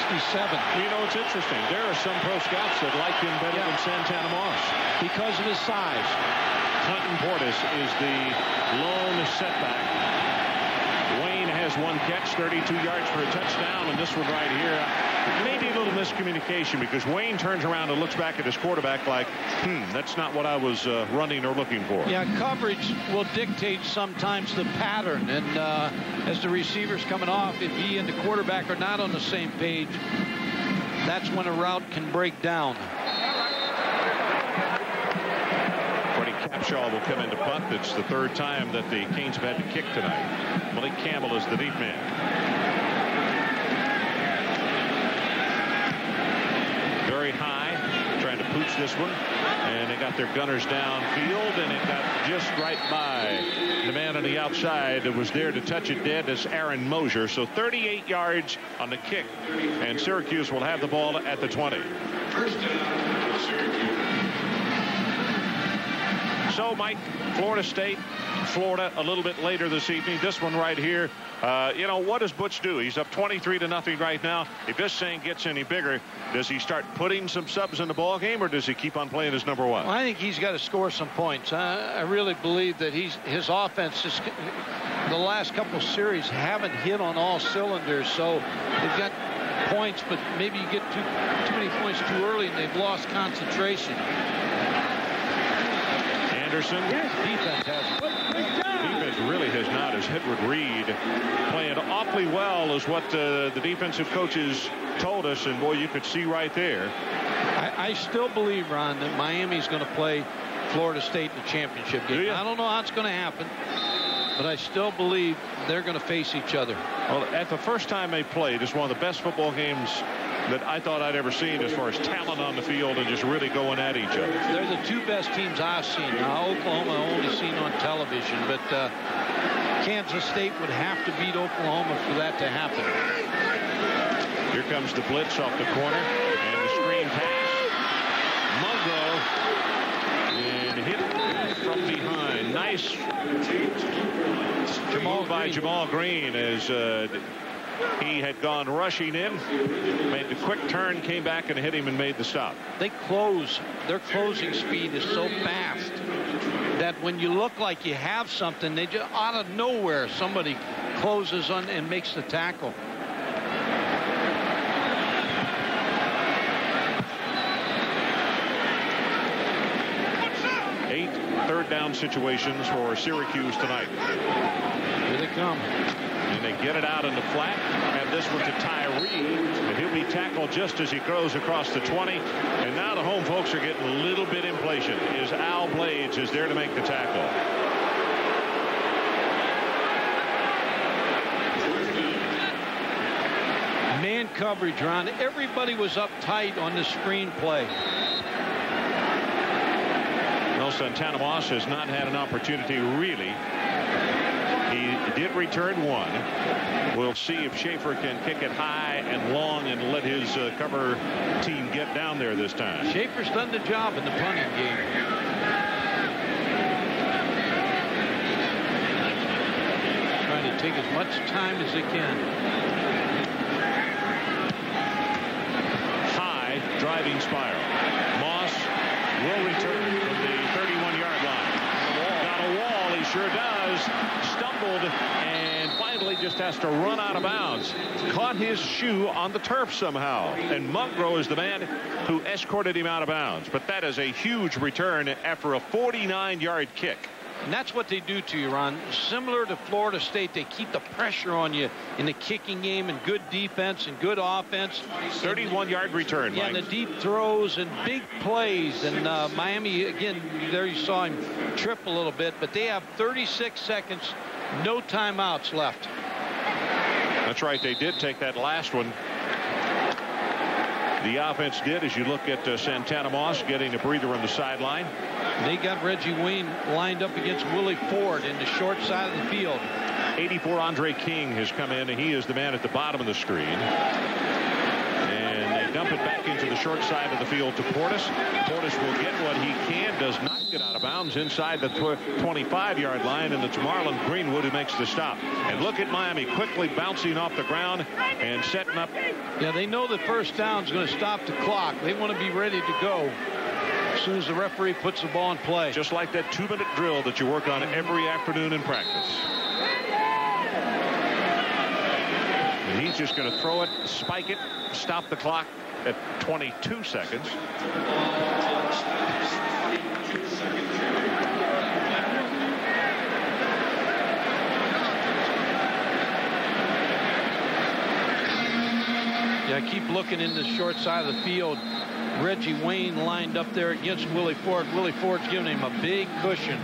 Speaker 1: You know, it's interesting. There are some pro scouts that like him better than Santana Moss.
Speaker 2: Because of his size.
Speaker 1: Clinton Portis is the lone setback. Wayne has 1 catch, 32 yards for a touchdown, and this one right here, maybe a little miscommunication because Wayne turns around and looks back at his quarterback like, that's not what I was running or looking for.
Speaker 2: Yeah, coverage will dictate sometimes the pattern, and as the receiver's coming off, if he and the quarterback are not on the same page, that's when a route can break down.
Speaker 1: Capshaw will come into punt. It's the 3rd time that the Canes have had to kick tonight. Malik Campbell is the deep man. Very high, trying to pooch this one. And they got their gunners downfield, and it got just right by the man on the outside that was there to touch it dead. As Aaron Mosier. So 38 yards on the kick, and Syracuse will have the ball at the 20. So, Mike, Florida State, Florida a little bit later this evening. This one right here, you know, what does Butch do? He's up 23-0 right now. If this thing gets any bigger, does he start putting some subs in the ball game, or does he keep on playing as number 1?
Speaker 2: Well, I think he's got to score some points. I really believe that his offense is, the last couple series haven't hit on all cylinders, so they've got points, but maybe you get too many points too early and they've lost concentration.
Speaker 1: Anderson. Defense really has not, as Edward Reed playing awfully well is what the defensive coaches told us, and boy, you could see right there.
Speaker 2: I still believe, Ron, that Miami's going to play Florida State in the championship game. I don't know how it's going to happen, but I still believe they're going to face each other.
Speaker 1: Well, at the first time they played, it's one of the best football games that I thought I'd ever seen as far as talent on the field and just really going at each other.
Speaker 2: They're the 2 best teams I've seen. Now, Oklahoma I've only seen on television, but Kansas State would have to beat Oklahoma for that to happen.
Speaker 1: Here comes the blitz off the corner and the screen pass. Mungo and hit from behind. Nice move by Jamal Green as he had gone rushing in, made the quick turn, came back and hit him and made the stop.
Speaker 2: They close. Their closing speed is so fast that when you look like you have something, they just out of nowhere somebody closes on and makes the tackle.
Speaker 1: third down situations for Syracuse tonight.
Speaker 2: Here they come.
Speaker 1: And they get it out in the flat. Have this one to Tyree. And he'll be tackled just as he goes across the 20. And now the home folks are getting a little bit impatient. Is Al Blades is there to make the tackle.
Speaker 2: Man coverage, Ron. Everybody was up tight on the screen play.
Speaker 1: Well, Santana Moss has not had an opportunity really. He did return one. We'll see if Schaefer can kick it high and long and let his cover team get down there this time.
Speaker 2: Schaefer's done the job in the punting game. Trying to take as much time as they can.
Speaker 1: High driving spiral. Moss will return from the 31-yard line. Got a wall, he sure does. Stumbled and finally just has to run out of bounds. Caught his shoe on the turf somehow. And Mungro is the man who escorted him out of bounds. But that is a huge return after a 49-yard kick.
Speaker 2: And that's what they do to you, Ron. Similar to Florida State, they keep the pressure on you in the kicking game and good defense and good offense.
Speaker 1: 31-yard return,
Speaker 2: yeah,
Speaker 1: Mike.
Speaker 2: and the deep throws and big plays. And Miami, again, there you saw him trip a little bit, but they have 36 seconds, no timeouts left.
Speaker 1: That's right. They did take that last one. The offense did, as you look at Santana Moss getting a breather on the sideline.
Speaker 2: They got Reggie Wayne lined up against Willie Ford in the short side of the field.
Speaker 1: 84 Andre King has come in, and he is the man at the bottom of the screen. And they dump it back into the short side of the field to Portis. Portis will get what he can, does not get out of bounds inside the 25-yard line, and it's Marlon Greenwood who makes the stop. And look at Miami quickly bouncing off the ground and setting up.
Speaker 2: Yeah, they know the first down is going to stop the clock. They want to be ready to go as soon as the referee puts the ball in play.
Speaker 1: Just like that 2-minute drill that you work on every afternoon in practice. And he's just going to throw it, spike it, stop the clock at 22 seconds.
Speaker 2: Yeah, keep looking in the short side of the field. Reggie Wayne lined up there against Willie Ford. Willie Ford's giving him a big cushion.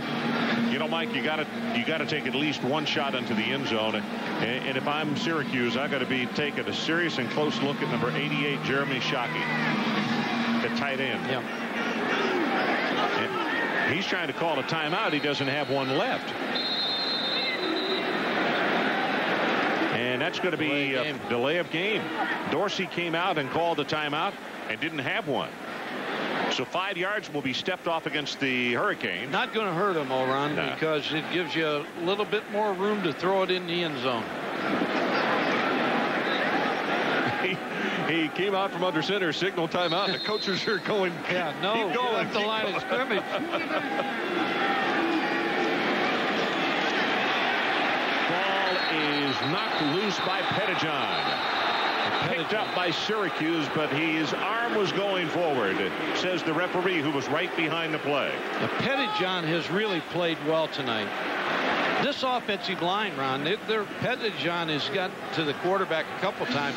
Speaker 1: You know, Mike, you got to take at least one shot into the end zone. And if I'm Syracuse, I got to be taking a serious and close look at number 88, Jeremy Shockey, the tight end.
Speaker 2: Yeah.
Speaker 1: And he's trying to call a timeout. He doesn't have one left. And that's going to be a delay of game. Dorsey came out and called a timeout and didn't have one. So 5 yards will be stepped off against the Hurricane.
Speaker 2: Not going to hurt him, Ron, because it gives you a little bit more room to throw it in the end zone.
Speaker 1: He came out from under center, signal timeout, and the coaches are going.
Speaker 2: Yeah, no,
Speaker 1: keep going,
Speaker 2: the line of scrimmage.
Speaker 1: Ball is knocked loose by Pettijohn. Picked up by Syracuse, but his arm was going forward, says the referee, who was right behind the play.
Speaker 2: Pettijohn has really played well tonight. This offensive line, Ron, Pettijohn has got to the quarterback a couple times,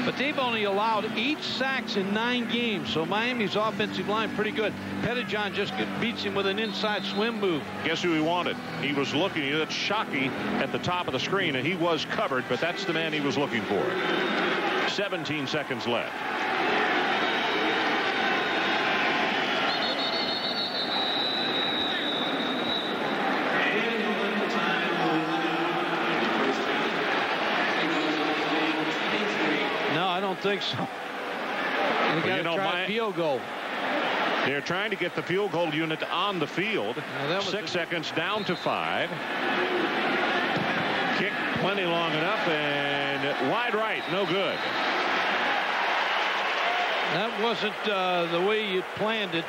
Speaker 2: but they've only allowed 8 sacks in 9 games, so Miami's offensive line pretty good. Pettijohn just beats him with an inside swim move.
Speaker 1: Guess who he wanted? He was looking at Shockey at the top of the screen, and he was covered, but that's the man he was looking for. 17 seconds left.
Speaker 2: No, I don't think so. They got to try a field goal.
Speaker 1: They're trying to get the field goal unit on the field. 6 seconds down to 5. Kick plenty long enough, and wide right, no good.
Speaker 2: That wasn't the way you planned it.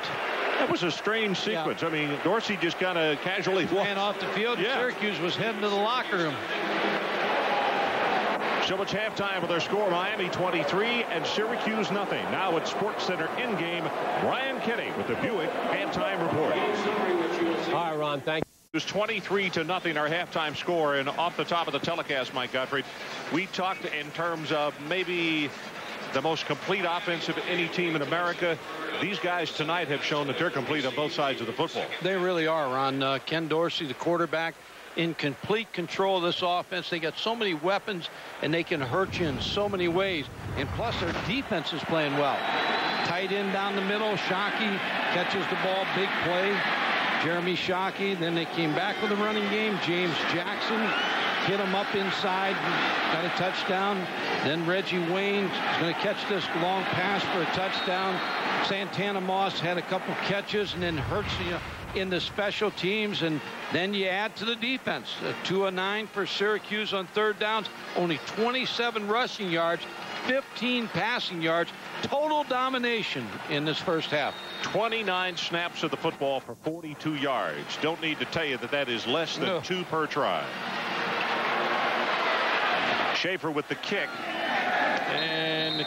Speaker 1: That was a strange sequence. Yeah. I mean, Dorsey just kind of casually
Speaker 2: ran off the field. Yeah. Syracuse was heading to the locker room.
Speaker 1: So it's halftime with our score, Miami 23 and Syracuse nothing. Now at Sports Center in-game, Brian Kenny with the Buick halftime report.
Speaker 4: All right, Ron, thank you.
Speaker 1: It was 23-0 our halftime score, and off the top of the telecast, Mike Gottfried, we talked in terms of maybe the most complete offense of any team in America. These guys tonight have shown that they're complete on both sides of the football.
Speaker 2: They really are, Ron. Ken Dorsey, the quarterback, in complete control of this offense. They got so many weapons, and they can hurt you in so many ways. And plus, their defense is playing well. Tight end down the middle. Shockey catches the ball. Big play. Jeremy Shockey. Then they came back with a running game. James Jackson hit him up inside. Got a touchdown. Then Reggie Wayne is going to catch this long pass for a touchdown. Santana Moss had a couple catches and then hurts you in the special teams, and then you add to the defense. 2 of 9 for Syracuse on third downs, only 27 rushing yards, 15 passing yards, total domination in this first half.
Speaker 1: 29 snaps of the football for 42 yards. Don't need to tell you that that is less than 2 per try. Schaefer with the kick, and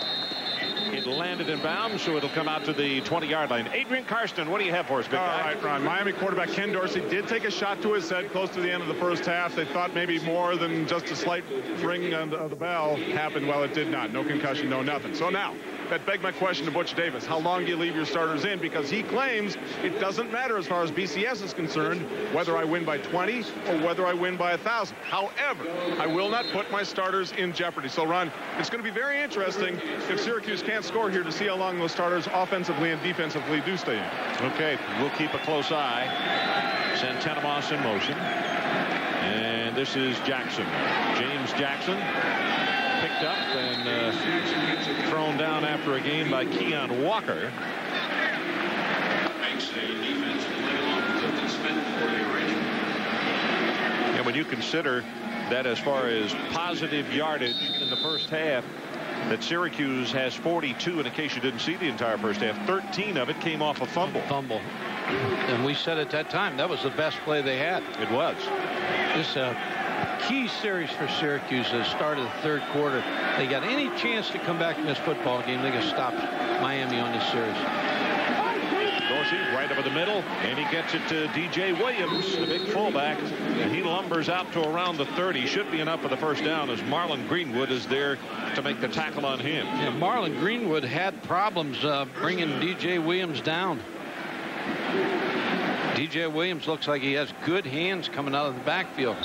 Speaker 1: it landed in bounds, so it'll come out to the 20-yard line. Adrian Karsten, what do you have for us, big guy?
Speaker 3: All right, Ron. Miami quarterback Ken Dorsey did take a shot to his head close to the end of the first half. They thought maybe more than just a slight ring of the bell happened. Well, it did not. No concussion, no nothing. So now, that begged my question to Butch Davis. How long do you leave your starters in? Because he claims it doesn't matter as far as BCS is concerned whether I win by 20 or whether I win by 1,000. However, I will not put my starters in jeopardy. So, Ron, it's going to be very interesting if Syracuse can't score here to see how long those starters offensively and defensively do stay in.
Speaker 1: Okay, we'll keep a close eye. Santana Moss in motion. And this is Jackson. James Jackson picked up and thrown down after a game by Keon Walker. And when you consider that as far as positive yardage in the first half, that Syracuse has 42, and in case you didn't see the entire first half, 13 of it came off a fumble.
Speaker 2: And we said at that time that was the best play they had.
Speaker 1: It was.
Speaker 2: This key series for Syracuse at the start of the third quarter. They got any chance to come back in this football game, they can stop Miami on this series.
Speaker 1: Dorsey right over the middle, and he gets it to DJ Williams, the big fullback, and he lumbers out to around the 30. Should be enough for the first down as Marlon Greenwood is there to make the tackle on him.
Speaker 2: Yeah, Marlon Greenwood had problems bringing DJ Williams down. DJ Williams looks like he has good hands coming out of the backfield.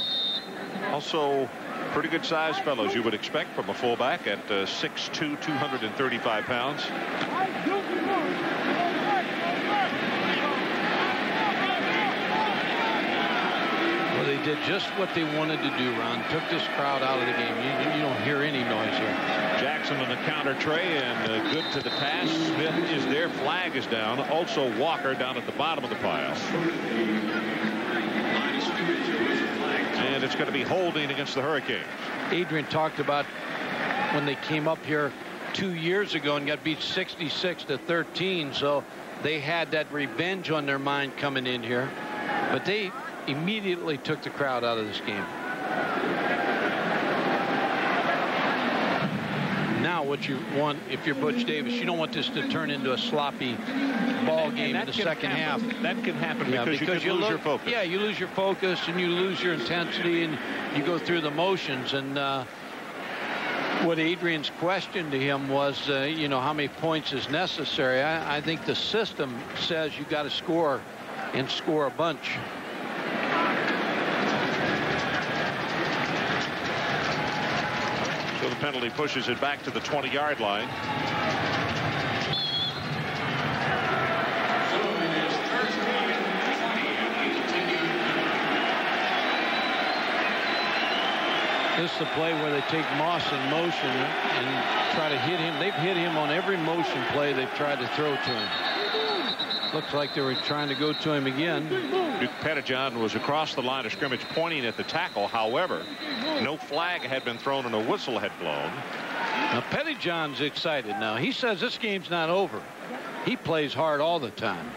Speaker 1: Also, pretty good sized fellows you would expect from a fullback at 6'2", 235 pounds.
Speaker 2: Well, they did just what they wanted to do, Ron. Took this crowd out of the game. You don't hear any noise here.
Speaker 1: Jackson on the counter tray and good to the pass. Smith is there. Flag is down. Also Walker down at the bottom of the pile. And it's going to be holding against the Hurricanes.
Speaker 2: Adrian talked about when they came up here 2 years ago and got beat 66-13. So they had that revenge on their mind coming in here. But they immediately took the crowd out of this game. Now what you want, if you're Butch Davis, you don't want this to turn into a sloppy ball game in the second half.
Speaker 1: That can happen because you lose your focus.
Speaker 2: Yeah, you lose your focus and you lose your intensity and you go through the motions. And what Adrian's question to him was, you know, how many points is necessary. I think the system says you got to score and score a bunch.
Speaker 1: So the penalty pushes it back to the 20-yard line.
Speaker 2: This is the play where they take Moss in motion and try to hit him. They've hit him on every motion play they've tried to throw to him. Looks like they were trying to go to him again.
Speaker 1: Duke Pettijohn was across the line of scrimmage pointing at the tackle. However, no flag had been thrown and a whistle had blown.
Speaker 2: Now Pettijohn's excited now. He says this game's not over. He plays hard all the time.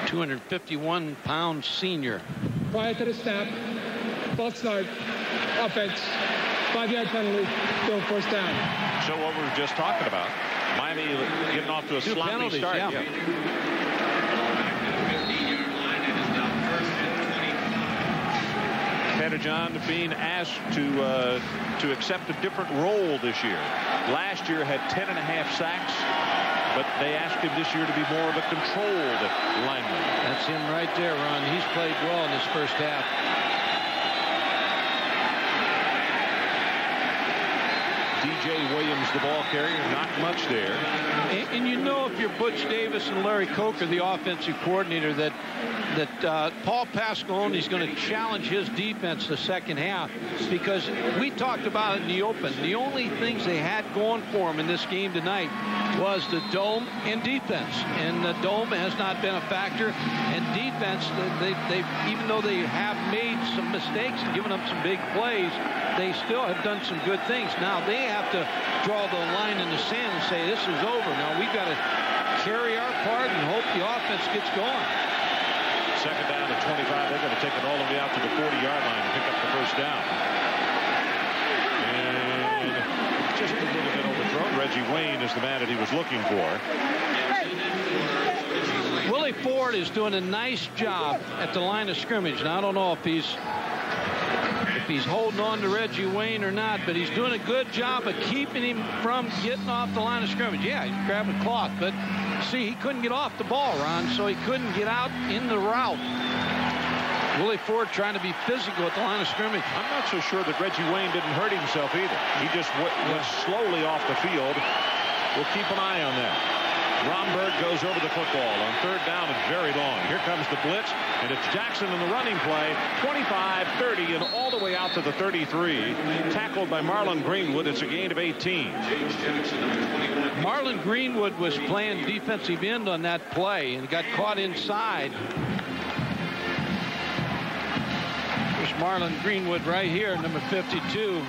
Speaker 2: 251-pound senior.
Speaker 19: Quiet to the snap. False start. Offense. 5-yard penalty, still first down.
Speaker 1: So what we were just talking about, Miami getting off to a sloppy start. Yeah. Pettijohn being asked to accept a different role this year. Last year had 10.5 sacks, but they asked him this year to be more of a controlled lineman.
Speaker 2: That's him right there, Ron. He's played well in this first half.
Speaker 1: DJ Williams, the ball carrier, not much there.
Speaker 2: And you know, if you're Butch Davis and Larry Coker, the offensive coordinator, that Paul Pasqualone is going to challenge his defense the second half, because we talked about it in the open. The only things they had going for them in this game tonight was the dome and defense, and the dome has not been a factor. And defense, they even though they have made some mistakes and given up some big plays, they still have done some good things. Now they have to draw the line in the sand and say this is over. Now we've got to carry our part and hope the offense gets going.
Speaker 1: Second down at 25. They're going to take it all the way out to the 40-yard line and pick up the first down. And just a little bit overthrown. Reggie Wayne is the man that he was looking for.
Speaker 2: Willie Ford is doing a nice job at the line of scrimmage. Now I don't know if he's holding on to Reggie Wayne or not, but he's doing a good job of keeping him from getting off the line of scrimmage. Yeah, he's grabbing a cloth, but see, he couldn't get off the ball, Ron, so he couldn't get out in the route. Willie Ford trying to be physical at the line of scrimmage.
Speaker 1: I'm not so sure that Reggie Wayne didn't hurt himself either. He just went slowly off the field. We'll keep an eye on that. Romberg goes over the football on third down and very long. Here comes the blitz, and it's Jackson in the running play. 25, 30, and all the way out to the 33. Tackled by Marlon Greenwood. It's a gain of 18.
Speaker 2: Marlon Greenwood was playing defensive end on that play and got caught inside. There's Marlon Greenwood right here, number 52.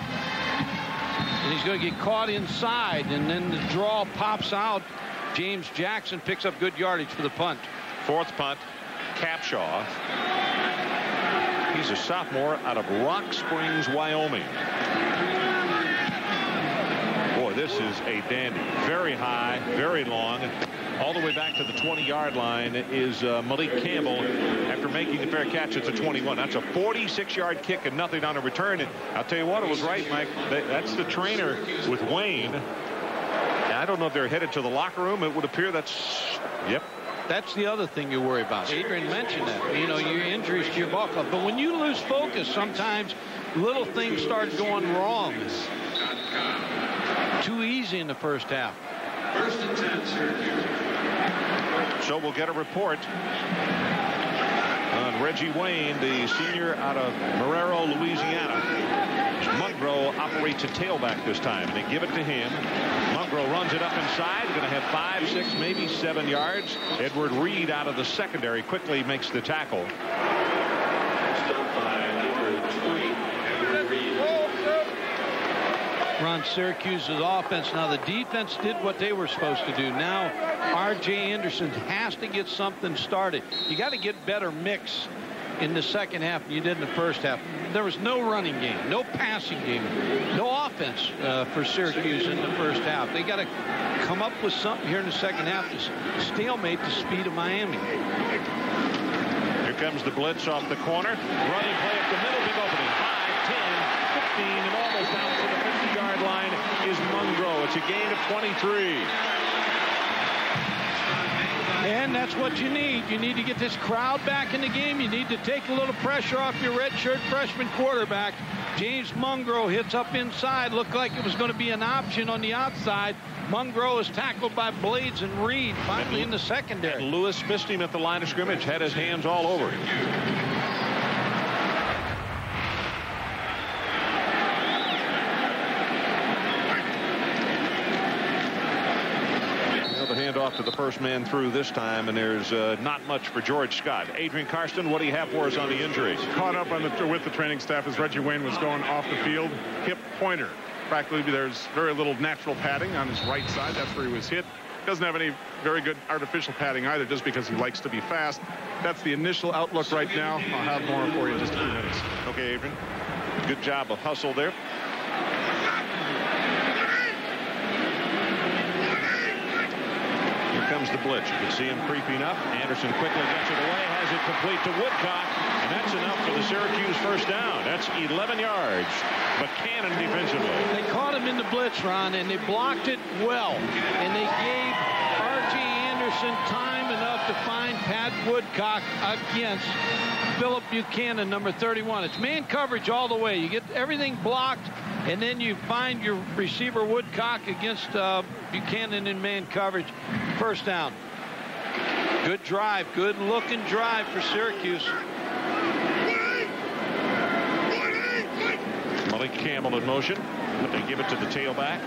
Speaker 2: And he's going to get caught inside, and then the draw pops out. James Jackson picks up good yardage for the punt.
Speaker 1: Fourth punt, Capshaw. He's a sophomore out of Rock Springs, Wyoming. Boy, this is a dandy. Very high, very long. All the way back to the 20-yard line is Malik Campbell. After making the fair catch at the 21. That's a 46-yard kick and nothing on a return. And I'll tell you what, it was right, Mike. That's the trainer with Wayne. I don't know if they're headed to the locker room. It would appear that's, yep.
Speaker 2: That's the other thing you worry about. Adrian mentioned that. You know, your injuries to your ball club. But when you lose focus, sometimes little things start going wrong. Too easy in the first half.
Speaker 6: First and 10, Syracuse.
Speaker 1: So we'll get a report on Reggie Wayne, the senior out of Marrero, Louisiana. Mungro operates a tailback this time, and they give it to him. Mungro runs it up inside. Going to have 5, 6, maybe 7 yards. Edward Reed out of the secondary quickly makes the tackle.
Speaker 2: Ron, Syracuse's offense. Now the defense did what they were supposed to do. Now R.J. Anderson has to get something started. You got to get better mix in the second half than you did in the first half. There was no running game, no passing game, no offense for Syracuse in the first half. They got to come up with something here in the second half to stalemate the speed of Miami.
Speaker 1: Here comes the blitz off the corner. Running play up the middle, big opening. 5, 10, 15, and almost out to the 50-yard line is Mungro. It's a gain of 23.
Speaker 2: And that's what you need. You need to get this crowd back in the game. You need to take a little pressure off your redshirt freshman quarterback. James Mungro hits up inside. Looked like it was going to be an option on the outside. Mungro is tackled by Blades and Reed finally in the secondary.
Speaker 1: And Lewis missed him at the line of scrimmage. Had his hands all over him. Off to the first man through this time, and there's not much for George Scott. Adrian Karsten, what do you have for us on the injuries?
Speaker 3: Caught up on with the training staff as Reggie Wayne was going off the field. Hip pointer. Practically, there's very little natural padding on his right side. That's where he was hit. Doesn't have any very good artificial padding either, just because he likes to be fast. That's the initial outlook right now. I'll have more for you in just a few minutes.
Speaker 1: Okay, Adrian. Good job of hustle there. comes the blitz. You can see him creeping up. Anderson quickly gets it away, has it complete to Woodcock, and that's enough for the Syracuse first down. That's 11 yards. But Cannon defensively.
Speaker 2: They caught him in the blitz, Ron, and they blocked it well. And they gave R.J. Anderson time enough to find Pat Woodcock against Philip Buchanan, number 31. It's man coverage all the way. You get everything blocked, and then you find your receiver Woodcock against Buchanan in man coverage. First down. Good drive, good looking drive for Syracuse.
Speaker 1: Malik Campbell in motion, but they give it to the tailback.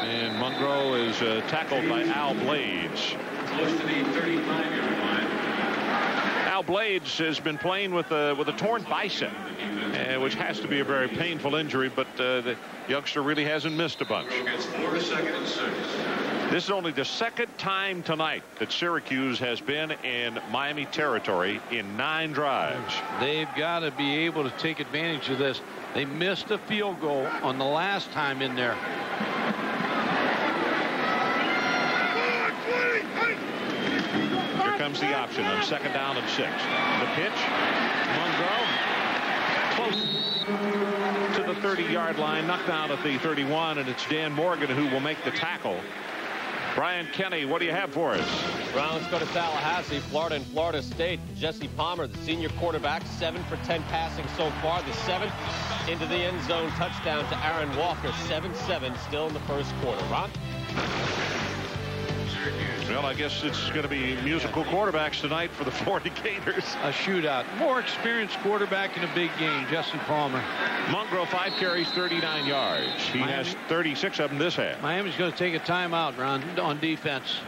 Speaker 1: And Mungro is tackled by Al Blades.
Speaker 6: Close to the 35-yard line.
Speaker 1: Al Blades has been playing with a torn bicep, which has to be a very painful injury, but the youngster really hasn't missed a bunch. This is only the second time tonight that Syracuse has been in Miami territory in 9 drives.
Speaker 2: They've got to be able to take advantage of this. They missed a field goal on the last time in there.
Speaker 1: Here comes the option on 2nd down and 6. The pitch. Mungro close to the 30-yard line, knocked out at the 31, and it's Dan Morgan who will make the tackle. Brian Kenny, what do you have for us?
Speaker 4: Well, let's go to Tallahassee, Florida, and Florida State. Jesse Palmer, the senior quarterback, 7 for 10 passing so far. The 7th into the end zone touchdown to Aaron Walker, 7-7, still in the first quarter. Ron?
Speaker 1: Well, I guess it's going to be musical quarterbacks tonight for the Florida Gators.
Speaker 2: A shootout. More experienced quarterback in a big game, Jesse Palmer.
Speaker 1: Mungro, 5 carries, 39 yards. He has 36 of them this half.
Speaker 2: Miami's going to take a timeout, Ron, on defense.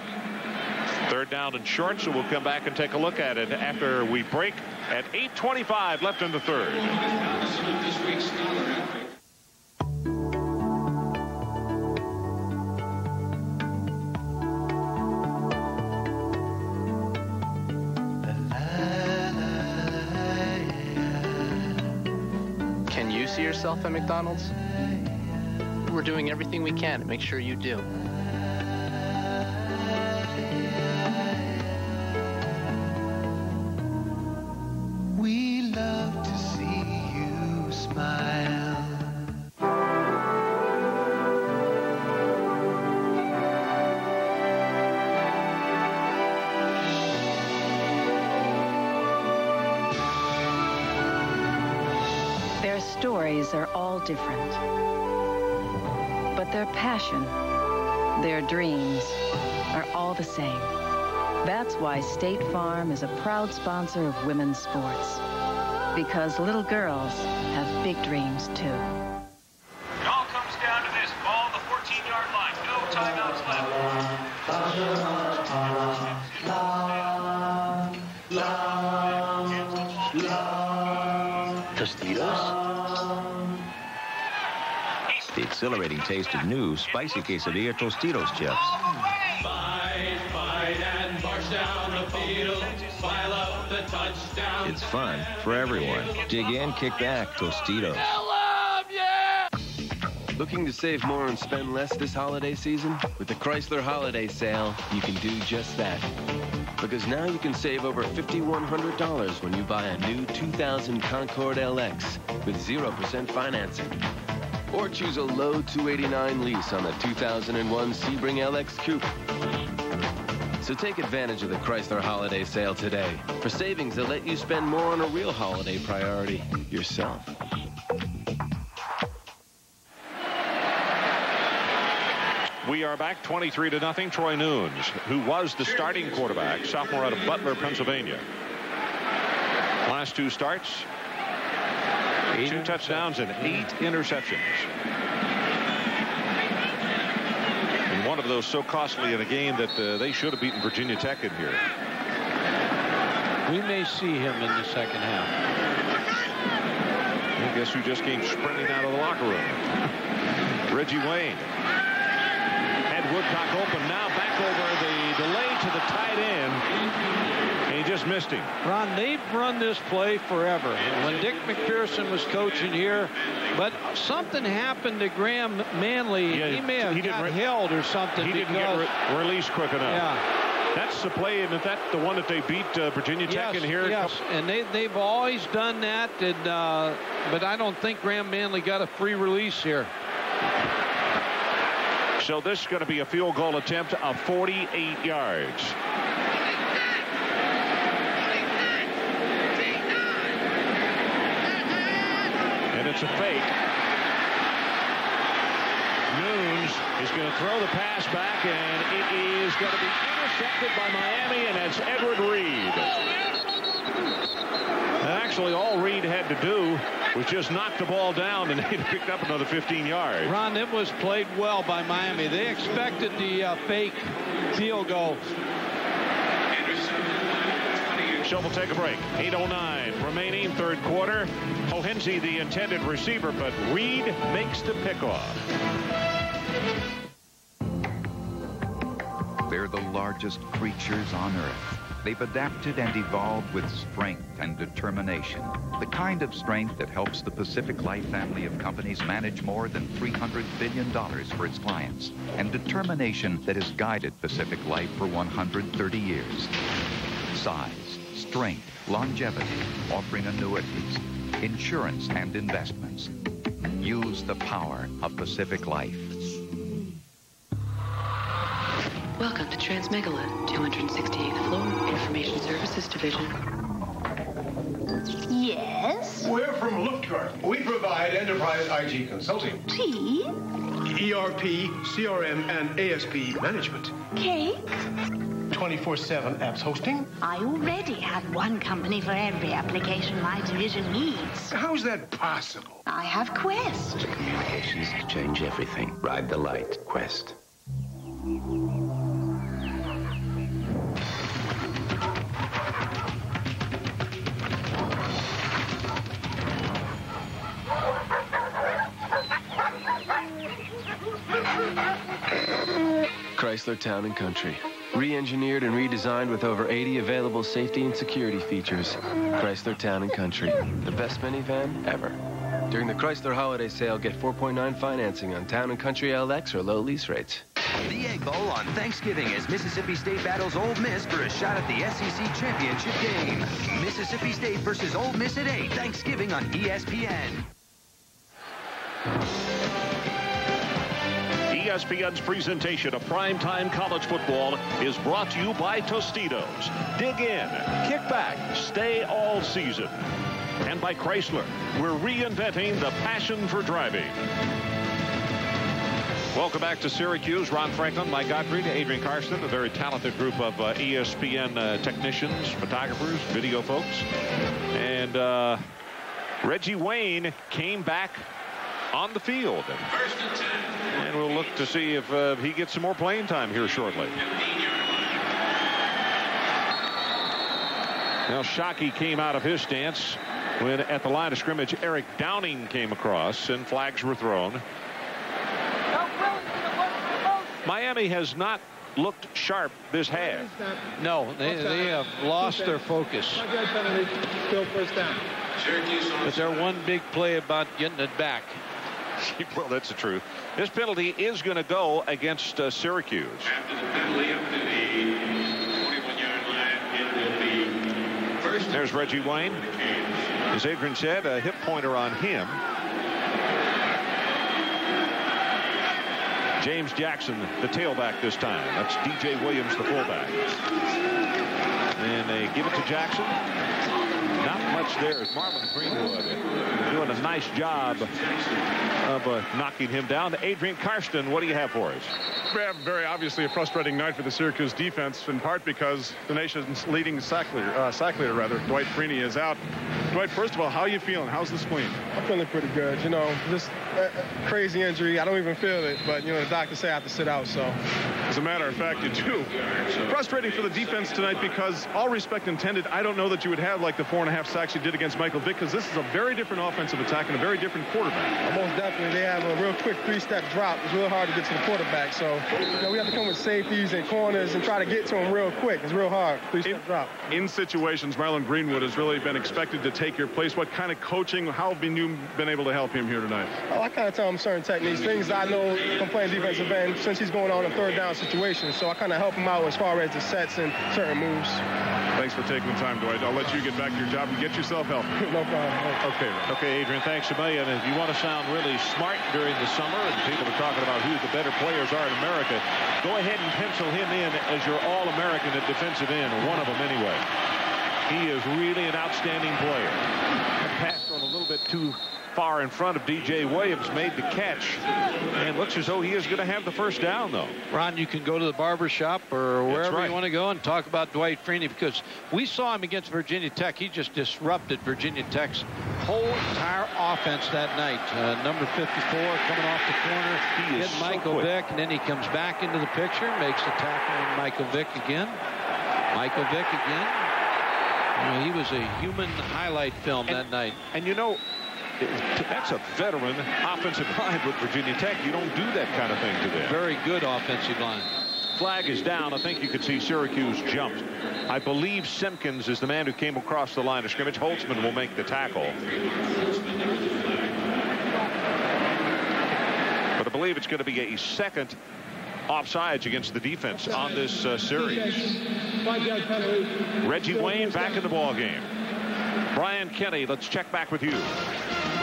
Speaker 1: 3rd down and short, so we'll come back and take a look at it after we break at 8:25 left in the 3rd.
Speaker 20: See yourself at McDonald's? We're doing everything we can to make sure you do.
Speaker 21: We love to see you smile.
Speaker 22: Their stories are all different, but their passion, their dreams are all the same. That's why State Farm is a proud sponsor of women's sports, because little girls have big dreams too.
Speaker 6: It all comes down to this. Ball on the 14-yard line. No timeouts left.
Speaker 15: Tostitos? The exhilarating taste of new spicy quesadilla Tostitos chips.
Speaker 6: Fight and march down the field. File up the touchdown.
Speaker 15: It's fun for everyone. Dig in, kick back, Tostitos.
Speaker 23: Looking to save more and spend less this holiday season? With the Chrysler Holiday Sale, you can do just that. Because now you can save over $5,100 when you buy a new 2000 Concorde LX with 0% financing. Or choose a low $289 lease on the 2001 Sebring LX Coupe. So take advantage of the Chrysler Holiday Sale today for savings that let you spend more on a real holiday priority, yourself.
Speaker 1: We are back 23-0. Troy Nunes, who was the starting quarterback, sophomore out of Butler, Pennsylvania. Last 2 starts, 2 touchdowns and 8 interceptions. And one of those so costly in a game that they should have beaten Virginia Tech in here.
Speaker 2: We may see him in the second half.
Speaker 1: I guess who just came sprinting out of the locker room? Reggie Wayne. Had Woodcock open, now back over the delay to the tight end. And he just missed him.
Speaker 2: Ron, they've run this play forever. When Dick McPherson was coaching here, but something happened to Graham Manley.
Speaker 1: Yeah,
Speaker 2: he may have got held or something.
Speaker 1: He didn't get released quick enough.
Speaker 2: Yeah.
Speaker 1: That's the play, and is that the one that they beat Virginia Tech in here?
Speaker 2: Yes, and they've always done that, and but I don't think Graham Manley got a free release here.
Speaker 1: So this is going to be a field goal attempt of 48 yards. And it's a fake. Nunes is going to throw the pass back, and it is going to be intercepted by Miami, and that's Edward Reed. And actually, all Reed had to do was just knock the ball down, and he picked up another 15 yards.
Speaker 2: Ron, it was played well by Miami. They expected the fake field goal.
Speaker 1: So we'll take a break. 8:09 remaining, third quarter. O'Henzie, the intended receiver, but Reed makes the pickoff.
Speaker 8: They're the largest creatures on Earth. They've adapted and evolved with strength and determination. The kind of strength that helps the Pacific Life family of companies manage more than $300 billion for its clients. And determination that has guided Pacific Life for 130 years. Size, strength, longevity, offering annuities, insurance, and investments. Use the power of Pacific Life.
Speaker 5: Welcome to Transmegala, 268th floor, Information Services Division.
Speaker 9: Yes?
Speaker 10: We're from Luftgart. We provide enterprise IT consulting.
Speaker 9: T?
Speaker 10: ERP, CRM, and ASP management.
Speaker 9: K?
Speaker 10: 24/7 apps hosting.
Speaker 9: I already have one company for every application my division needs.
Speaker 10: How's that possible?
Speaker 9: I have Quest.
Speaker 15: The communications change everything. Ride the light. Quest.
Speaker 23: Chrysler Town & Country. Re-engineered and redesigned with over 80 available safety and security features. Chrysler Town & Country. The best minivan ever. During the Chrysler Holiday Sale, get 4.9 financing on Town & Country LX or low lease rates.
Speaker 12: The Egg Bowl on Thanksgiving as Mississippi State battles Ole Miss for a shot at the SEC championship game. Mississippi State versus Ole Miss at 8, Thanksgiving on ESPN.
Speaker 1: ESPN's presentation of primetime college football is brought to you by Tostitos. Dig in, kick back, stay all season. And by Chrysler, we're reinventing the passion for driving. Welcome back to Syracuse. Ron Franklin, Mike Gottfried, Adrian Karsten, a very talented group of ESPN technicians, photographers, video folks. And Reggie Wayne came back on the field. And we'll look to see if he gets some more playing time here shortly. Now Shockey came out of his stance when at the line of scrimmage Eric Downing came across and flags were thrown. Miami has not looked sharp this half.
Speaker 2: No, they have lost their focus.
Speaker 19: Still first down.
Speaker 2: But they're one big play about getting it back.
Speaker 1: Well, that's the truth. This penalty is going to go against Syracuse.
Speaker 6: After the penalty up to the 41-yard line, it will be first.
Speaker 1: There's Reggie Wayne. As Adrian said, a hip pointer on him. James Jackson, the tailback this time. That's DJ Williams, the fullback. And they give it to Jackson. Not much there as Marvin Greenwood doing a nice job of knocking him down. Adrian Karsten, what do you have for us?
Speaker 3: Very obviously a frustrating night for the Syracuse defense, in part because the nation's leading sack leader, Dwight Freeney, is out. Dwight, first of all, how are you feeling? How's the spleen?
Speaker 17: I'm feeling pretty good. You know, this crazy injury, I don't even feel it, but, you know, the doctor said I have to sit out, so.
Speaker 3: As a matter of fact, you do. Frustrating for the defense tonight because, all respect intended, I don't know that you would have like the 4.5 sacks you did against Michael Vick, because this is a very different offensive attack and a very different quarterback.
Speaker 17: Most definitely. They have a real quick 3-step drop. It's real hard to get to the quarterback, so you know, we have to come with safeties and corners and try to get to him real quick. It's real hard. 3-step drop.
Speaker 3: In situations, Marlon Greenwood has really been expected to take your place. What kind of coaching, how have you been able to help him here tonight?
Speaker 17: Oh, I kind of tell him certain techniques, things that I know from playing defensive end since he's going on a third down situations. So I kind of help him out as far as the sets and certain moves.
Speaker 3: Thanks for taking the time, Dwight. I'll let you get back to your job and get yourself healthy.
Speaker 17: No problem.
Speaker 3: Okay, Ron.
Speaker 1: Okay, Adrian, thanks a million. If you want to sound really smart during the summer and people are talking about who the better players are in America, go ahead and pencil him in as your All-American at defensive end, one of them anyway. He is really an outstanding player. Passed on a little bit too far in front of DJ Williams, made the catch, and looks as though he is going to have the first down, though.
Speaker 2: Ron, you can go to the barber shop or wherever you want to go and talk about Dwight Freeney, because we saw him against Virginia Tech. He just disrupted Virginia Tech's whole entire offense that night. Number 54 coming off the corner.
Speaker 1: He is
Speaker 2: hit Michael Vick, and then he comes back into the picture, makes the tackle on Michael Vick again. Michael Vick again. You know, he was a human highlight film that night.
Speaker 1: And you know, that's a veteran offensive line with Virginia Tech. You don't do that kind of thing to them.
Speaker 2: Very good offensive line.
Speaker 1: Flag is down. I think you could see Syracuse jumped. I believe Simpkins is the man who came across the line of scrimmage. Holtzman will make the tackle. But I believe it's going to be a second offsides against the defense on this series. Reggie Wayne back in the ball game. Brian Kenny, let's check back with you.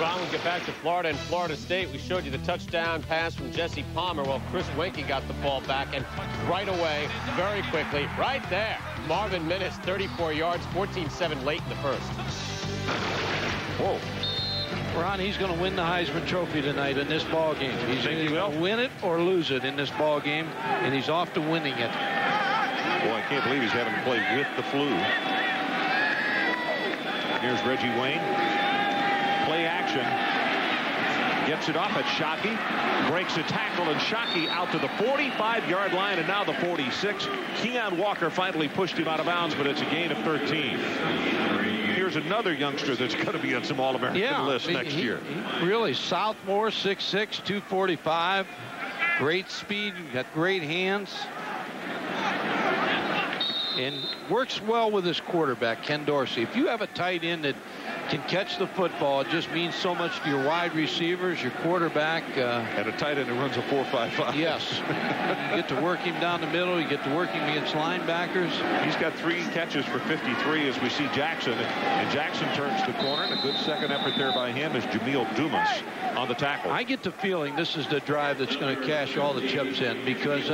Speaker 4: Ron, we get back to Florida and Florida State. We showed you the touchdown pass from Jesse Palmer. Well, Chris Winkie got the ball back, and right away, very quickly, right there, Marvin Minnis, 34 yards, 14-7 late in the first.
Speaker 1: Whoa.
Speaker 2: Ron, he's going to win the Heisman Trophy tonight in this ball game. He's going to win it or lose it in this ball game, and he's off to winning it.
Speaker 1: Boy, I can't believe he's having to play with the flu. Here's Reggie Wayne. Play action. Gets it off at Shockey. Breaks a tackle, and Shockey out to the 45-yard line, and now the 46. Keon Walker finally pushed him out of bounds, but it's a gain of 13. Here's another youngster that's going to be on some All-American lists next year.
Speaker 2: Really, Southmore, 6'6", 245. Great speed, got great hands. And works well with his quarterback, Ken Dorsey. If you have a tight end that can catch the football, it just means so much to your wide receivers, your quarterback.
Speaker 1: And a tight end that runs a 4.55.
Speaker 2: Yes. You get to work him down the middle. You get to work him against linebackers.
Speaker 1: He's got 3 catches for 53 as we see Jackson. And Jackson turns the corner. And a good second effort there by him is Jamil Dumas on the tackle.
Speaker 2: I get the feeling this is the drive that's going to cash all the chips in, because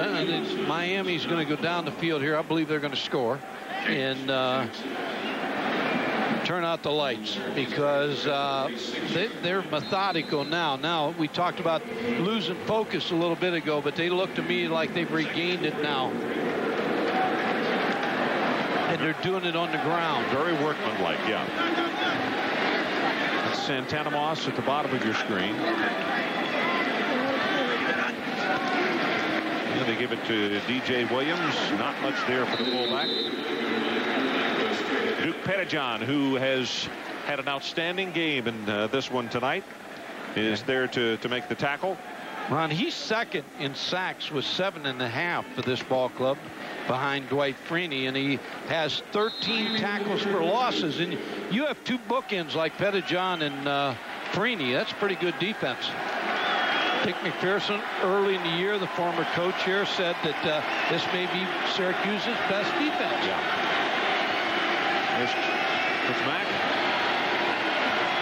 Speaker 2: Miami's going to go down the field here. I believe they're going to score and turn out the lights, because they're methodical now. Now, we talked about losing focus a little bit ago, but they look to me like they've regained it now. And they're doing it on the ground.
Speaker 1: Very workmanlike, yeah. That's Santana Moss at the bottom of your screen. And they give it to DJ Williams. Not much there for the fullback. Duke Pettijohn, who has had an outstanding game in this one tonight, is there to make the tackle.
Speaker 2: Ron, he's second in sacks with 7.5 for this ball club, behind Dwight Freeney, and he has 13 tackles for losses. And you have 2 bookends like Pettijohn and Freeney. That's pretty good defense. Dick McPherson, early in the year, the former coach here, said that this may be Syracuse's best defense.
Speaker 1: Yeah. There's Chris Mack.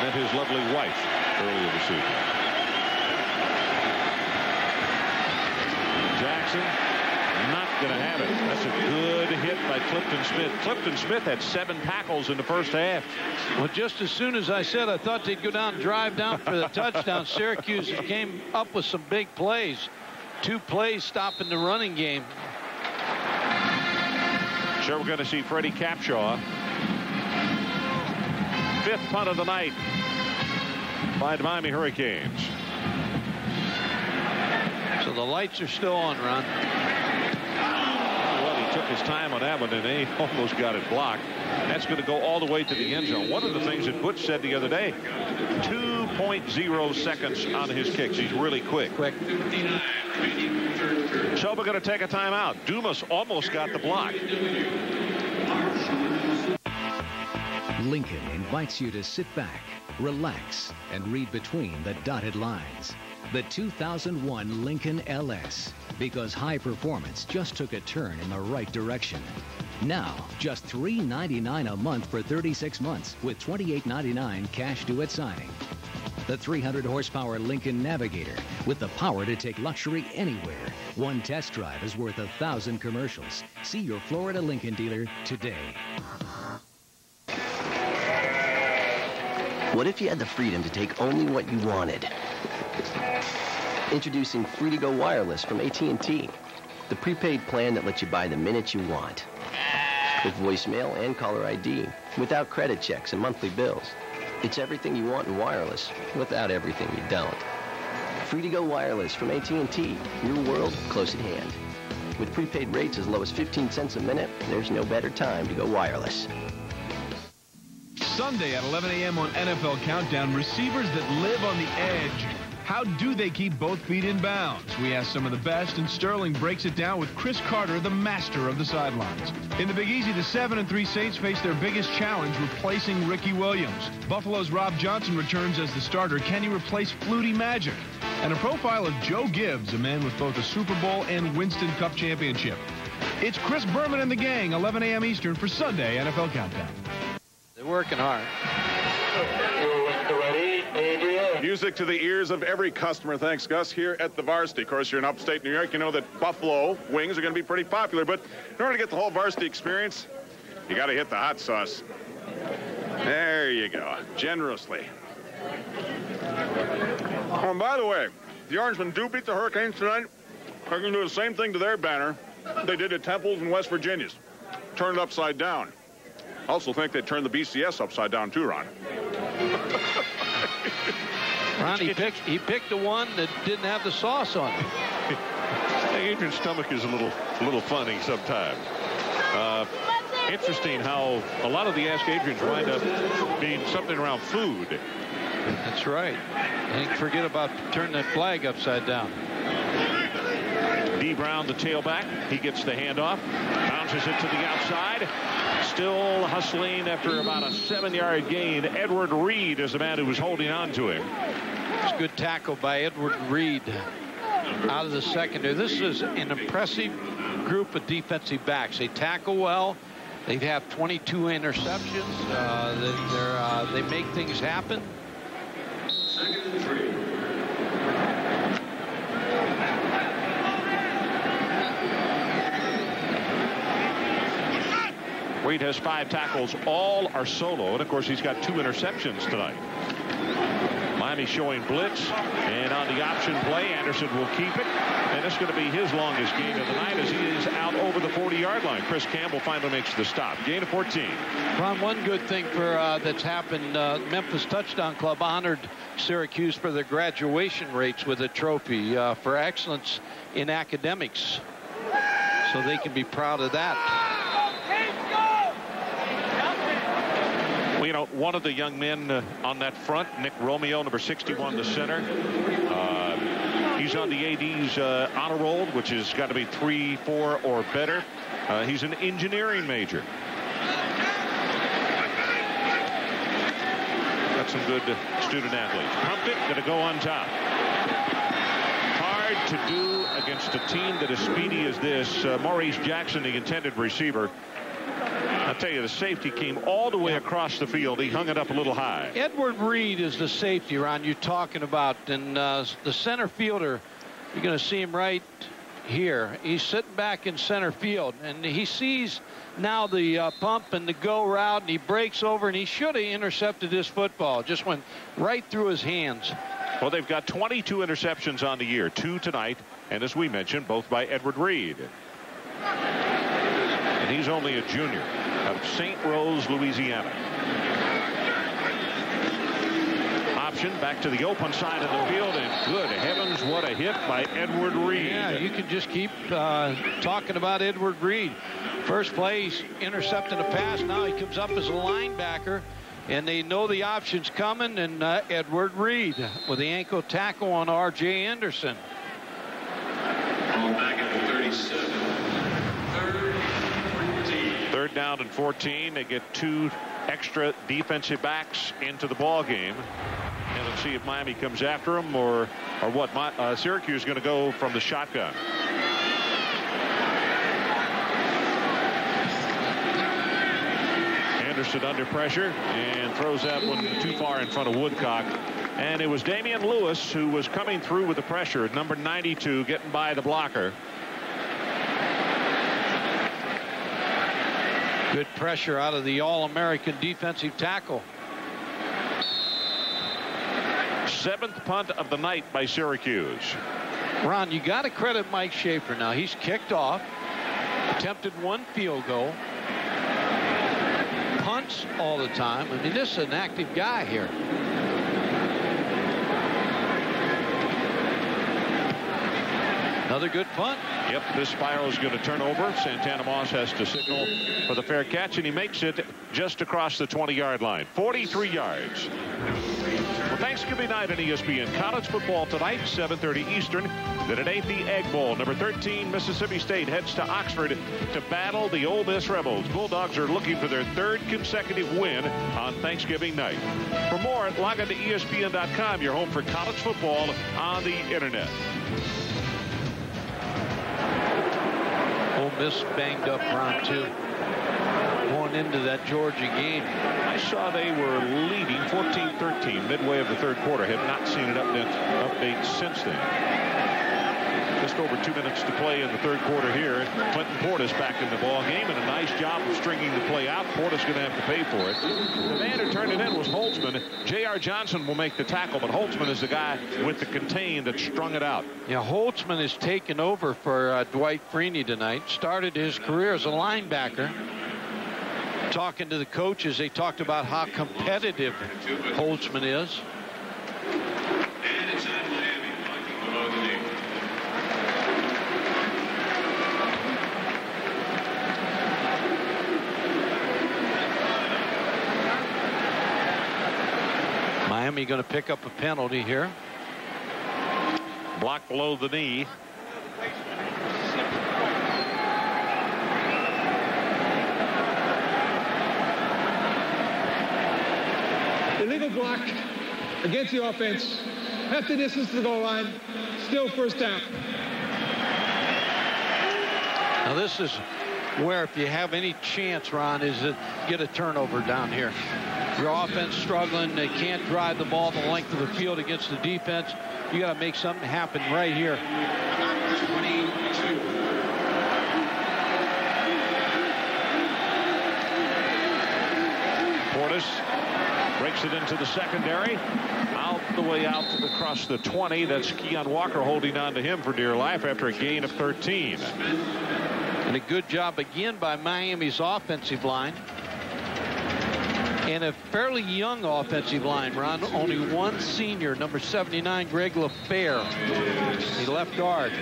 Speaker 1: Met his lovely wife earlier this evening. Jackson not going to have it. That's a good hit by Clifton Smith. Clifton Smith had 7 tackles in the first half.
Speaker 2: Well, just as soon as I said I thought they'd go down and drive down for the touchdown, Syracuse came up with some big plays. 2 plays stopping the running game.
Speaker 1: Sure, we're going to see Freddie Capshaw. 5th punt of the night by the Miami Hurricanes.
Speaker 2: So the lights are still on, Ron.
Speaker 1: Well, he took his time on that one, and he almost got it blocked. That's going to go all the way to the end zone. One of the things that Butch said the other day, 2.0 seconds on his kicks. He's really quick. So we're going to take a timeout. Dumas almost got the block.
Speaker 11: Lincoln invites you to sit back, relax, and read between the dotted lines. the 2001 Lincoln LS, because high performance just took a turn in the right direction. Now, just $399 a month for 36 months with $28.99 cash due at signing. The 300-horsepower Lincoln Navigator with the power to take luxury anywhere. One test drive is worth 1,000 commercials. See your Florida Lincoln dealer today.
Speaker 13: What if you had the freedom to take only what you wanted? Introducing Free-to-Go Wireless from AT&T. The prepaid plan that lets you buy the minutes you want. With voicemail and caller ID, without credit checks and monthly bills. It's everything you want in wireless, without everything you don't. Free-to-Go Wireless from AT&T. Your world close at hand. With prepaid rates as low as 15 cents a minute, there's no better time to go wireless.
Speaker 3: Sunday at 11 a.m. on NFL Countdown, receivers that live on the edge. How do they keep both feet in bounds? We ask some of the best, and Sterling breaks it down with Chris Carter, the master of the sidelines. In the Big Easy, the 7-3 Saints face their biggest challenge, replacing Ricky Williams. Buffalo's Rob Johnson returns as the starter. Can he replace Flutie Magic? And a profile of Joe Gibbs, a man with both a Super Bowl and Winston Cup championship. It's Chris Berman and the gang, 11 a.m. Eastern for Sunday NFL Countdown.
Speaker 2: They're working hard.
Speaker 3: Music to the ears of every customer. Thanks, Gus, here at the Varsity. Of course, you're in upstate New York. You know that Buffalo wings are going to be pretty popular. But in order to get the whole Varsity experience, you got to hit the hot sauce. There you go. Generously. Oh, and by the way, the Orangemen do beat the Hurricanes tonight. They're going to do the same thing to their banner they did at Temple's in West Virginia's. Turn it upside down. I also think they turned the BCS upside down, too, Ron.
Speaker 2: Ron, he picked the one that didn't have the sauce on it.
Speaker 1: Adrian's stomach is a little funny sometimes. Interesting how a lot of the Ask Adrians wind up being something around food.
Speaker 2: That's right. And forget about turning that flag upside down.
Speaker 1: D. Brown, the tailback. He gets the handoff. Bounces it to the outside. Still hustling after about a 7-yard gain. Edward Reed is the man who was holding on to him.
Speaker 2: It's a good tackle by Edward Reed out of the secondary. This is an impressive group of defensive backs. They tackle well. They have 22 interceptions. They make things happen.
Speaker 6: 2nd and 3.
Speaker 1: Reed has 5 tackles. All are solo. And, of course, he's got 2 interceptions tonight. Miami showing blitz. And on the option play, Anderson will keep it. And it's going to be his longest gain of the night as he is out over the 40-yard line. Chris Campbell finally makes the stop. Gain of 14.
Speaker 2: Ron, one good thing that's happened, Memphis Touchdown Club honored Syracuse for their graduation rates with a trophy for excellence in academics. So they can be proud of that.
Speaker 1: Well, you know, one of the young men on that front, Nick Romeo, number 61, the center. He's on the AD's honor roll, which has got to be 3, 4, or better. He's an engineering major. Got some good student athletes. Pumped it, going to go on top. Hard to do against a team that is speedy as this. Maurice Jackson, the intended receiver. I'll tell you, the safety came all the way across the field. He hung it up a little high.
Speaker 2: Edward Reed is the safety, Ron, you're talking about. And the center fielder, you're going to see him right here. He's sitting back in center field. And he sees now the pump and the go route. And he breaks over. And he should have intercepted this football. Just went right through his hands.
Speaker 1: Well, they've got 22 interceptions on the year. 2 tonight. And as we mentioned, both by Edward Reed. And he's only a junior out of St. Rose, Louisiana. Option back to the open side of the field, and good heavens, what a hit by Edward Reed.
Speaker 2: Yeah, you can just keep talking about Edward Reed. First play, he's intercepting a pass. Now he comes up as a linebacker, and they know the option's coming, and Edward Reed with the ankle tackle on R.J. Anderson.
Speaker 6: Ball back at the 37.
Speaker 1: 3rd down and 14. They get 2 extra defensive backs into the ball game. and see if Miami comes after him or what. Syracuse is going to go from the shotgun. Anderson under pressure and throws that one too far in front of Woodcock. And it was Damian Lewis who was coming through with the pressure, number 92, getting by the blocker.
Speaker 2: Good pressure out of the All-American defensive tackle.
Speaker 1: 7th punt of the night by Syracuse.
Speaker 2: Ron, you got to credit Mike Schaefer now. He's kicked off, attempted 1 field goal, punts all the time. I mean, this is an active guy here. Another good punt.
Speaker 1: Yep, this spiral is going to turn over. Santana Moss has to signal for the fair catch, and he makes it just across the 20-yard line. 43 yards. Well, Thanksgiving night on ESPN. College football tonight, 7:30 Eastern. Then at 8, the Egg Bowl. Number 13, Mississippi State heads to Oxford to battle the Ole Miss Rebels. Bulldogs are looking for their 3rd consecutive win on Thanksgiving night. For more, log on to ESPN.com, your home for college football on the internet.
Speaker 2: Ole Miss banged up round 2 going into that Georgia game.
Speaker 1: I saw they were leading 14-13 midway of the 3rd quarter. Have not seen an update since then. Just over 2 minutes to play in the 3rd quarter here. Clinton Portis back in the ball game, and a nice job of stringing the play out. Portis going to have to pay for it. The man who turned it in was Holtzman. J.R. Johnson will make the tackle, but Holtzman is the guy with the contain that strung it out.
Speaker 2: Yeah, Holtzman has taken over for Dwight Freeney tonight. Started his career as a linebacker. Talking to the coaches, they talked about how competitive Holtzman is.
Speaker 6: And it's on Miami, blocking below the knee.
Speaker 2: Miami going to pick up a penalty here.
Speaker 1: Blocked below the knee.
Speaker 19: Illegal block against the offense. Half the distance to the goal line. Still 1st down.
Speaker 2: Now this is where, if you have any chance, Ron, is to get a turnover down here. Your offense struggling. They can't drive the ball the length of the field against the defense. You got to make something happen right here.
Speaker 6: 22.
Speaker 1: Portis breaks it into the secondary. Out the way out across the 20. That's Keon Walker holding on to him for dear life after a gain of 13.
Speaker 2: And a good job again by Miami's offensive line. And a fairly young offensive line, Ron. Only 1 senior, number 79, Greg LaFleur, the left guard.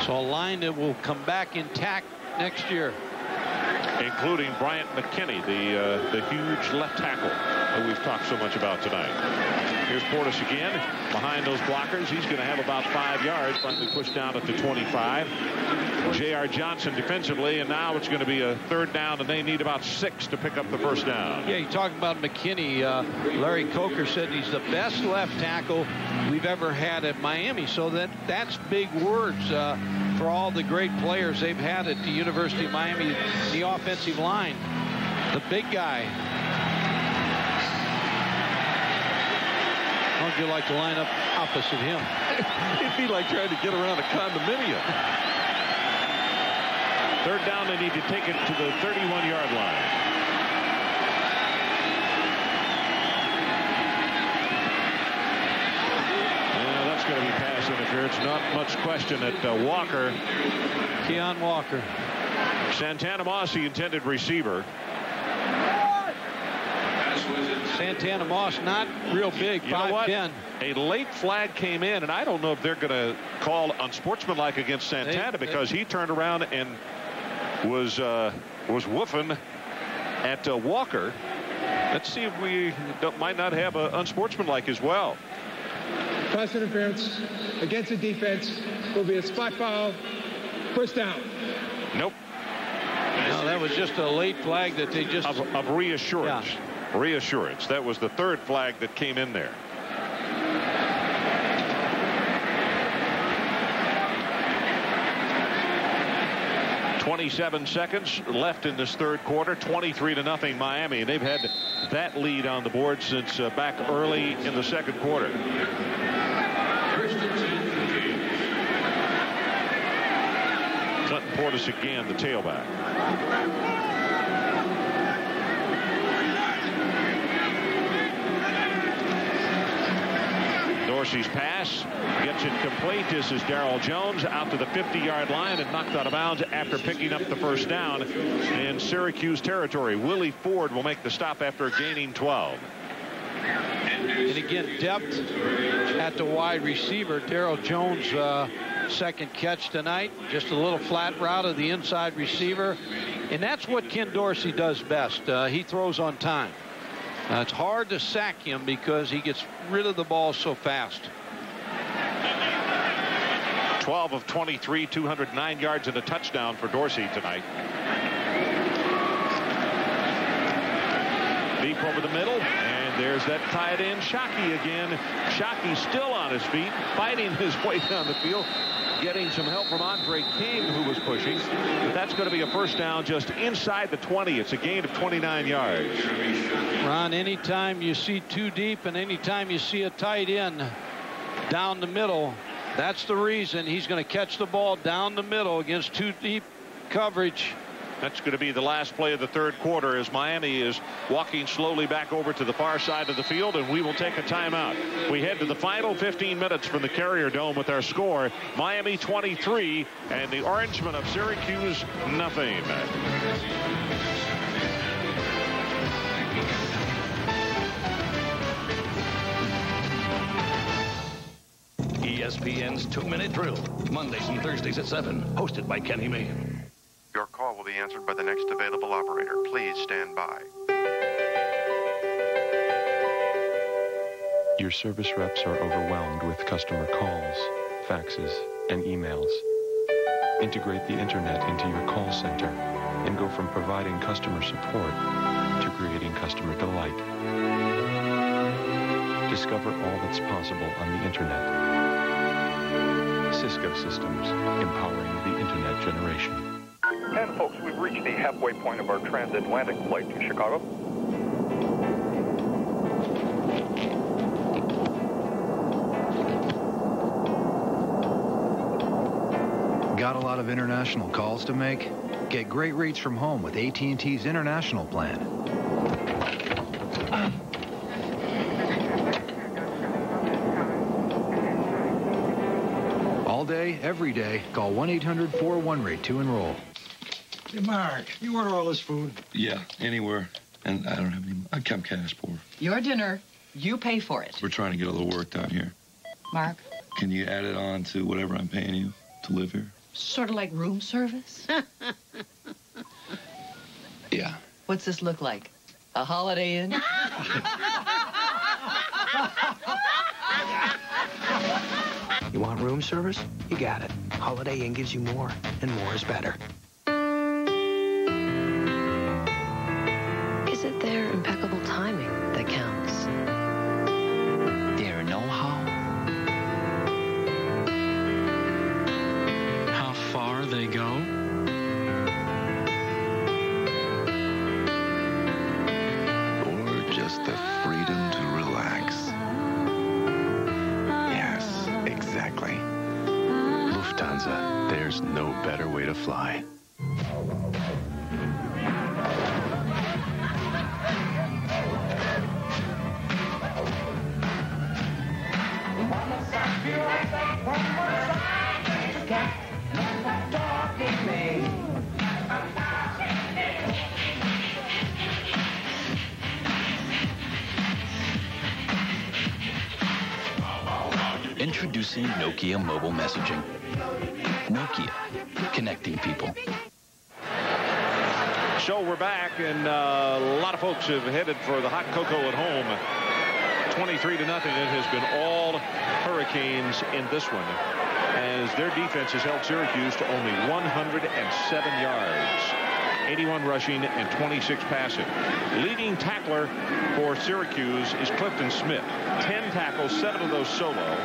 Speaker 2: So a line that will come back intact next year.
Speaker 1: Including Bryant McKinney, the huge left tackle that we've talked so much about tonight. Here's Portis again behind those blockers. He's going to have about 5 yards. Finally pushed down at the 25. J.R. Johnson defensively, and now it's going to be a 3rd down, and they need about 6 to pick up the 1st down.
Speaker 2: Yeah, you're talking about McKinney. Larry Coker said he's the best left tackle we've ever had at Miami. So that's big words for all the great players they've had at the University of Miami, the offensive line. The big guy. How would you like to line up opposite him?
Speaker 1: It'd be like trying to get around a condominium. 3rd down, they need to take it to the 31-yard line. Yeah, that's going to be pass interference. Not much question at Walker.
Speaker 2: Keon Walker.
Speaker 1: Santana Moss, the intended receiver.
Speaker 2: Santana Moss, not real big, 5'10".
Speaker 1: A late flag came in, and I don't know if they're going to call unsportsmanlike against Santana because he turned around and was woofing at Walker. Let's see if we might not have an unsportsmanlike as well.
Speaker 19: Pass interference against the defense will be a spot foul. 1st down.
Speaker 1: Nope.
Speaker 2: No, that was just a late flag that they just...
Speaker 1: Of reassurance.
Speaker 2: Yeah.
Speaker 1: reassurance. That was the third flag that came in there. .27 seconds left in this third quarter. 23-0 Miami. They've had that lead on the board since back early in the second quarter. Clinton Portis again, the tailback. Dorsey's pass gets it complete. This is Darrell Jones out to the 50-yard line and knocked out of bounds after picking up the first down in Syracuse territory. Willie Ford will make the stop after gaining 12.
Speaker 2: And again, depth at the wide receiver. Darrell Jones, second catch tonight. Just a little flat route of the inside receiver. And that's what Ken Dorsey does best. He throws on time. It's hard to sack him because he gets rid of the ball so fast.
Speaker 1: 12 of 23, 209 yards and a touchdown for Dorsey tonight. Deep over the middle, and there's that tight end Shockey again. Shockey still on his feet, fighting his way down the field, getting some help from Andre King, who was pushing. But that's going to be a first down just inside the 20. It's a gain of 29 yards.
Speaker 2: Ron, anytime you see two deep and anytime you see a tight end down the middle, that's the reason he's going to catch the ball down the middle against two deep coverage.
Speaker 1: That's going to be the last play of the third quarter as Miami is walking slowly back over to the far side of the field, and we will take a timeout. We head to the final 15 minutes from the Carrier Dome with our score, Miami 23 and the Orangemen of Syracuse nothing.
Speaker 14: ESPN's 2-Minute Drill, Mondays and Thursdays at 7, hosted by Kenny Mayne.
Speaker 16: Your call will be answered by the next available operator. Please stand by.
Speaker 18: Your service reps are overwhelmed with customer calls, faxes, and emails. Integrate the internet into your call center and go from providing customer support to creating customer delight. Discover all that's possible on the internet. Cisco Systems, empowering the internet generation.
Speaker 24: And folks, we've reached the halfway point of our transatlantic flight to Chicago.
Speaker 25: Got a lot of international calls to make? Get great rates from home with AT&T's international plan. All day, every day, call 1-800-41-RATE to enroll.
Speaker 26: Hey, Mark, you order all this food?
Speaker 27: Yeah, anywhere. And I don't have any. I'm cash poor.
Speaker 28: Your dinner, you pay for it.
Speaker 27: We're trying to get a little work done here.
Speaker 28: Mark?
Speaker 27: Can you add it on to whatever I'm paying you to live here?
Speaker 28: Sort of like room service?
Speaker 27: Yeah.
Speaker 28: What's this look like? A Holiday Inn?
Speaker 29: You want room service? You got it. Holiday Inn gives you more, and more is better.
Speaker 5: Is it their impeccable timing that counts?
Speaker 30: Their know-how? How far they go?
Speaker 31: Or just the freedom to relax? Yes, exactly. Lufthansa, there's no better way to fly.
Speaker 29: Introducing Nokia mobile messaging. Nokia, connecting people.
Speaker 1: So we're back, and a lot of folks have headed for the hot cocoa at home. 23-0. It has been all Hurricanes in this one, as their defense has held Syracuse to only 107 yards. 81 rushing and 26 passing. Leading tackler for Syracuse is Clifton Smith. 10 tackles, 7 of those solo.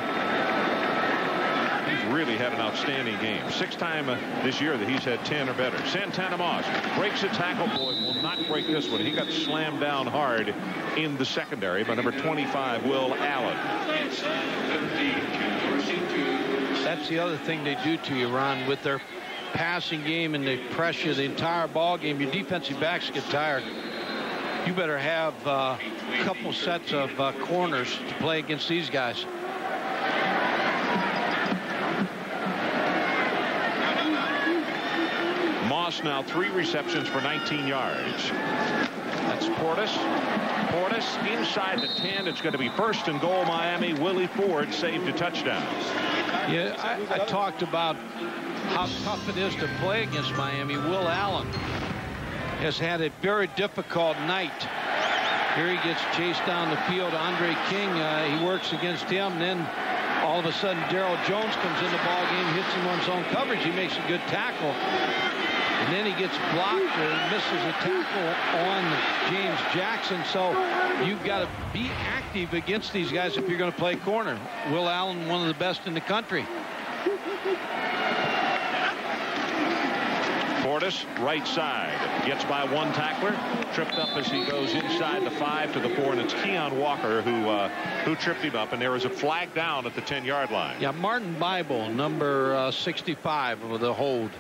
Speaker 1: He's really had an outstanding game. 6th time this year that he's had 10 or better. Santana Moss breaks a tackle. Boy, will not break this one. He got slammed down hard in the secondary by number 25, Will Allen.
Speaker 2: That's the other thing they do to you, Ron, with their passing game and they pressure the entire ball game. Your defensive backs get tired. You better have a couple sets of corners to play against these guys.
Speaker 1: Moss now 3 receptions for 19 yards. That's Portis. Portis inside the 10. It's going to be 1st and goal, Miami. Willie Ford saved a touchdown.
Speaker 2: Yeah, I talked about how tough it is to play against Miami. Will Allen has had a very difficult night. Here he gets chased down the field. Andre King, he works against him. And then all of a sudden, Darryl Jones comes in the ball game, hits him on zone coverage. He makes a good tackle. And then he gets blocked or misses a tackle on James Jackson. So you've got to be active against these guys if you're going to play corner. Will Allen, one of the best in the country.
Speaker 1: Portis, right side, gets by 1 tackler, tripped up as he goes inside the 5 to the 4, and it's Keon Walker who tripped him up, and there is a flag down at the 10-yard line.
Speaker 2: Yeah, Martin Bible, number 65 with a hold.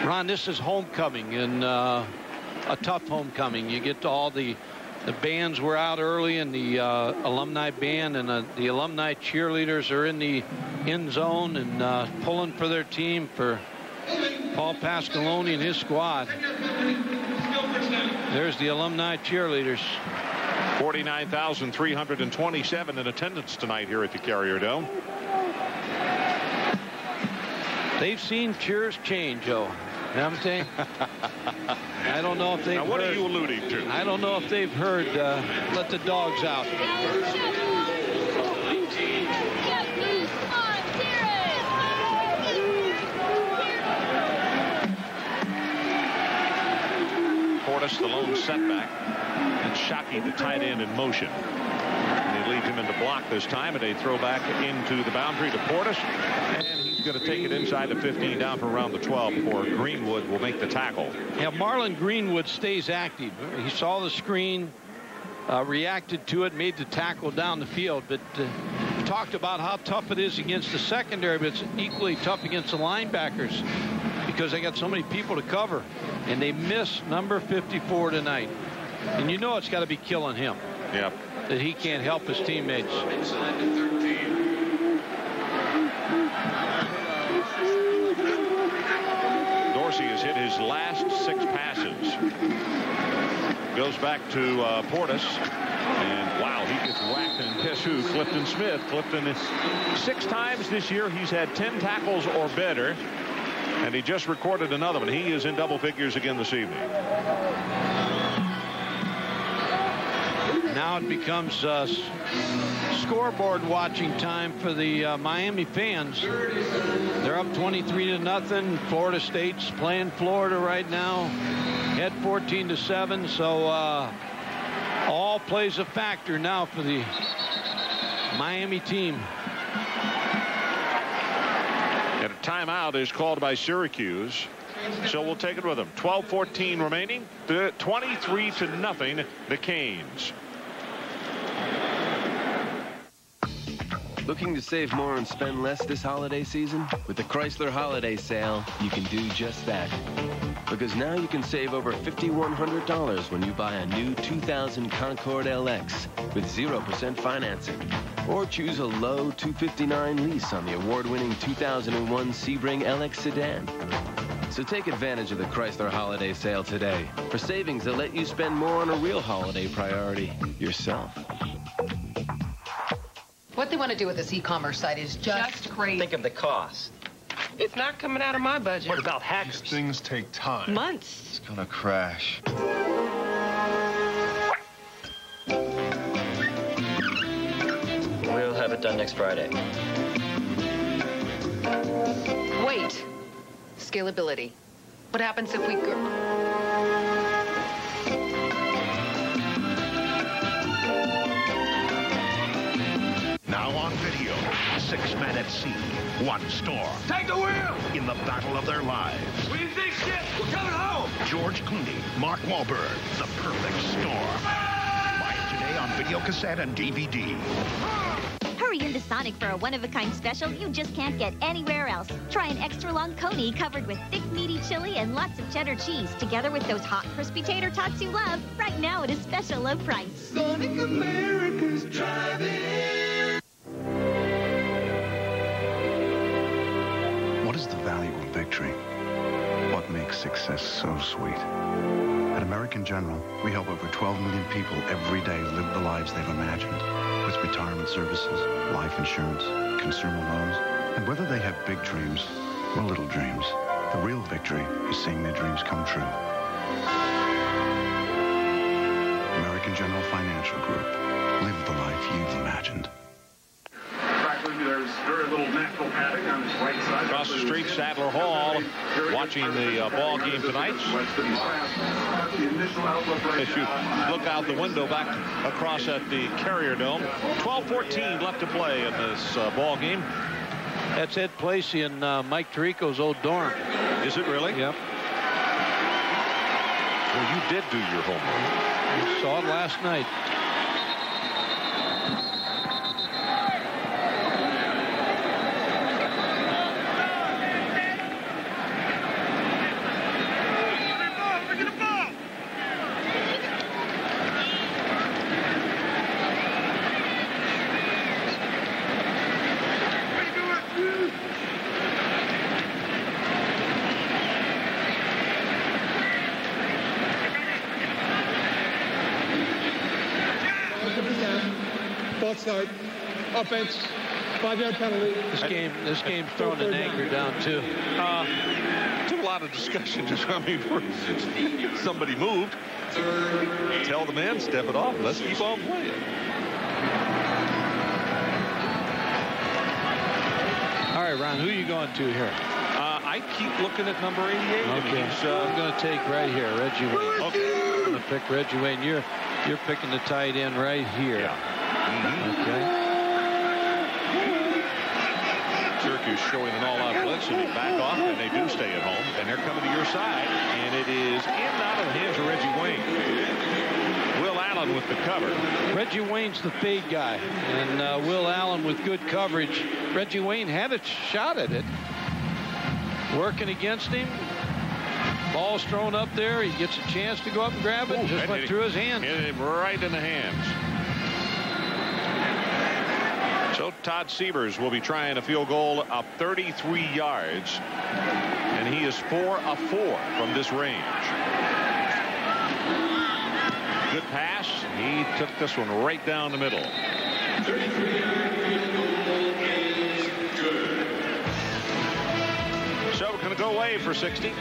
Speaker 2: Ron, this is homecoming, and a tough homecoming. You get to all the bands were out early, and the alumni band and the alumni cheerleaders are in the end zone and pulling for their team, for Paul Pasqualoni and his squad. There's the alumni cheerleaders.
Speaker 1: 49,327 in attendance tonight here at the Carrier Dome.
Speaker 2: They've seen cheers change, Joe. You know what I'm saying? I don't know if they've
Speaker 1: Now, what
Speaker 2: heard,
Speaker 1: are you alluding to?
Speaker 2: I don't know if they've heard let the dogs out.
Speaker 1: Portis, the lone setback, and Shockey, the tight end, in motion. And they leave him into block this time, and they throw back into the boundary to Portis, and he's going to take it inside the 15 down for around the 12 before Greenwood will make the tackle.
Speaker 2: Yeah, Marlon Greenwood stays active. He saw the screen, reacted to it, made the tackle down the field, but talked about how tough it is against the secondary, but it's equally tough against the linebackers because they got so many people to cover, and they miss number 54 tonight. And you know it's got to be killing him.
Speaker 1: Yep.
Speaker 2: That he can't help his teammates.
Speaker 1: Dorsey has hit his last 6 passes. Goes back to Portis. And wow, he gets whacked. And guess who? Clifton Smith. Clifton is 6 times this year. He's had 10 tackles or better. And he just recorded another one. He is in double figures again this evening.
Speaker 2: Now it becomes scoreboard watching time for the Miami fans. They're up 23-0. Florida State's playing Florida right now. Head 14-7. So all plays a factor now for the Miami team.
Speaker 1: And a timeout is called by Syracuse. So we'll take it with them. 12-14 remaining. 23-0, the Canes.
Speaker 13: Looking to save more and spend less this holiday season? With the Chrysler Holiday Sale, you can do just that. Because now you can save over $5,100 when you buy a new 2000 Concorde LX with 0% financing. Or choose a low $259 lease on the award-winning 2001 Sebring LX sedan. So take advantage of the Chrysler Holiday Sale today for savings that let you spend more on a real holiday priority, yourself.
Speaker 28: What they want to do with this e-commerce site is just crazy.
Speaker 7: Think of the cost. It's not coming out of my budget. What about hackers?
Speaker 3: These things take time.
Speaker 28: Months.
Speaker 31: It's gonna crash.
Speaker 7: We'll have it done next Friday.
Speaker 28: Wait. Scalability. What happens if we go?
Speaker 4: Now on video, 6 men at sea, 1 storm.
Speaker 6: Take the wheel!
Speaker 4: In the battle of their lives.
Speaker 6: What do you think, shit? We're coming home!
Speaker 4: George Clooney, Mark Wahlberg, The Perfect Storm. Buy it today on video cassette and DVD.
Speaker 8: Hurry into Sonic for a one-of-a-kind special you just can't get anywhere else. Try an extra-long coney covered with thick, meaty chili and lots of cheddar cheese, together with those hot, crispy tater tots you love, right now at a special low price.
Speaker 6: Sonic America's driving.
Speaker 31: What is the value of victory? What makes success so sweet? At American General, we help over 12 million people every day live the lives they've imagined. With retirement services, life insurance, consumer loans, and whether they have big dreams or little dreams, the real victory is seeing their dreams come true. American General Financial Group. Live the life you've imagined.
Speaker 3: There's very little natural padding on his right side.
Speaker 1: Across the street, Sadler Hall watching the ball game tonight. As you look out the window back across at the Carrier Dome, 12-14 left to play in this ball game.
Speaker 2: That's Ed Placey and Mike Tirico's old dorm.
Speaker 1: Is it really?
Speaker 2: Yep.
Speaker 1: Well, you did do your homework.
Speaker 2: I saw it last night.
Speaker 19: Start. Offense. 5-yard penalty.
Speaker 2: This game's throwing an anchor down too.
Speaker 1: Took a lot of discussion. I mean, somebody moved. Tell the man, step it off. Let's keep on playing.
Speaker 2: All right, Ron, who are you going to here?
Speaker 1: I keep looking at number 88.
Speaker 2: Okay, I'm going to take right here, Reggie Wayne.
Speaker 1: Okay.
Speaker 2: I'm going to pick Reggie Wayne. You're picking the tight end right here.
Speaker 1: Yeah.
Speaker 2: Okay.
Speaker 1: Syracuse showing an all-out blitz, and they back off, and they do stay at home, and they're coming to your side, and it is in and out of the hands of Reggie Wayne. Will Allen with the cover.
Speaker 2: Reggie Wayne's the fade guy, and Will Allen with good coverage. Reggie Wayne had a shot at it. Working against him. Ball's thrown up there. He gets a chance to go up and grab it. Just went through his hands.
Speaker 1: Hit him right in the hands. So Todd Sievers will be trying a field goal of 33 yards, and he is 4 of 4 from this range. Good pass. He took this one right down the middle.
Speaker 6: 33-yard field goal is good.
Speaker 1: So we're going to go away for 60.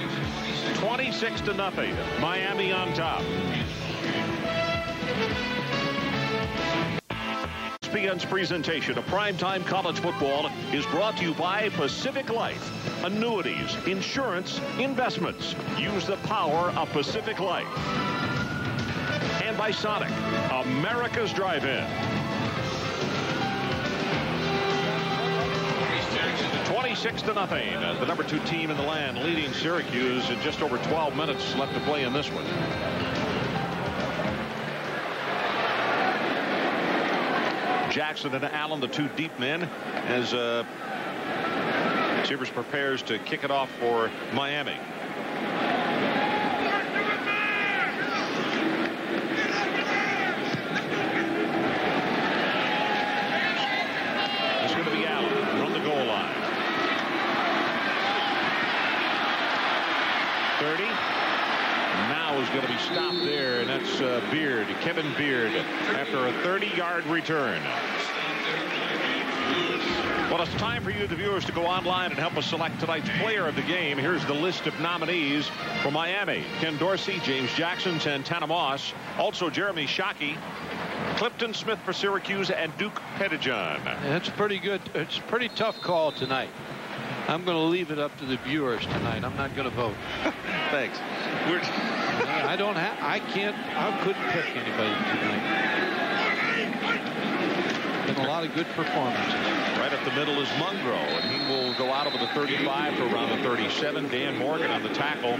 Speaker 1: 26-0. Miami on top. ESPN's presentation of primetime college football is brought to you by Pacific Life. Annuities, insurance, investments. Use the power of Pacific Life. And by Sonic, America's Drive-In. 26-0. The number 2 team in the land leading Syracuse in just over 12 minutes left to play in this one. Jackson and Allen, the 2 deep men, as Sievers prepares to kick it off for Miami. It's going to be Allen from the goal line. 30. Now is going to be stopped there, and that's Beard, Kevin Beard, after a 30-yard return. Well, it's time for you, the viewers, to go online and help us select tonight's player of the game. Here's the list of nominees for Miami. Ken Dorsey, James Jackson, Santana Moss, also Jeremy Shockey, Clifton Smith for Syracuse, and Duke Pettijohn.
Speaker 2: That's pretty good. It's a pretty tough call tonight. I'm going to leave it up to the viewers tonight. I'm not going to vote.
Speaker 1: Thanks.
Speaker 2: I couldn't pick anybody tonight. Been a lot of good performances.
Speaker 1: Right up the middle is Mungro, and he will go out over the 35 for around the 37. Dan Morgan on the tackle.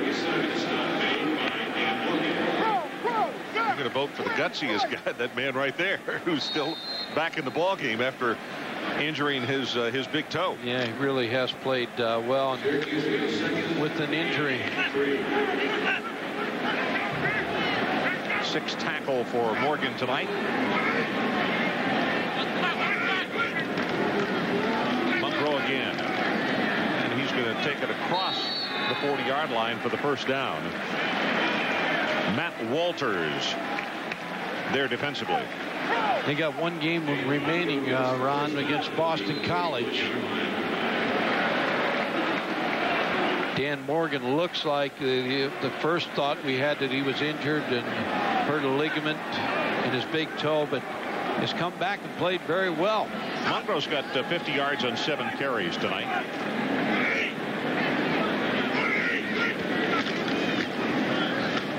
Speaker 1: I'm going to vote for the gutsiest guy, that man right there, who's still back in the ball game after injuring his big toe.
Speaker 2: Yeah, he really has played well with an injury.
Speaker 1: 6th tackle for Morgan tonight. Mungro again, and he's going to take it across the 40-yard line for the first down. Matt Walters there defensively.
Speaker 2: They got one game remaining, Ron, against Boston College. Dan Morgan looks like the first thought we had that he was injured and hurt a ligament in his big toe, but has come back and played very well.
Speaker 1: Mungro's got 50 yards on 7 carries tonight.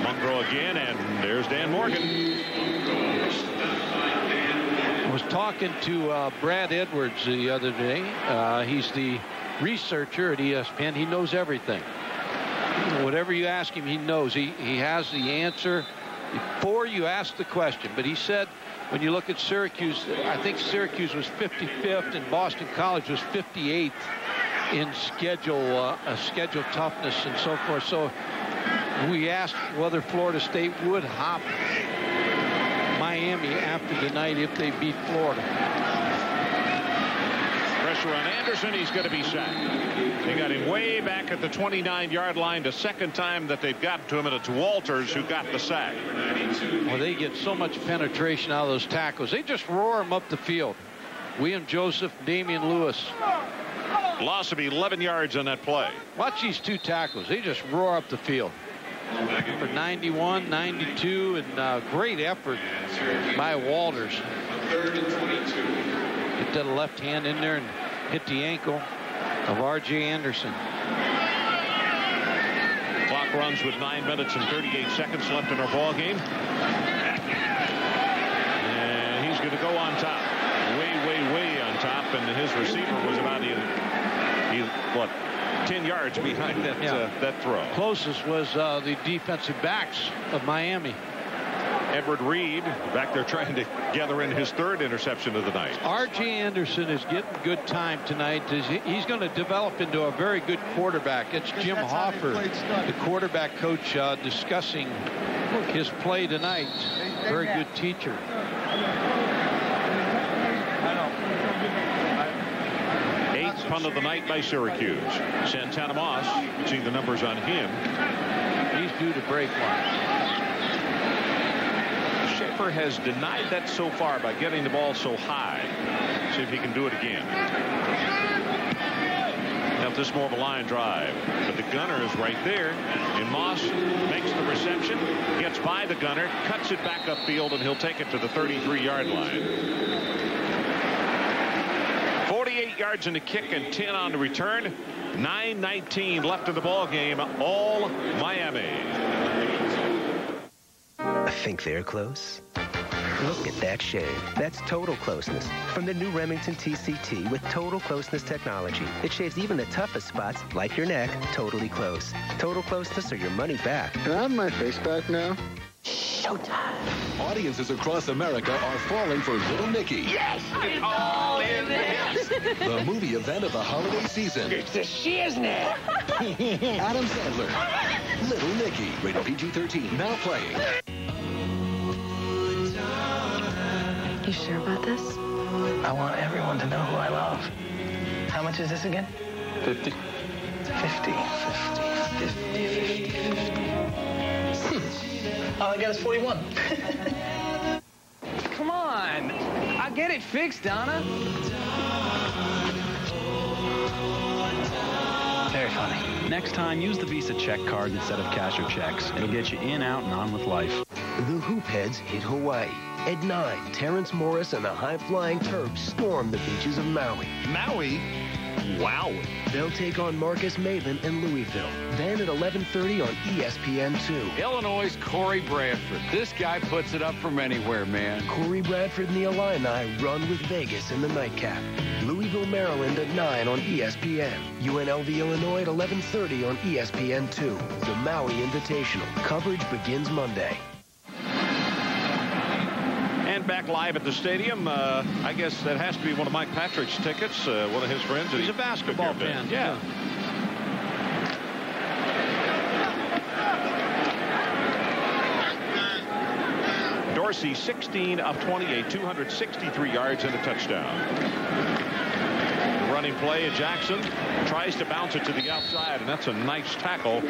Speaker 1: Mungro again, and there's Dan Morgan.
Speaker 2: I was talking to Brad Edwards the other day. He's the researcher at ESPN. He knows everything. Whatever you ask him, he knows. He has the answer before you ask the question. But he said when you look at Syracuse, I think Syracuse was 55th and Boston College was 58th in schedule toughness and so forth. So we asked whether Florida State would hop Miami after tonight if they beat Florida.
Speaker 1: Pressure on Anderson. He's going to be sacked. They got him way back at the 29-yard line. The second time that they've gotten to him, and it's Walters who got the sack.
Speaker 2: Well, they get so much penetration out of those tackles. They just roar them up the field. William Joseph, Damian Lewis.
Speaker 1: Loss of 11 yards on that play.
Speaker 2: Watch these two tackles. They just roar up the field. For 91, 92, and great effort by Walters. Get that left hand in there and hit the ankle of R.J. Anderson.
Speaker 1: Clock runs with 9 minutes and 38 seconds left in our ball game. And he's going to go on top. Way on top, and his receiver was about 10 yards behind that throw.
Speaker 2: Closest was the defensive backs of Miami.
Speaker 1: Edward Reed back there trying to gather in his 3rd interception of the night.
Speaker 2: R.J. Anderson is getting good time tonight. He's going to develop into a very good quarterback. It's Jim Hoffer, the quarterback coach, discussing his play tonight. Very good teacher.
Speaker 1: 8th punt of the night by Syracuse. Santana Moss, see the numbers on him.
Speaker 2: He's due to break one.
Speaker 1: Schaefer has denied that so far by getting the ball so high. See if he can do it again. Now this is more of a line drive, but the gunner is right there, and Moss makes the reception, gets by the gunner, cuts it back upfield, and he'll take it to the 33-yard line. 48 yards in the kick and 10 on the return. 9:19 left in the ball game. All Miami.
Speaker 9: Think they're close? Look at that shade. That's total closeness. From the new Remington TCT with total closeness technology. It shaves even the toughest spots, like your neck, totally close. Total closeness or your money back.
Speaker 10: Can I have my face back now?
Speaker 9: Showtime.
Speaker 11: Audiences across America are falling for Little Nicky.
Speaker 10: Yes! It's all in the hips!
Speaker 11: The movie event of the holiday season.
Speaker 10: It's the shiznit!
Speaker 11: Adam Sandler. Little Nicky. Rated PG-13. Now playing.
Speaker 5: You sure about this?
Speaker 29: I want everyone to know who I love. How much is this again?
Speaker 11: 50.
Speaker 29: 50. 50. All I got is 41.
Speaker 12: Come on. I get it fixed, Donna.
Speaker 29: Very funny.
Speaker 14: Next time, use the Visa check card instead of cash or checks. It'll get you in, out, and on with life.
Speaker 13: The Hoopheads hit Hawaii. At 9, Terrence Morris and the high-flying Terps storm the beaches of Maui.
Speaker 4: Maui?
Speaker 15: Wow.
Speaker 9: They'll take on Marcus Maven in Louisville. Then at 11:30 on ESPN2.
Speaker 2: Illinois' Corey Bradford. This guy puts it up from anywhere, man.
Speaker 9: Corey Bradford and the Illini run with Vegas in the nightcap. Louisville, Maryland at 9 on ESPN. UNLV, Illinois at 11:30 on ESPN2. The Maui Invitational. Coverage begins Monday.
Speaker 1: And back live at the stadium, I guess that has to be one of Mike Patrick's tickets, one of his friends.
Speaker 2: He's a basketball fan. Yeah.
Speaker 1: Dorsey, 16 of 28, 263 yards and a touchdown. Running play at Jackson, tries to bounce it to the outside, and that's a nice tackle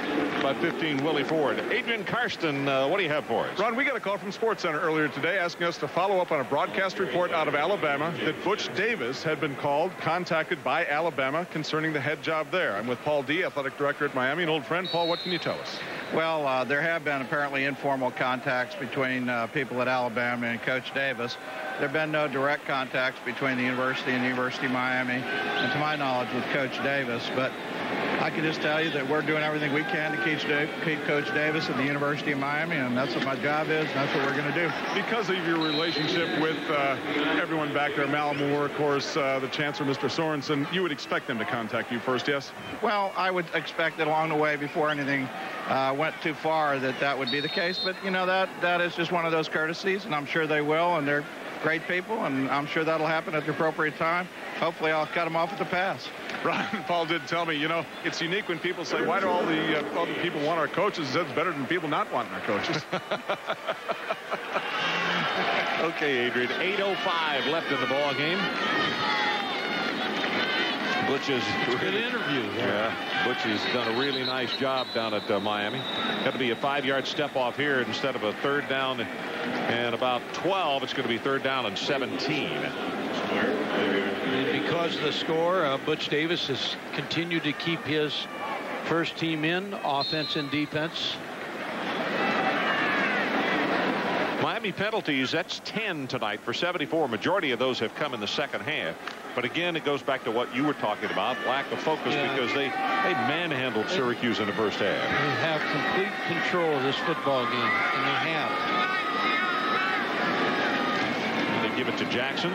Speaker 1: by 15 Willie Ford. Adrian Karsten, what do you have for us?
Speaker 3: Ron, we got a call from SportsCenter earlier today asking us to follow up on a broadcast report out of Alabama that Butch Davis had been contacted by Alabama concerning the head job there. I'm with Paul D., athletic director at Miami, an old friend. Paul, what can you tell us?
Speaker 16: Well, there have been apparently informal contacts between people at Alabama and Coach Davis. There have been no direct contacts between the university and the University of Miami, and to my knowledge with Coach Davis. But I can just tell you that we're doing everything we can to keep Coach Davis at the University of Miami, and that's what my job is, and that's what we're going to do.
Speaker 3: Because of your relationship with everyone back there, Malamore, of course, the Chancellor, Mr. Sorensen, you would expect them to contact you first, yes?
Speaker 16: Well, I would expect that along the way, before anything went too far, that would be the case. But, you know, that is just one of those courtesies, and I'm sure they will, and they're great people, and I'm sure that'll happen at the appropriate time. Hopefully I'll cut them off at the pass.
Speaker 3: Right. Paul did tell me, you know, it's unique when people say, why do all the people want our coaches? That's better than people not wanting our coaches.
Speaker 1: Okay, Adrian, 8:05 left in the ball game. Butch is
Speaker 2: good interview.
Speaker 1: Yeah, Butch has done a really nice job down at Miami. Got to be a 5-yard step off here instead of a third down and about 12. It's going to be third down and 17.
Speaker 2: And because of the score, Butch Davis has continued to keep his first team in, offense and defense.
Speaker 1: Miami penalties, that's 10 tonight for 74. Majority of those have come in the second half. But again, it goes back to what you were talking about, lack of focus, because they manhandled Syracuse in the first half.
Speaker 2: They have complete control of this football game, and they have.
Speaker 1: They give it to Jackson.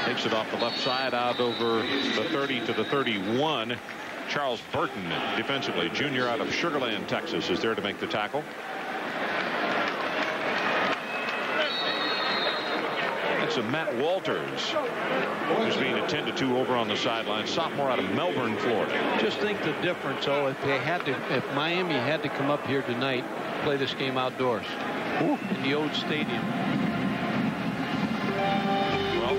Speaker 1: Takes it off the left side out over the 30 to the 31. Charles Burton, defensively, junior out of Sugar Land, Texas, is there to make the tackle. That's a Matt Walters, who's being attended to over on the sideline, sophomore out of Melbourne, Florida.
Speaker 2: Just think the difference, though, if Miami had to come up here tonight, play this game outdoors in the old stadium. Well,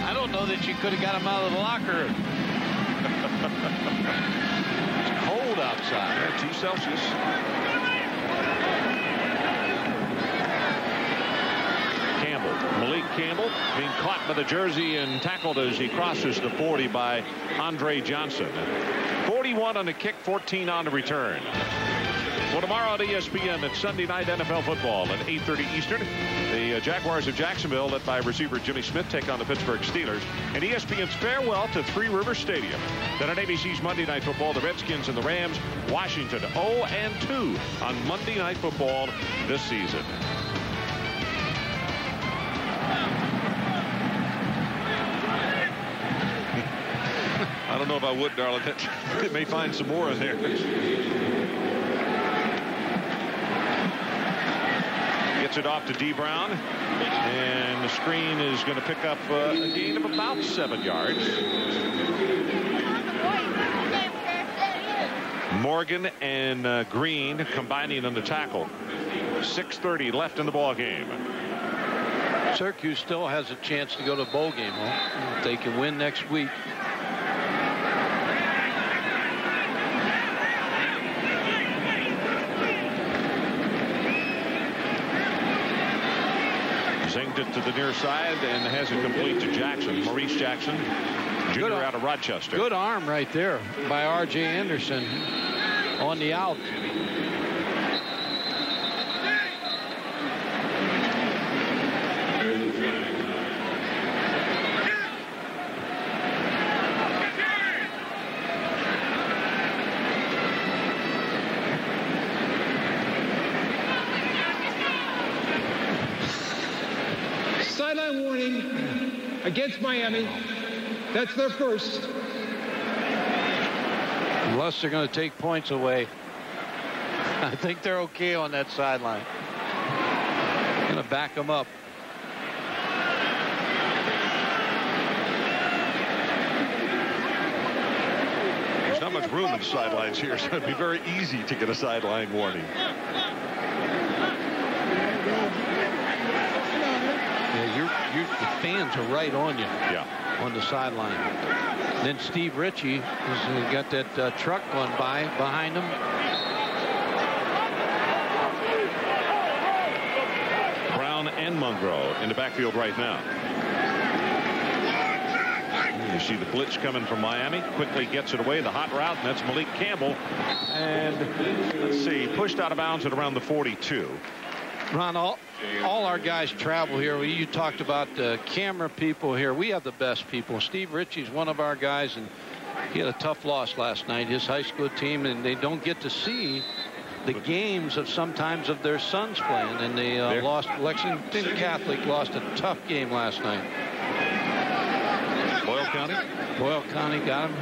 Speaker 2: I don't know that you could have got him out of the locker. It's cold outside.
Speaker 1: Yeah, 2 Celsius. Malik Campbell being caught by the jersey and tackled as he crosses the 40 by Andre Johnson. 41 on the kick, 14 on the return. Well, tomorrow on ESPN, it's Sunday night NFL football at 8:30 Eastern. The Jaguars of Jacksonville, led by receiver Jimmy Smith, take on the Pittsburgh Steelers. And ESPN's farewell to Three Rivers Stadium. Then on ABC's Monday Night Football, the Redskins and the Rams. Washington 0-2 on Monday Night Football this season. I don't know if I would, darling. It may find some more in there. Gets it off to D. Brown. And the screen is going to pick up a gain of about 7 yards. Morgan and Green combining on the tackle. 6:30 left in the ball game.
Speaker 2: Syracuse still has a chance to go to the bowl game, huh? If they can win next week.
Speaker 1: Zinged it to the near side and has it complete to Jackson. Maurice Jackson, junior out of Rochester.
Speaker 2: Good arm right there by R.J. Anderson on the out.
Speaker 19: warning against Miami. That's their first.
Speaker 2: Unless they're going to take points away, I think they're okay on that sideline. Going to back them up.
Speaker 1: There's not much room in the sidelines here, so it'd be very easy to get a sideline warning.
Speaker 2: The fans are right on you.
Speaker 1: Yeah.
Speaker 2: On the sideline. Then Steve Ritchie has got that truck going by behind him.
Speaker 1: Brown and Monroe in the backfield right now. You see the blitz coming from Miami. Quickly gets it away. The hot route, and that's Malik Campbell. And let's see, pushed out of bounds at around the 42.
Speaker 2: Ron, all our guys travel here. You talked about camera people here. We have the best people. Steve Ritchie's one of our guys, and he had a tough loss last night. His high school team, and they don't get to see the games of sometimes of their sons playing. And they lost. Lexington Catholic lost a tough game last night.
Speaker 1: Boyle County?
Speaker 2: Boyle County got him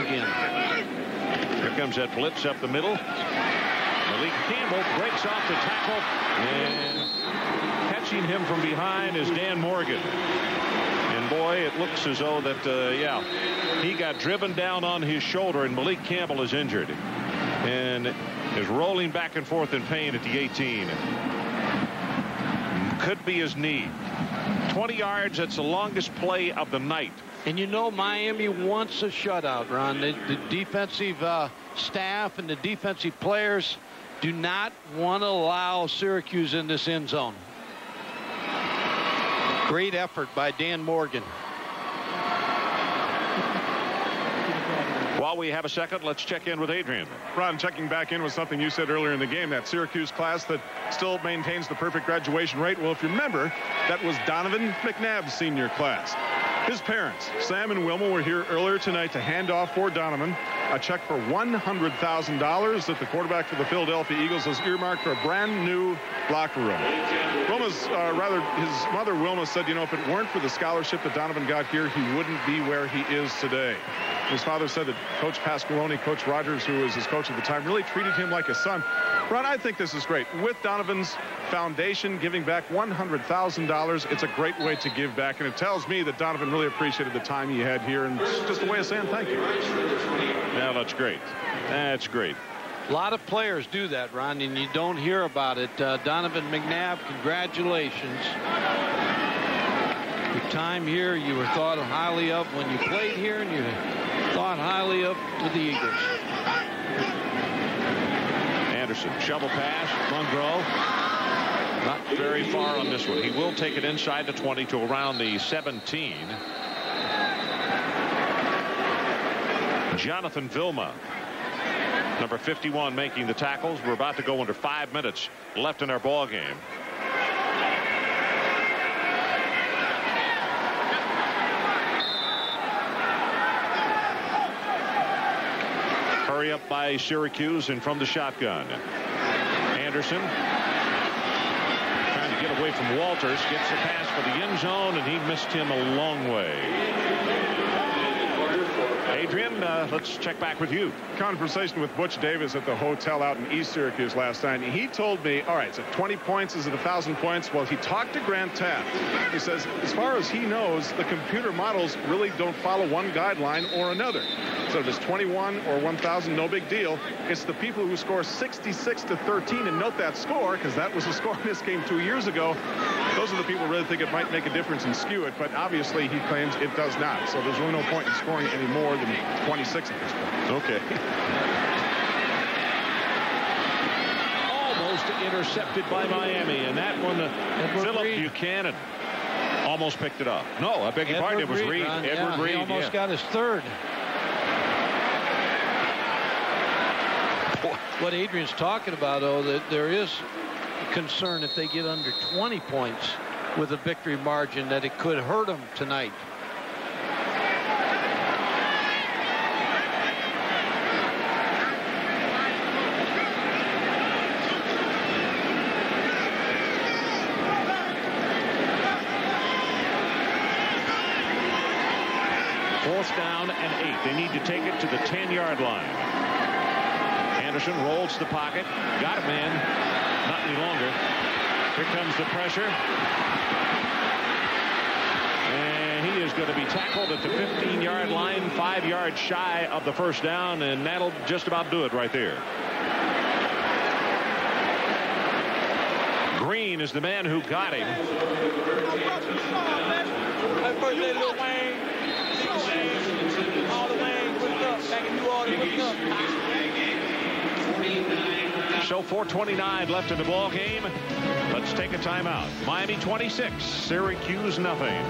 Speaker 2: again.
Speaker 1: Here comes that blitz up the middle. Malik Campbell breaks off the tackle, and catching him from behind is Dan Morgan. And boy, it looks as though that, he got driven down on his shoulder, and Malik Campbell is injured and is rolling back and forth in pain at the 18. Could be his knee. 20 yards, that's the longest play of the night.
Speaker 2: And you know Miami wants a shutout, Ron. The defensive staff and the defensive players do not want to allow Syracuse in this end zone. Great effort by Dan Morgan.
Speaker 1: While we have a second, let's check in with Adrian.
Speaker 3: Ron, checking back in with something you said earlier in the game, that Syracuse class that still maintains the perfect graduation rate. Well, if you remember, that was Donovan McNabb's senior class. His parents, Sam and Wilma, were here earlier tonight to hand off for Donovan a check for $100,000 that the quarterback for the Philadelphia Eagles has earmarked for a brand new locker room. Wilma's, his mother Wilma said, if it weren't for the scholarship that Donovan got here, he wouldn't be where he is today. His father said that Coach Pasqualoni, Coach Rogers, who was his coach at the time, really treated him like a son. Ron, I think this is great. With Donovan's foundation giving back $100,000, it's a great way to give back, and it tells me that Donovan really appreciated the time he had here, and it's just a way of saying thank you.
Speaker 1: Now that's great. That's great.
Speaker 2: A lot of players do that, Ron, and you don't hear about it. Donovan McNabb, congratulations. Your time here, you were thought highly of when you played here, and you thought highly of with the Eagles.
Speaker 1: Anderson, shovel pass, Monroe. Not very far on this one. He will take it inside the 20 to around the 17. Jonathan Vilma, number 51, making the tackles. We're about to go under 5 minutes left in our ball game. Hurry up by Syracuse and from the shotgun. Anderson trying to get away from Walters, gets the pass for the end zone, and he missed him a long way. Adrian, let's check back with you.
Speaker 3: Conversation with Butch Davis at the hotel out in East Syracuse last night. He told me, all right, so 20 points, is it 1,000 points? Well, he talked to Grant Taft. He says, as far as he knows, the computer models really don't follow one guideline or another. So if it's 21 or 1,000, no big deal. It's the people who score 66-13, and note that score, because that was the score in this game 2 years ago. Those are the people who really think it might make a difference and skew it, but obviously he claims it does not. So there's really no point in scoring any more than 26 at this point.
Speaker 1: Okay. Almost intercepted by Miami, and that one, Philip Buchanan almost picked it up. No, I beg your pardon, it was Reed. Edward Reed.
Speaker 2: He almost got his third. What Adrian's talking about, though, that there is concern if they get under 20 points with a victory margin, that it could hurt them tonight.
Speaker 1: 4th down and 8. They need to take it to the 10-yard line. Anderson rolls the pocket. Got a man. Not any longer. Here comes the pressure. And he is going to be tackled at the 15-yard line, 5 yards shy of the 1st down, and that'll just about do it right there. Green is the man who got him.
Speaker 10: Happy birthday, Lil Wayne. All the Wayne, what's up? Back in New Orleans, what's up?
Speaker 1: So 4:29 left in the ball game. Let's take a timeout. Miami 26, Syracuse nothing.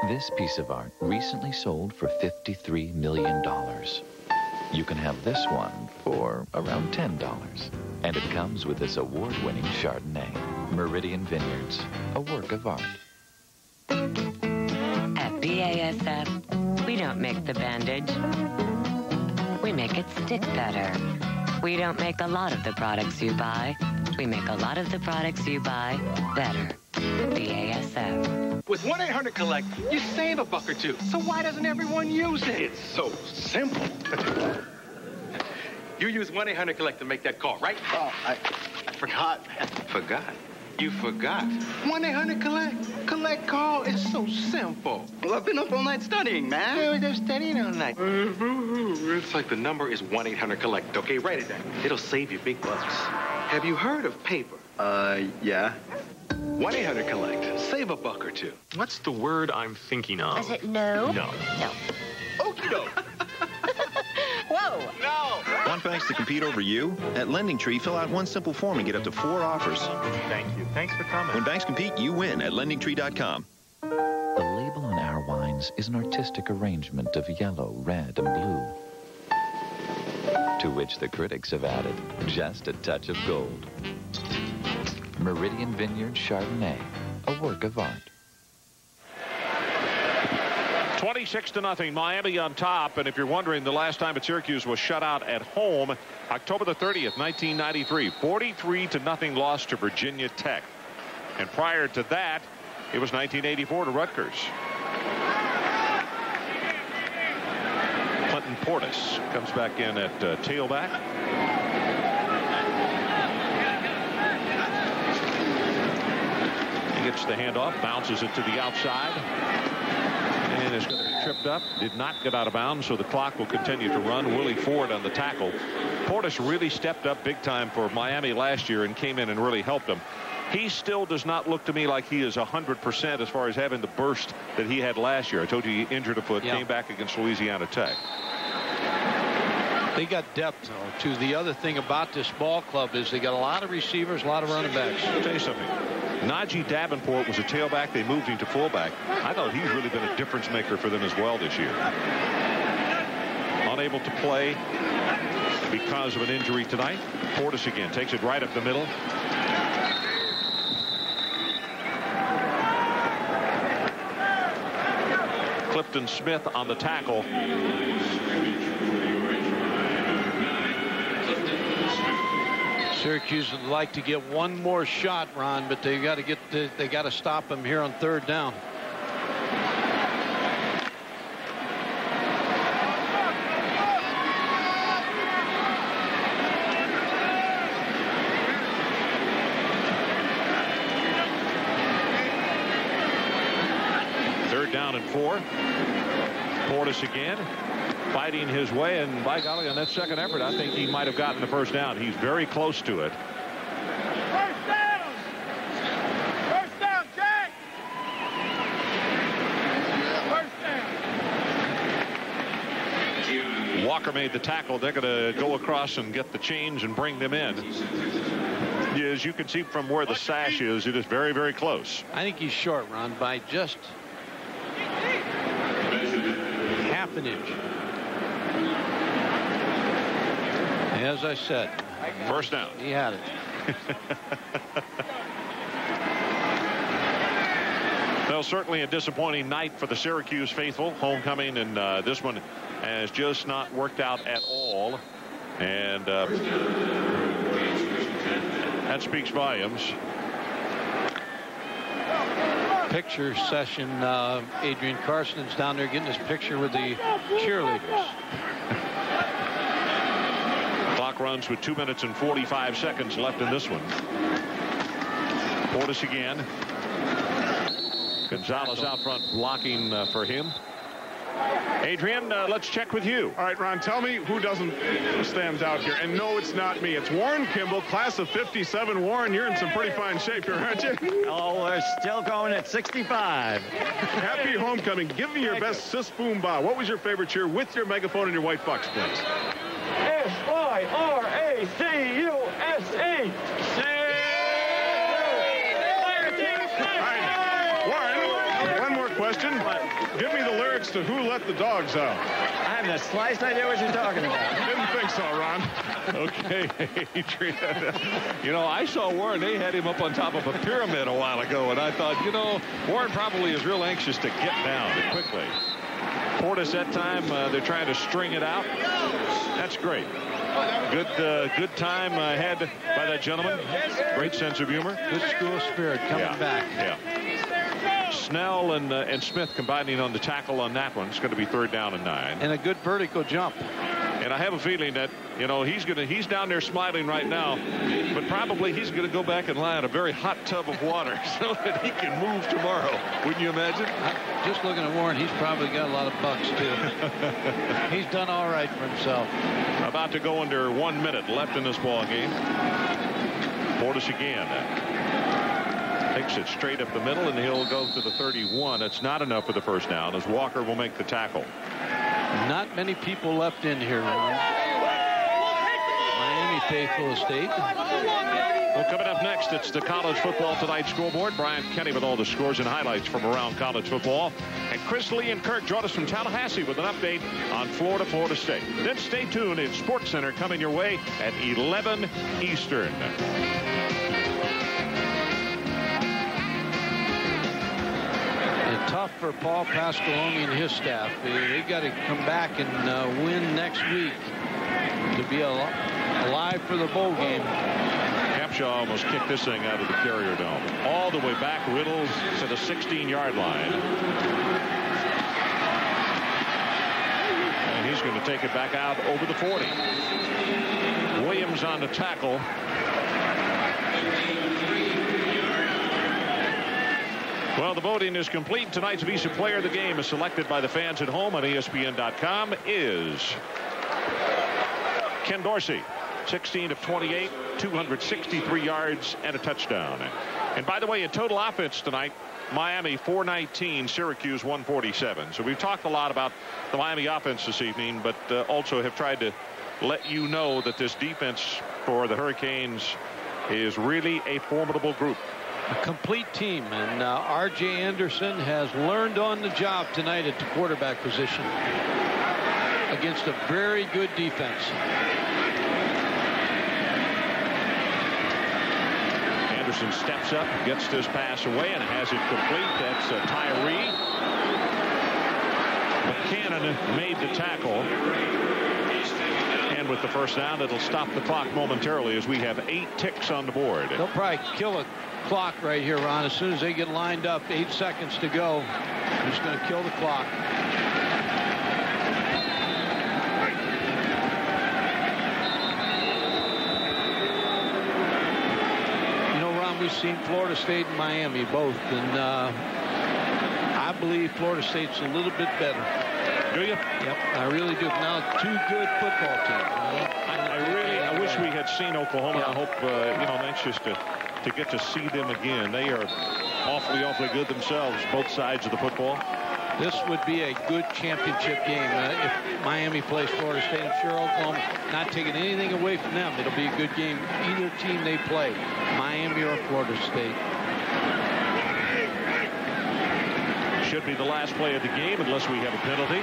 Speaker 15: This piece of art recently sold for $53 million. You can have this one for around $10. And it comes with this award-winning Chardonnay. Meridian Vineyards, a work of art.
Speaker 17: At BASF, we don't make the bandage. We make it stick better. We don't make a lot of the products you buy. We make a lot of the products you buy better. BASF.
Speaker 18: With 1-800-COLLECT, you save a buck or two. So why doesn't everyone use it? It's so simple. You use 1-800-COLLECT to make that call, right?
Speaker 10: Oh, I forgot.
Speaker 18: Forgot? You forgot. 1-800-COLLECT. Collect call is so simple.
Speaker 10: Well, I've been up all night studying, man.
Speaker 18: Yeah, they're studying all night. It's like the number is 1-800-COLLECT, okay? Write it down. It'll save you big bucks. Have you heard of paper?
Speaker 10: Yeah.
Speaker 18: 1-800-COLLECT. Save a buck or two.
Speaker 20: What's the word I'm thinking of?
Speaker 8: Is it no?
Speaker 20: No.
Speaker 8: No.
Speaker 18: Okie doke.
Speaker 8: Whoa.
Speaker 18: No.
Speaker 21: Want banks to compete over you? At LendingTree, fill out one simple form and get up to 4 offers.
Speaker 20: Thank you. Thanks for coming.
Speaker 21: When banks compete, you win at LendingTree.com.
Speaker 15: The label on our wines is an artistic arrangement of yellow, red, and blue. To which the critics have added just a touch of gold. Meridian Vineyard Chardonnay, a work of art.
Speaker 1: 26-0, Miami on top. And if you're wondering, the last time at Syracuse was shut out at home, October the 30th, 1993. 43-0 loss to Virginia Tech. And prior to that, it was 1984 to Rutgers. Clinton Portis comes back in at tailback. He gets the handoff, bounces it to the outside, and is going to be tripped up. Did not get out of bounds, so the clock will continue to run. Willie Ford on the tackle. Portis really stepped up big time for Miami last year and came in and really helped them. He still does not look to me like he is 100% as far as having the burst that he had last year. I told you he injured a foot, came back against Louisiana Tech.
Speaker 2: They got depth, though, too. The other thing about this ball club is they got a lot of receivers, a lot of running backs.
Speaker 1: I'll tell you something. Najee Davenport was a tailback. They moved him to fullback. I thought he's really been a difference maker for them as well this year. Unable to play because of an injury tonight. Portis again takes it right up the middle. Clifton Smith on the tackle.
Speaker 2: Syracuse would like to get one more shot, Ron, but they got to stop him here on 3rd down.
Speaker 1: Down and 4. Portis again fighting his way, and by golly, on that second effort, I think he might have gotten the 1st down. He's very close to it.
Speaker 10: First down! First down, Jack! First down.
Speaker 1: Walker made the tackle. They're going to go across and get the change and bring them in. As you can see from where the sash is, it is very, very close.
Speaker 2: I think he's short, Ron, by just half an inch. As I said,
Speaker 1: 1st down.
Speaker 2: He had it.
Speaker 1: Well, certainly a disappointing night for the Syracuse faithful. Homecoming, and this one has just not worked out at all. And that speaks volumes.
Speaker 2: picture session. Adrian Carson's down there getting his picture with the cheerleaders.
Speaker 1: Clock runs with 2 minutes and 45 seconds left in this one. Portis again. Gonzalez out front blocking for him. Adrian, let's check with you.
Speaker 3: All right, Ron, tell me who stands out here. And no, it's not me. It's Warren Kimball, class of 57. Warren, you're in some pretty fine shape here, aren't you?
Speaker 6: Oh, we're still going at 65.
Speaker 3: Happy homecoming. Give me your best sis boom ba. What was your favorite cheer with your megaphone and your white bucks, please?
Speaker 10: S-Y-R-A-C-U-S-E.
Speaker 3: One more question. Give me the lyrics to Who Let the Dogs Out.
Speaker 6: I have the slightest idea what you're talking about.
Speaker 3: Didn't think so, Ron.
Speaker 1: Okay, Adrian. You know, I saw Warren. They had him up on top of a pyramid a while ago, and I thought, you know, Warren probably is real anxious to get down quickly. Portis that time, they're trying to string it out. That's great. Good time had by that gentleman. Great sense of humor.
Speaker 2: Good school spirit coming back.
Speaker 1: Yeah. Snell and Smith combining on the tackle on that one. It's going to be 3rd down and 9.
Speaker 2: And a good vertical jump.
Speaker 1: And I have a feeling that, you know, he's down there smiling right now, but probably he's going to go back and lie in a very hot tub of water so that he can move tomorrow. Wouldn't you imagine?
Speaker 2: Just looking at Warren, he's probably got a lot of bucks too. He's done all right for himself.
Speaker 1: About to go under 1 minute left in this ball game. Portis again. Takes it straight up the middle, and he'll go to the 31. It's not enough for the first down as Walker will make the tackle.
Speaker 2: Not many people left in here. Miami faithful estate.
Speaker 1: Well, coming up next, it's the College Football Tonight scoreboard. Brian Kenny with all the scores and highlights from around college football. And Chris Lee and Kirk join us from Tallahassee with an update on Florida State. Then stay tuned. It's Sports Center coming your way at 11 Eastern.
Speaker 2: Tough for Paul Pasqualoni and his staff. They got to come back and win next week to be alive for the bowl game.
Speaker 1: Capshaw almost kicked this thing out of the Carrier Dome. All the way back, Riddles to the 16-yard line. And he's going to take it back out over the 40. Williams on the tackle. Well, the voting is complete. Tonight's Visa Player of the Game is selected by the fans at home on ESPN.com is Ken Dorsey. 16 of 28, 263 yards and a touchdown. And by the way, in total offense tonight, Miami 419, Syracuse 147. So we've talked a lot about the Miami offense this evening, but also have tried to let you know that this defense for the Hurricanes is really a formidable group.
Speaker 2: A complete team, and R.J. Anderson has learned on the job tonight at the quarterback position against a very good defense.
Speaker 1: Anderson steps up, gets this pass away, and has it complete. That's Tyree. Buchanan made the tackle. And with the first down, it'll stop the clock momentarily as we have 8 ticks on the board.
Speaker 2: They'll probably kill a clock right here, Ron. As soon as they get lined up, 8 seconds to go. He's going to kill the clock. You know, Ron, we've seen Florida State and Miami both, and I believe Florida State's a little bit better.
Speaker 1: Do you?
Speaker 2: Yep, I really do. Now, 2 good football teams.
Speaker 1: I wish we had seen Oklahoma. Yeah. I hope, I'm anxious to get to see them again. They are awfully good themselves, both sides of the football.
Speaker 2: This would be a good championship game. If Miami plays Florida State, I'm sure Oklahoma, not taking anything away from them, it'll be a good game. Either team they play, Miami or Florida State.
Speaker 1: Should be the last play of the game unless we have a penalty.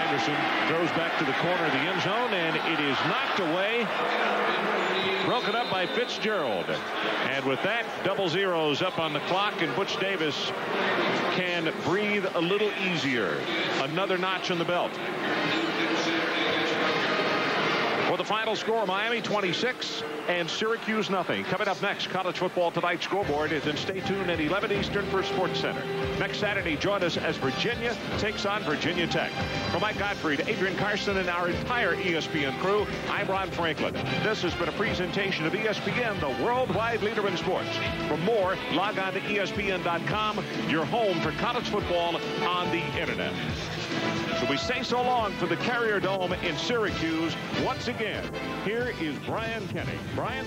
Speaker 1: Anderson throws back to the corner of the end zone, and it is knocked away. Broken up by Fitzgerald. And with that, 00 up on the clock, and Butch Davis can breathe a little easier. Another notch on the belt. Well, the final score, Miami 26 and Syracuse nothing. Coming up next, college football tonight scoreboard is in. Stay tuned at 11 Eastern for Sports Center. Next Saturday, join us as Virginia takes on Virginia Tech. For Mike Gottfried, Adrian Carson, and our entire ESPN crew, I'm Ron Franklin. This has been a presentation of ESPN, the worldwide leader in sports. For more, log on to ESPN.com, your home for college football on the internet. So we say so long for the Carrier Dome in Syracuse. Once again, here is Brian Kenny. Brian?